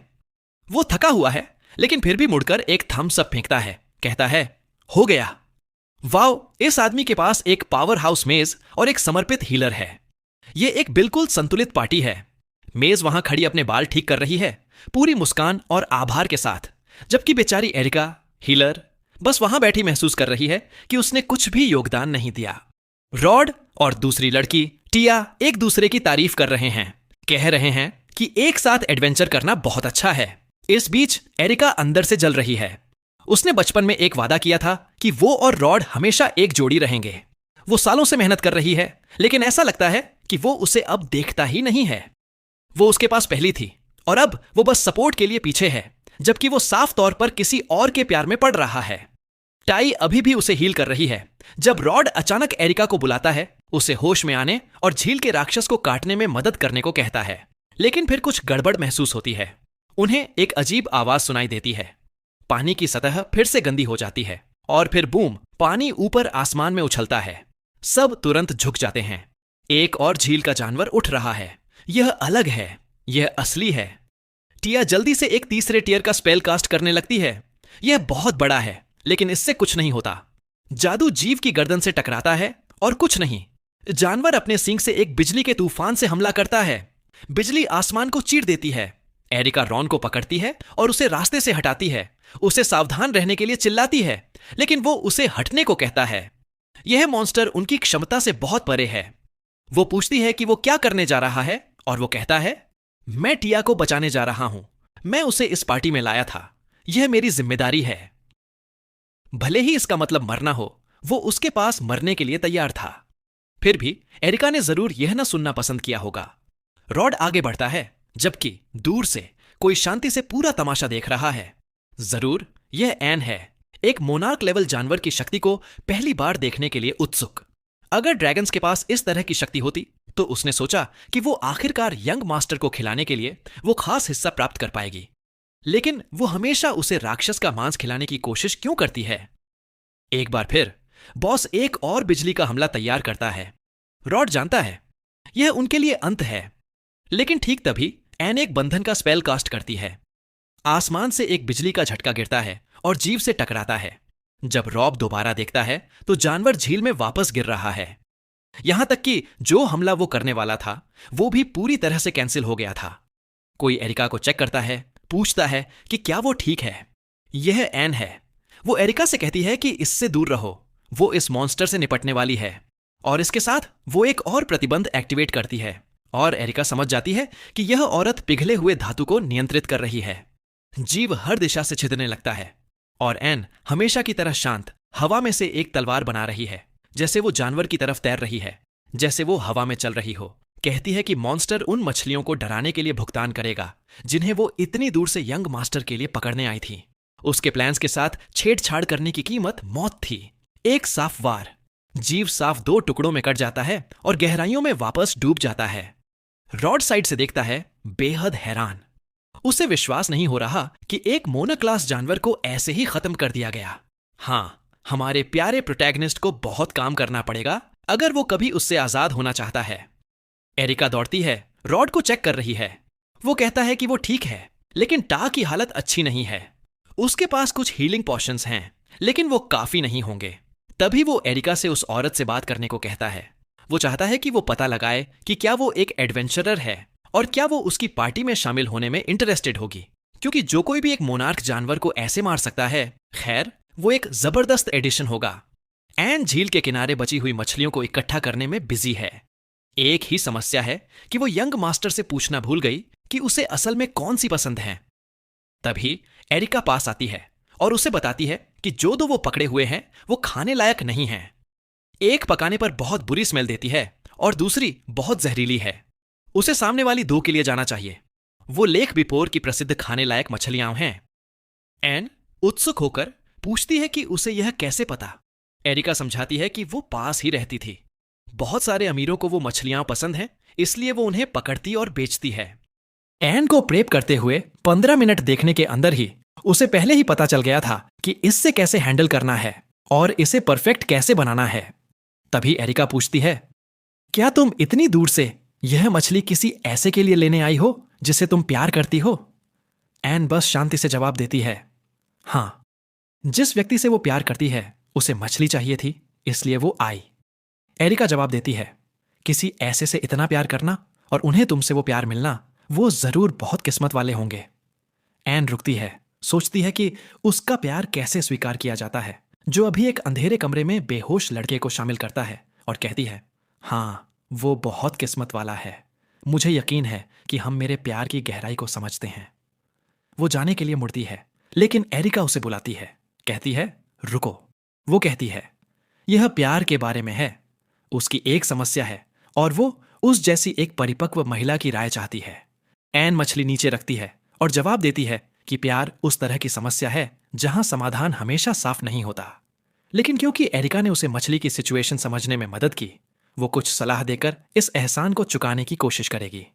वो थका हुआ है, लेकिन फिर भी मुड़कर एक थम्स अप फेंकता है। कहता है, हो गया। वाओ, इस आदमी के पास एक पावर हाउस मेज और एक समर्पित हीलर है। ये एक बिल्कुल संतुलित पार्टी है। मेज वहां खड़ी अपने बाल ठीक कर रही है, पूरी मुस्कान और आभार के साथ, जबकि बेचारी एरिका, हीलर, बस वहां बैठी महसूस कर रही है कि उसने कुछ भी योगदान नहीं दिया। रॉड और दूसरी लड़की टिया एक दूसरे की तारीफ कर रहे हैं, कह रहे हैं कि एक साथ एडवेंचर करना बहुत अच्छा है। इस बीच एरिका अंदर से जल रही है। उसने बचपन में एक वादा किया था कि वो और रॉड हमेशा एक जोड़ी रहेंगे। वो सालों से मेहनत कर रही है, लेकिन ऐसा लगता है कि वो उसे अब देखता ही नहीं है। वो उसके पास पहली थी और अब वो बस सपोर्ट के लिए पीछे है, जबकि वो साफ तौर पर किसी और के प्यार में पड़ रहा है। टाई अभी भी उसे हील कर रही है जब रॉड अचानक एरिका को बुलाता है, उसे होश में आने और झील के राक्षस को काटने में मदद करने को कहता है। लेकिन फिर कुछ गड़बड़ महसूस होती है। उन्हें एक अजीब आवाज सुनाई देती है। पानी की सतह फिर से गंदी हो जाती है और फिर बूम, पानी ऊपर आसमान में उछलता है। सब तुरंत झुक जाते हैं। एक और झील का जानवर उठ रहा है। यह अलग है, यह असली है। टिया जल्दी से एक तीसरे टियर का स्पेल कास्ट करने लगती है। यह बहुत बड़ा है, लेकिन इससे कुछ नहीं होता। जादू जीव की गर्दन से टकराता है और कुछ नहीं। जानवर अपने सींग से एक बिजली के तूफान से हमला करता है। बिजली आसमान को चीर देती है। एरिका रॉन को पकड़ती है और उसे रास्ते से हटाती है। उसे सावधान रहने के लिए चिल्लाती है, लेकिन वो उसे हटने को कहता है। यह मॉन्स्टर उनकी क्षमता से बहुत परे है। वो पूछती है कि वो क्या करने जा रहा है और वो कहता है, मैं टिया को बचाने जा रहा हूं। मैं उसे इस पार्टी में लाया था। यह मेरी जिम्मेदारी है। भले ही इसका मतलब मरना हो, वो उसके पास मरने के लिए तैयार था। फिर भी एरिका ने जरूर यह न सुनना पसंद किया होगा। रॉड आगे बढ़ता है, जबकि दूर से कोई शांति से पूरा तमाशा देख रहा है। जरूर यह एन है, एक मोनार्क लेवल जानवर की शक्ति को पहली बार देखने के लिए उत्सुक। अगर ड्रैगन्स के पास इस तरह की शक्ति होती तो उसने सोचा कि वो आखिरकार यंग मास्टर को खिलाने के लिए वो खास हिस्सा प्राप्त कर पाएगी। लेकिन वो हमेशा उसे राक्षस का मांस खिलाने की कोशिश क्यों करती है? एक बार फिर बॉस एक और बिजली का हमला तैयार करता है। रॉड जानता है यह उनके लिए अंत है। लेकिन ठीक तभी एन एक बंधन का स्पेल कास्ट करती है। आसमान से एक बिजली का झटका गिरता है और जीव से टकराता है। जब रॉब दोबारा देखता है तो जानवर झील में वापस गिर रहा है। यहां तक कि जो हमला वो करने वाला था वो भी पूरी तरह से कैंसिल हो गया था। कोई एरिका को चेक करता है, पूछता है कि क्या वो ठीक है। यह एन है। वो एरिका से कहती है कि इससे दूर रहो, वो इस मॉन्स्टर से निपटने वाली है। और इसके साथ वो एक और प्रतिबंध एक्टिवेट करती है और एरिका समझ जाती है कि यह औरत पिघले हुए धातु को नियंत्रित कर रही है। जीव हर दिशा से छिदने लगता है और एन हमेशा की तरह शांत हवा में से एक तलवार बना रही है, जैसे वो जानवर की तरफ तैर रही है, जैसे वो हवा में चल रही हो। कहती है कि मॉन्स्टर उन मछलियों को डराने के लिए भुगतान करेगा जिन्हें वो इतनी दूर से यंग मास्टर के लिए पकड़ने आई थी। उसके प्लान्स के साथ छेड़छाड़ करने की कीमत मौत थी। एक साफ वार। जीव साफ दो टुकड़ों में कट जाता है और गहराइयों में वापस डूब जाता है। रॉड साइड से देखता है, बेहद हैरान। उसे विश्वास नहीं हो रहा कि एक मोनोक्लास जानवर को ऐसे ही खत्म कर दिया गया। हां, हमारे प्यारे प्रोटैगनिस्ट को बहुत काम करना पड़ेगा अगर वो कभी उससे आजाद होना चाहता है। एरिका दौड़ती है, रॉड को चेक कर रही है। वो कहता है कि वो ठीक है, लेकिन टा की हालत अच्छी नहीं है। उसके पास कुछ हीलिंग पोशंस हैं, लेकिन वो काफी नहीं होंगे। तभी वो एरिका से उस औरत से बात करने को कहता है। वो चाहता है कि वो पता लगाए कि क्या वो एक एडवेंचरर है और क्या वो उसकी पार्टी में शामिल होने में इंटरेस्टेड होगी, क्योंकि जो कोई भी एक मोनार्क जानवर को ऐसे मार सकता है, खैर वो एक जबरदस्त एडिशन होगा। एन झील के किनारे बची हुई मछलियों को इकट्ठा करने में बिजी है। एक ही समस्या है कि वो यंग मास्टर से पूछना भूल गई कि उसे असल में कौन सी पसंद है। तभी एरिका पास आती है और उसे बताती है कि जो दो वो पकड़े हुए हैं वो खाने लायक नहीं हैं। एक पकाने पर बहुत बुरी स्मेल देती है और दूसरी बहुत जहरीली है। उसे सामने वाली दो के लिए जाना चाहिए। वो लेक बिपोर की प्रसिद्ध खाने लायक मछलियां हैं। एन उत्सुक होकर पूछती है कि उसे यह कैसे पता। एरिका समझाती है कि वो पास ही रहती थी। बहुत सारे अमीरों को वो मछलियां पसंद हैं, इसलिए वो उन्हें पकड़ती और बेचती है। एन को प्रेप करते हुए 15 मिनट देखने के अंदर ही उसे पहले ही पता चल गया था कि इससे कैसे हैंडल करना है और इसे परफेक्ट कैसे बनाना है। तभी एरिका पूछती है, क्या तुम इतनी दूर से यह मछली किसी ऐसे के लिए लेने आई हो जिसे तुम प्यार करती हो? एन बस शांति से जवाब देती है, हां, जिस व्यक्ति से वो प्यार करती है उसे मछली चाहिए थी, इसलिए वो आई। एरिका जवाब देती है, किसी ऐसे से इतना प्यार करना और उन्हें तुमसे वो प्यार मिलना, वो जरूर बहुत किस्मत वाले होंगे। एन रुकती है, सोचती है कि उसका प्यार कैसे स्वीकार किया जाता है जो अभी एक अंधेरे कमरे में बेहोश लड़के को शामिल करता है, और कहती है, हां, वो बहुत किस्मत वाला है। मुझे यकीन है कि हम मेरे प्यार की गहराई को समझते हैं। वो जाने के लिए मुड़ती है, लेकिन एरिका उसे बुलाती है, कहती है, रुको। वो कहती है, यह प्यार के बारे में है। उसकी एक समस्या है और वो उस जैसी एक परिपक्व महिला की राय चाहती है। एन मछली नीचे रखती है और जवाब देती है कि प्यार उस तरह की समस्या है जहां समाधान हमेशा साफ नहीं होता। लेकिन क्योंकि एरिका ने उसे मछली की सिचुएशन समझने में मदद की, वो कुछ सलाह देकर इस एहसान को चुकाने की कोशिश करेगी।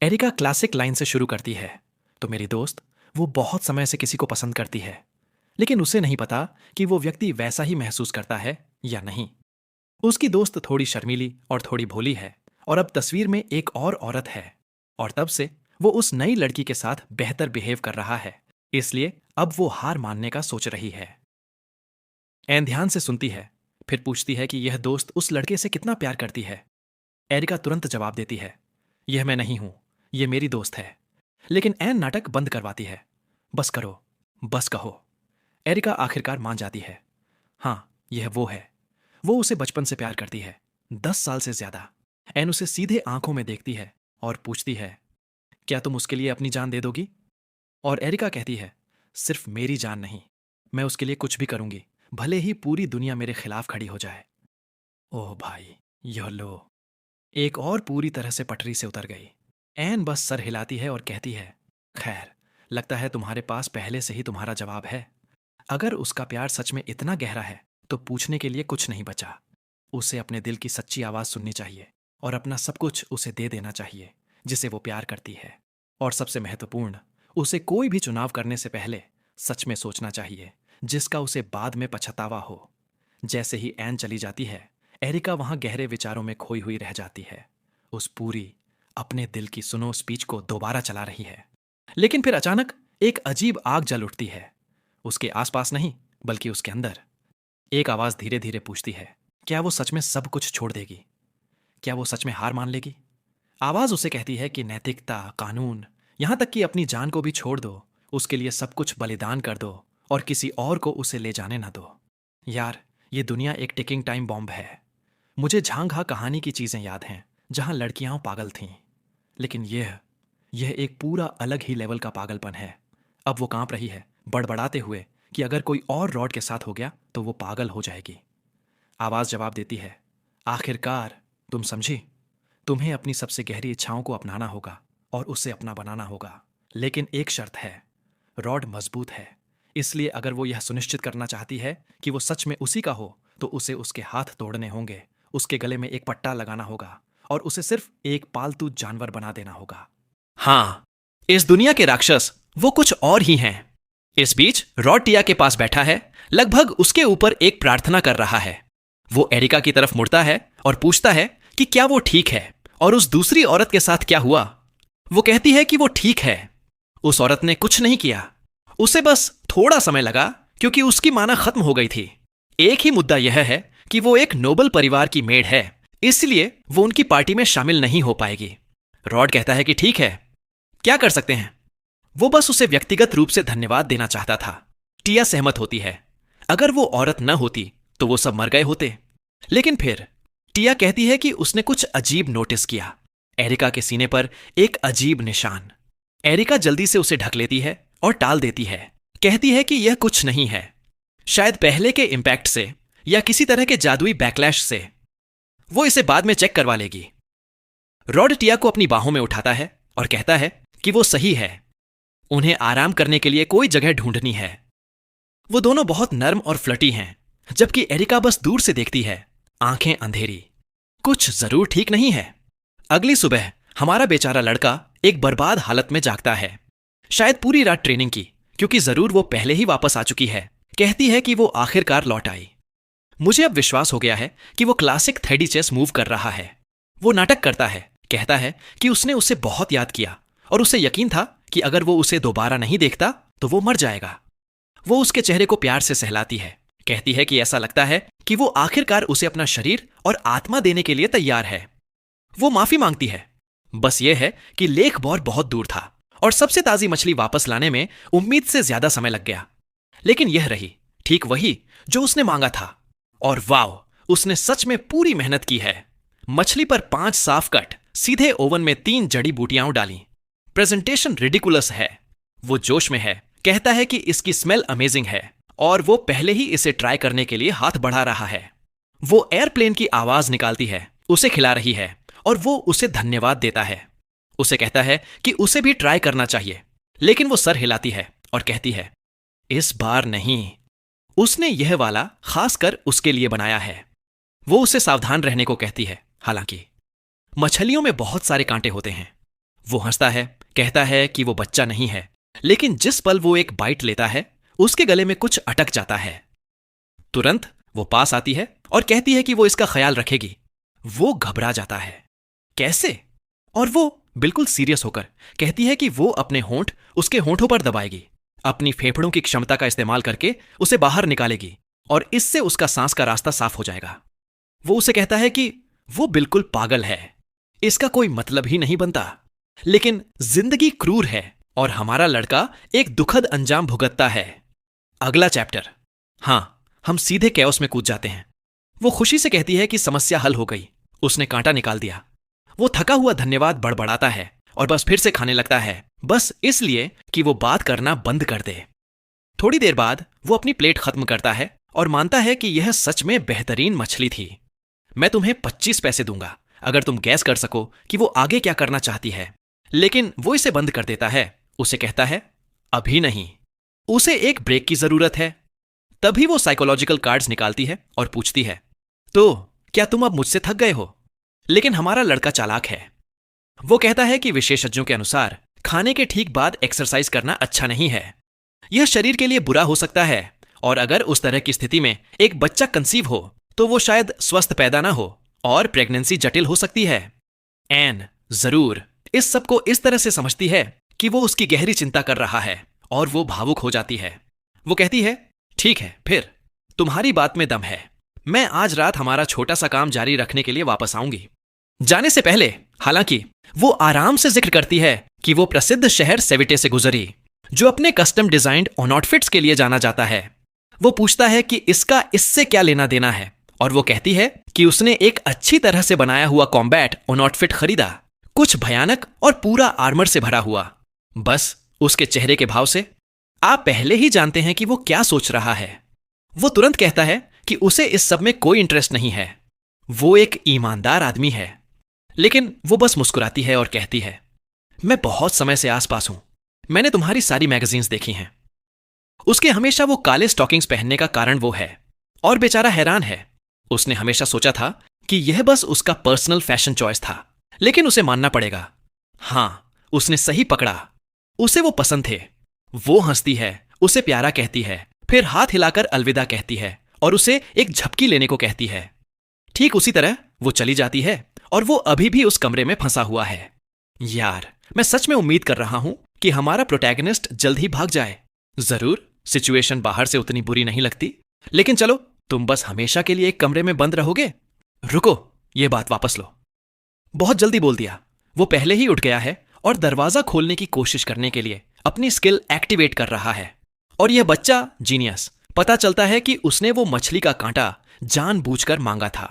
एरिका क्लासिक लाइन से शुरू करती है, तो मेरी दोस्त, वो बहुत समय से किसी को पसंद करती है, लेकिन उसे नहीं पता कि वो व्यक्ति वैसा ही महसूस करता है या नहीं। उसकी दोस्त थोड़ी शर्मीली और थोड़ी भोली है और अब तस्वीर में एक और औरत है, और तब से वो उस नई लड़की के साथ बेहतर बिहेव कर रहा है, इसलिए अब वो हार मानने का सोच रही है। एन ध्यान से सुनती है, फिर पूछती है कि यह दोस्त उस लड़के से कितना प्यार करती है। एरिका तुरंत जवाब देती है, यह मैं नहीं हूं, यह मेरी दोस्त है। लेकिन एन नाटक बंद करवाती है, बस करो, बस कहो। एरिका आखिरकार मान जाती है, हां, यह वो है। वो उसे बचपन से प्यार करती है, 10 साल से ज्यादा। एन उसे सीधे आंखों में देखती है और पूछती है, क्या तुम उसके लिए अपनी जान दे दोगी? और एरिका कहती है, सिर्फ मेरी जान नहीं, मैं उसके लिए कुछ भी करूंगी, भले ही पूरी दुनिया मेरे खिलाफ खड़ी हो जाए। ओह भाई, यह लो, एक और पूरी तरह से पटरी से उतर गई। एन बस सर हिलाती है और कहती है, खैर, लगता है तुम्हारे पास पहले से ही तुम्हारा जवाब है। अगर उसका प्यार सच में इतना गहरा है तो पूछने के लिए कुछ नहीं बचा। उसे अपने दिल की सच्ची आवाज सुननी चाहिए और अपना सब कुछ उसे दे देना चाहिए जिसे वो प्यार करती है। और सबसे महत्वपूर्ण, उसे कोई भी चुनाव करने से पहले सच में सोचना चाहिए, जिसका उसे बाद में पछतावा हो। जैसे ही एन चली जाती है, एरिका वहां गहरे विचारों में खोई हुई रह जाती है, उस पूरी अपने दिल की सुनो स्पीच को दोबारा चला रही है। लेकिन फिर अचानक एक अजीब आग जल उठती है, उसके आसपास नहीं बल्कि उसके अंदर। एक आवाज धीरे धीरे पूछती है, क्या वो सच में सब कुछ छोड़ देगी? क्या वो सच में हार मान लेगी? आवाज उसे कहती है कि नैतिकता, कानून, यहां तक कि अपनी जान को भी छोड़ दो, उसके लिए सब कुछ बलिदान कर दो और किसी और को उसे ले जाने ना दो। यार, ये दुनिया एक टिकिंग टाइम बॉम्ब है। मुझे झांग हा कहानी की चीजें याद हैं जहां लड़कियां पागल थीं, लेकिन यह एक पूरा अलग ही लेवल का पागलपन है। अब वो कांप रही है, बड़बड़ाते हुए कि अगर कोई और रॉड के साथ हो गया तो वो पागल हो जाएगी। आवाज जवाब देती है, आखिरकार तुम समझी, तुम्हें अपनी सबसे गहरी इच्छाओं को अपनाना होगा और उसे अपना बनाना होगा। लेकिन एक शर्त है, रॉड मजबूत है, इसलिए अगर वो यह सुनिश्चित करना चाहती है कि वो सच में उसी का हो तो उसे उसके हाथ तोड़ने होंगे, उसके गले में एक पट्टा लगाना होगा और उसे सिर्फ एक पालतू जानवर बना देना होगा। हाँ, इस दुनिया के राक्षस वो कुछ और ही हैं। इस बीच रॉड टिया के पास बैठा है, लगभग उसके ऊपर एक प्रार्थना कर रहा है। वो एरिका की तरफ मुड़ता है और पूछता है कि क्या वो ठीक है और उस दूसरी औरत के साथ क्या हुआ। वो कहती है कि वो ठीक है, उस औरत ने कुछ नहीं किया, उसे बस थोड़ा समय लगा क्योंकि उसकी माना खत्म हो गई थी। एक ही मुद्दा यह है कि वो एक नोबल परिवार की मेड है, इसलिए वो उनकी पार्टी में शामिल नहीं हो पाएगी। रॉड कहता है कि ठीक है, क्या कर सकते हैं। वो बस उसे व्यक्तिगत रूप से धन्यवाद देना चाहता था। टिया सहमत होती है, अगर वो औरत न होती तो वो सब मर गए होते। लेकिन फिर टिया कहती है कि उसने कुछ अजीब नोटिस किया, एरिका के सीने पर एक अजीब निशान। एरिका जल्दी से उसे ढक लेती है और टाल देती है, कहती है कि यह कुछ नहीं है, शायद पहले के इंपैक्ट से या किसी तरह के जादुई बैकलैश से। वो इसे बाद में चेक करवा लेगी। रॉड टिया को अपनी बाहों में उठाता है और कहता है कि वो सही है, उन्हें आराम करने के लिए कोई जगह ढूंढनी है। वो दोनों बहुत नर्म और फ्लटी हैं, जबकि एरिका बस दूर से देखती है, आंखें अंधेरी। कुछ जरूर ठीक नहीं है। अगली सुबह हमारा बेचारा लड़का एक बर्बाद हालत में जागता है, शायद पूरी रात ट्रेनिंग की, क्योंकि जरूर वो पहले ही वापस आ चुकी है। कहती है कि वो आखिरकार लौट आई। मुझे अब विश्वास हो गया है कि वो क्लासिक थेडी चेस मूव कर रहा है। वो नाटक करता है, कहता है कि उसने उसे बहुत याद किया और उसे यकीन था कि अगर वो उसे दोबारा नहीं देखता तो वो मर जाएगा। वो उसके चेहरे को प्यार से सहलाती है, कहती है कि ऐसा लगता है कि वो आखिरकार उसे अपना शरीर और आत्मा देने के लिए तैयार है। वो माफी मांगती है, बस ये है कि लेक बॉर बहुत दूर था और सबसे ताजी मछली वापस लाने में उम्मीद से ज्यादा समय लग गया। लेकिन यह रही ठीक वही जो उसने मांगा था। और वाव, उसने सच में पूरी मेहनत की है। मछली पर 5 साफ कट, सीधे ओवन में 3 जड़ी बूटियां डाली। प्रेजेंटेशन रिडिकुलस है। वो जोश में है, कहता है कि इसकी स्मेल अमेजिंग है और वो पहले ही इसे ट्राई करने के लिए हाथ बढ़ा रहा है। वो एयरप्लेन की आवाज निकालती है, उसे खिला रही है और वो उसे धन्यवाद देता है। उसे कहता है कि उसे भी ट्राई करना चाहिए, लेकिन वो सर हिलाती है और कहती है, इस बार नहीं, उसने यह वाला खासकर उसके लिए बनाया है। वो उसे सावधान रहने को कहती है, हालांकि मछलियों में बहुत सारे कांटे होते हैं। वो हंसता है, कहता है कि वो बच्चा नहीं है, लेकिन जिस पल वो एक बाइट लेता है उसके गले में कुछ अटक जाता है। तुरंत वो पास आती है और कहती है कि वो इसका ख्याल रखेगी। वो घबरा जाता है, कैसे? और वो बिल्कुल सीरियस होकर कहती है कि वो अपने होंठ उसके होंठों पर दबाएगी, अपनी फेफड़ों की क्षमता का इस्तेमाल करके उसे बाहर निकालेगी और इससे उसका सांस का रास्ता साफ हो जाएगा। वो उसे कहता है कि वो बिल्कुल पागल है, इसका कोई मतलब ही नहीं बनता, लेकिन जिंदगी क्रूर है और हमारा लड़का एक दुखद अंजाम भुगतता है। अगला चैप्टर। हां, हम सीधे कैओस में कूद जाते हैं। वो खुशी से कहती है कि समस्या हल हो गई, उसने कांटा निकाल दिया। वो थका हुआ धन्यवाद बड़बड़ाता है और बस फिर से खाने लगता है, बस इसलिए कि वो बात करना बंद कर दे। थोड़ी देर बाद वो अपनी प्लेट खत्म करता है और मानता है कि यह सच में बेहतरीन मछली थी। मैं तुम्हें 25 पैसे दूंगा अगर तुम गैस कर सको कि वो आगे क्या करना चाहती है। लेकिन वो इसे बंद कर देता है। उसे कहता है, अभी नहीं, उसे एक ब्रेक की जरूरत है। तभी वो साइकोलॉजिकल कार्ड्स निकालती है और पूछती है, तो क्या तुम अब मुझसे थक गए हो? लेकिन हमारा लड़का चालाक है। वो कहता है कि विशेषज्ञों के अनुसार खाने के ठीक बाद एक्सरसाइज करना अच्छा नहीं है। यह शरीर के लिए बुरा हो सकता है और अगर उस तरह की स्थिति में एक बच्चा कंसीव हो तो वो शायद स्वस्थ पैदा ना हो और प्रेगनेंसी जटिल हो सकती है। एन जरूर इस सब को इस तरह से समझती है कि वो उसकी गहरी चिंता कर रहा है और वो भावुक हो जाती है। वो कहती है, ठीक है, फिर तुम्हारी बात में दम है। मैं आज रात हमारा छोटा सा काम जारी रखने के लिए वापस आऊंगी। जाने से पहले हालांकि वो आराम से जिक्र करती है कि वो प्रसिद्ध शहर सेविटे से गुजरी, जो अपने कस्टम डिजाइन्ड ऑनआउटफिट्स के लिए जाना जाता है। वो पूछता है कि इसका इससे क्या लेना देना है और वो कहती है कि उसने एक अच्छी तरह से बनाया हुआ कॉम्बैट ऑनआउटफिट खरीदा, कुछ भयानक और पूरा आर्मर से भरा हुआ। बस उसके चेहरे के भाव से आप पहले ही जानते हैं कि वो क्या सोच रहा है। वो तुरंत कहता है कि उसे इस सब में कोई इंटरेस्ट नहीं है। वो एक ईमानदार आदमी है। लेकिन वो बस मुस्कुराती है और कहती है, मैं बहुत समय से आसपास हूं। मैंने तुम्हारी सारी मैगजीन्स देखी हैं। उसके हमेशा वो काले स्टॉकिंग्स पहनने का कारण वो है और बेचारा हैरान है। उसने हमेशा सोचा था कि यह बस उसका पर्सनल फैशन चॉइस था, लेकिन उसे मानना पड़ेगा, हां, उसने सही पकड़ा। उसे वो पसंद थे। वो हंसती है, उसे प्यारा कहती है, फिर हाथ हिलाकर अलविदा कहती है और उसे एक झपकी लेने को कहती है। ठीक उसी तरह वो चली जाती है और वो अभी भी उस कमरे में फंसा हुआ है। यार, मैं सच में उम्मीद कर रहा हूं कि हमारा प्रोटैगनिस्ट जल्द ही भाग जाए। जरूर सिचुएशन बाहर से उतनी बुरी नहीं लगती, लेकिन चलो, तुम बस हमेशा के लिए एक कमरे में बंद रहोगे? रुको, ये बात वापस लो। बहुत जल्दी बोल दिया। वो पहले ही उठ गया है और दरवाजा खोलने की कोशिश करने के लिए अपनी स्किल एक्टिवेट कर रहा है। और यह बच्चा जीनियस, पता चलता है कि उसने वो मछली का कांटा जानबूझकर मांगा था।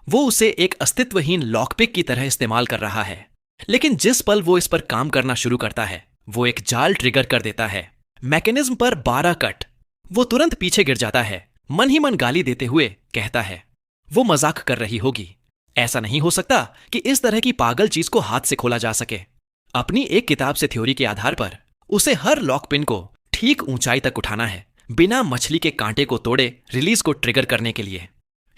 वो उसे एक अस्तित्वहीन लॉकपिक की तरह इस्तेमाल कर रहा है। लेकिन जिस पल वो इस पर काम करना शुरू करता है, वो एक जाल ट्रिगर कर देता है। मैकेनिज्म पर 12 कट। वो तुरंत पीछे गिर जाता है, मन ही मन गाली देते हुए कहता है, वो मजाक कर रही होगी। ऐसा नहीं हो सकता कि इस तरह की पागल चीज को हाथ से खोला जा सके। अपनी एक किताब से थ्योरी के आधार पर उसे हर लॉक पिन को ठीक ऊंचाई तक उठाना है, बिना मछली के कांटे को तोड़े रिलीज को ट्रिगर करने के लिए।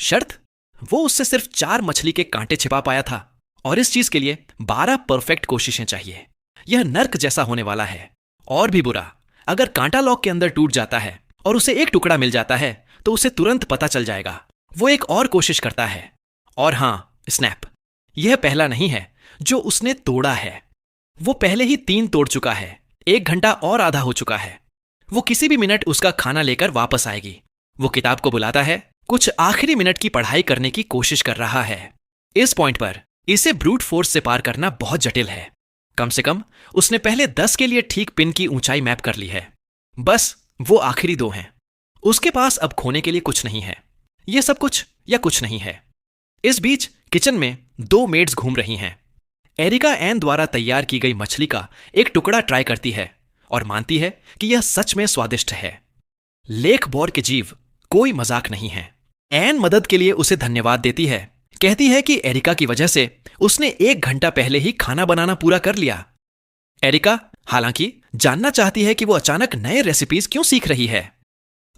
शर्त, वो उससे सिर्फ 4 मछली के कांटे छिपा पाया था और इस चीज के लिए 12 परफेक्ट कोशिशें चाहिए। यह नर्क जैसा होने वाला है। और भी बुरा, अगर कांटा लॉक के अंदर टूट जाता है और उसे एक टुकड़ा मिल जाता है तो उसे तुरंत पता चल जाएगा। वो एक और कोशिश करता है और हां, स्नैप, यह पहला नहीं है जो उसने तोड़ा है। वो पहले ही 3 तोड़ चुका है। 1 घंटा और आधा हो चुका है। वो किसी भी मिनट उसका खाना लेकर वापस आएगी। वो किताब को बुलाता है, कुछ आखिरी मिनट की पढ़ाई करने की कोशिश कर रहा है। इस पॉइंट पर इसे ब्रूट फोर्स से पार करना बहुत जटिल है। कम से कम उसने पहले 10 के लिए ठीक पिन की ऊंचाई मैप कर ली है। बस वो आखिरी 2 हैं। उसके पास अब खोने के लिए कुछ नहीं है। यह सब कुछ या कुछ नहीं है। इस बीच किचन में 2 मेड्स घूम रही हैं। एरिका एन द्वारा तैयार की गई मछली का एक टुकड़ा ट्राई करती है और मानती है कि यह सच में स्वादिष्ट है। लेक बोर के जीव कोई मजाक नहीं है। एन मदद के लिए उसे धन्यवाद देती है, कहती है कि एरिका की वजह से उसने 1 घंटा पहले ही खाना बनाना पूरा कर लिया। एरिका हालांकि जानना चाहती है कि वो अचानक नए रेसिपीज क्यों सीख रही है।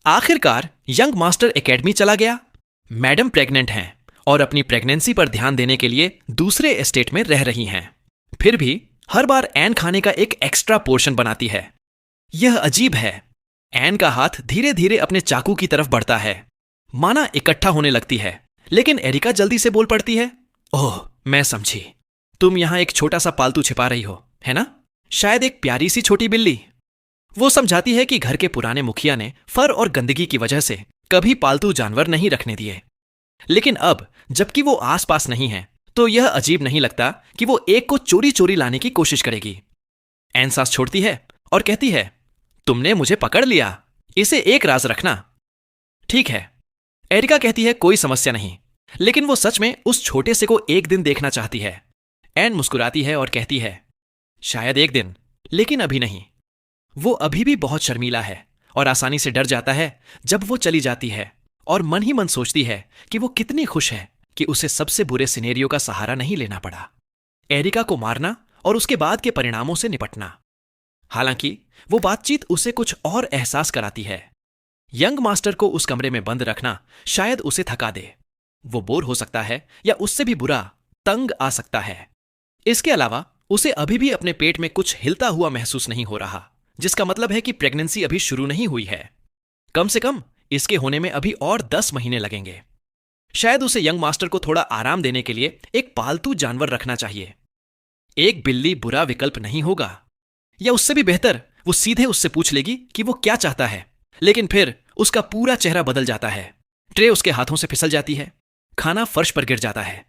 आखिरकार यंग मास्टर एकेडमी चला गया। मैडम प्रेग्नेंट हैं और अपनी प्रेगनेंसी पर ध्यान देने के लिए दूसरे एस्टेट में रह रही हैं। फिर भी हर बार एन खाने का एक एक्स्ट्रा पोर्शन बनाती है। यह अजीब है। एन का हाथ धीरे धीरे अपने चाकू की तरफ बढ़ता है, माना इकट्ठा होने लगती है। लेकिन एरिका जल्दी से बोल पड़ती है, ओह, मैं समझी, तुम यहां एक छोटा सा पालतू छिपा रही हो, है ना? शायद एक प्यारी सी छोटी बिल्ली। वो समझाती है कि घर के पुराने मुखिया ने फर और गंदगी की वजह से कभी पालतू जानवर नहीं रखने दिए। लेकिन अब जबकि वो आसपास नहीं है तो यह अजीब नहीं लगता कि वो एक को चोरी चोरी लाने की कोशिश करेगी। एन सांस छोड़ती है और कहती है, तुमने मुझे पकड़ लिया, इसे एक राज रखना। ठीक है, एरिका कहती है, कोई समस्या नहीं। लेकिन वो सच में उस छोटे से को एक दिन देखना चाहती है। एन मुस्कुराती है और कहती है, शायद एक दिन, लेकिन अभी नहीं। वो अभी भी बहुत शर्मीला है और आसानी से डर जाता है जब वो चली जाती है, और मन ही मन सोचती है कि वो कितनी खुश है कि उसे सबसे बुरे सिनेरियो का सहारा नहीं लेना पड़ा, एरिका को मारना और उसके बाद के परिणामों से निपटना। हालांकि वो बातचीत उसे कुछ और एहसास कराती है। यंग मास्टर को उस कमरे में बंद रखना शायद उसे थका दे। वो बोर हो सकता है या उससे भी बुरा तंग आ सकता है। इसके अलावा उसे अभी भी अपने पेट में कुछ हिलता हुआ महसूस नहीं हो रहा, जिसका मतलब है कि प्रेगनेंसी अभी शुरू नहीं हुई है। कम से कम इसके होने में अभी और 10 महीने लगेंगे। शायद उसे यंग मास्टर को थोड़ा आराम देने के लिए एक पालतू जानवर रखना चाहिए। एक बिल्ली बुरा विकल्प नहीं होगा, या उससे भी बेहतर वो सीधे उससे पूछ लेगी कि वो क्या चाहता है, लेकिन फिर उसका पूरा चेहरा बदल जाता है। ट्रे उसके हाथों से फिसल जाती है, खाना फर्श पर गिर जाता है।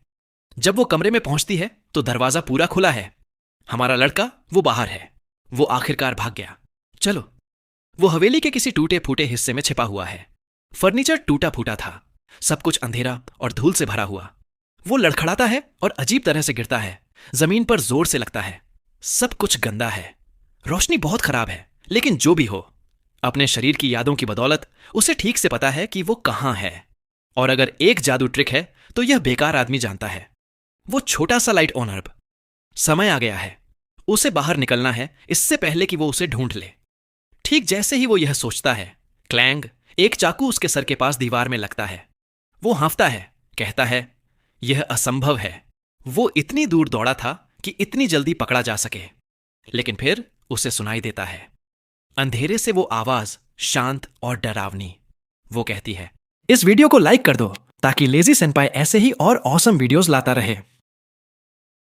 जब वो कमरे में पहुंचती है तो दरवाजा पूरा खुला है। हमारा लड़का वो बाहर है। वो आखिरकार भाग गया। चलो। वो हवेली के किसी टूटे फूटे हिस्से में छिपा हुआ है। फर्नीचर टूटा फूटा था, सब कुछ अंधेरा और धूल से भरा हुआ। वो लड़खड़ाता है और अजीब तरह से गिरता है, जमीन पर जोर से लगता है। सब कुछ गंदा है, रोशनी बहुत खराब है, लेकिन जो भी हो, अपने शरीर की यादों की बदौलत उसे ठीक से पता है कि वो कहां है। और अगर एक जादू ट्रिक है तो यह बेकार आदमी जानता है। वो छोटा सा लाइट ऑन अर्ब। समय आ गया है, उसे बाहर निकलना है इससे पहले कि वो उसे ढूंढ ले। ठीक जैसे ही वो यह सोचता है, क्लैंग, एक चाकू उसके सर के पास दीवार में लगता है। वो हाँफता है, कहता है, यह असंभव है। वो इतनी दूर दौड़ा था कि इतनी जल्दी पकड़ा जा सके। लेकिन फिर उसे सुनाई देता है अंधेरे से वो आवाज, शांत और डरावनी। वो कहती है, इस वीडियो को लाइक कर दो ताकि लेजी सेंपाई ऐसे ही और ऑसम वीडियोस लाता रहे।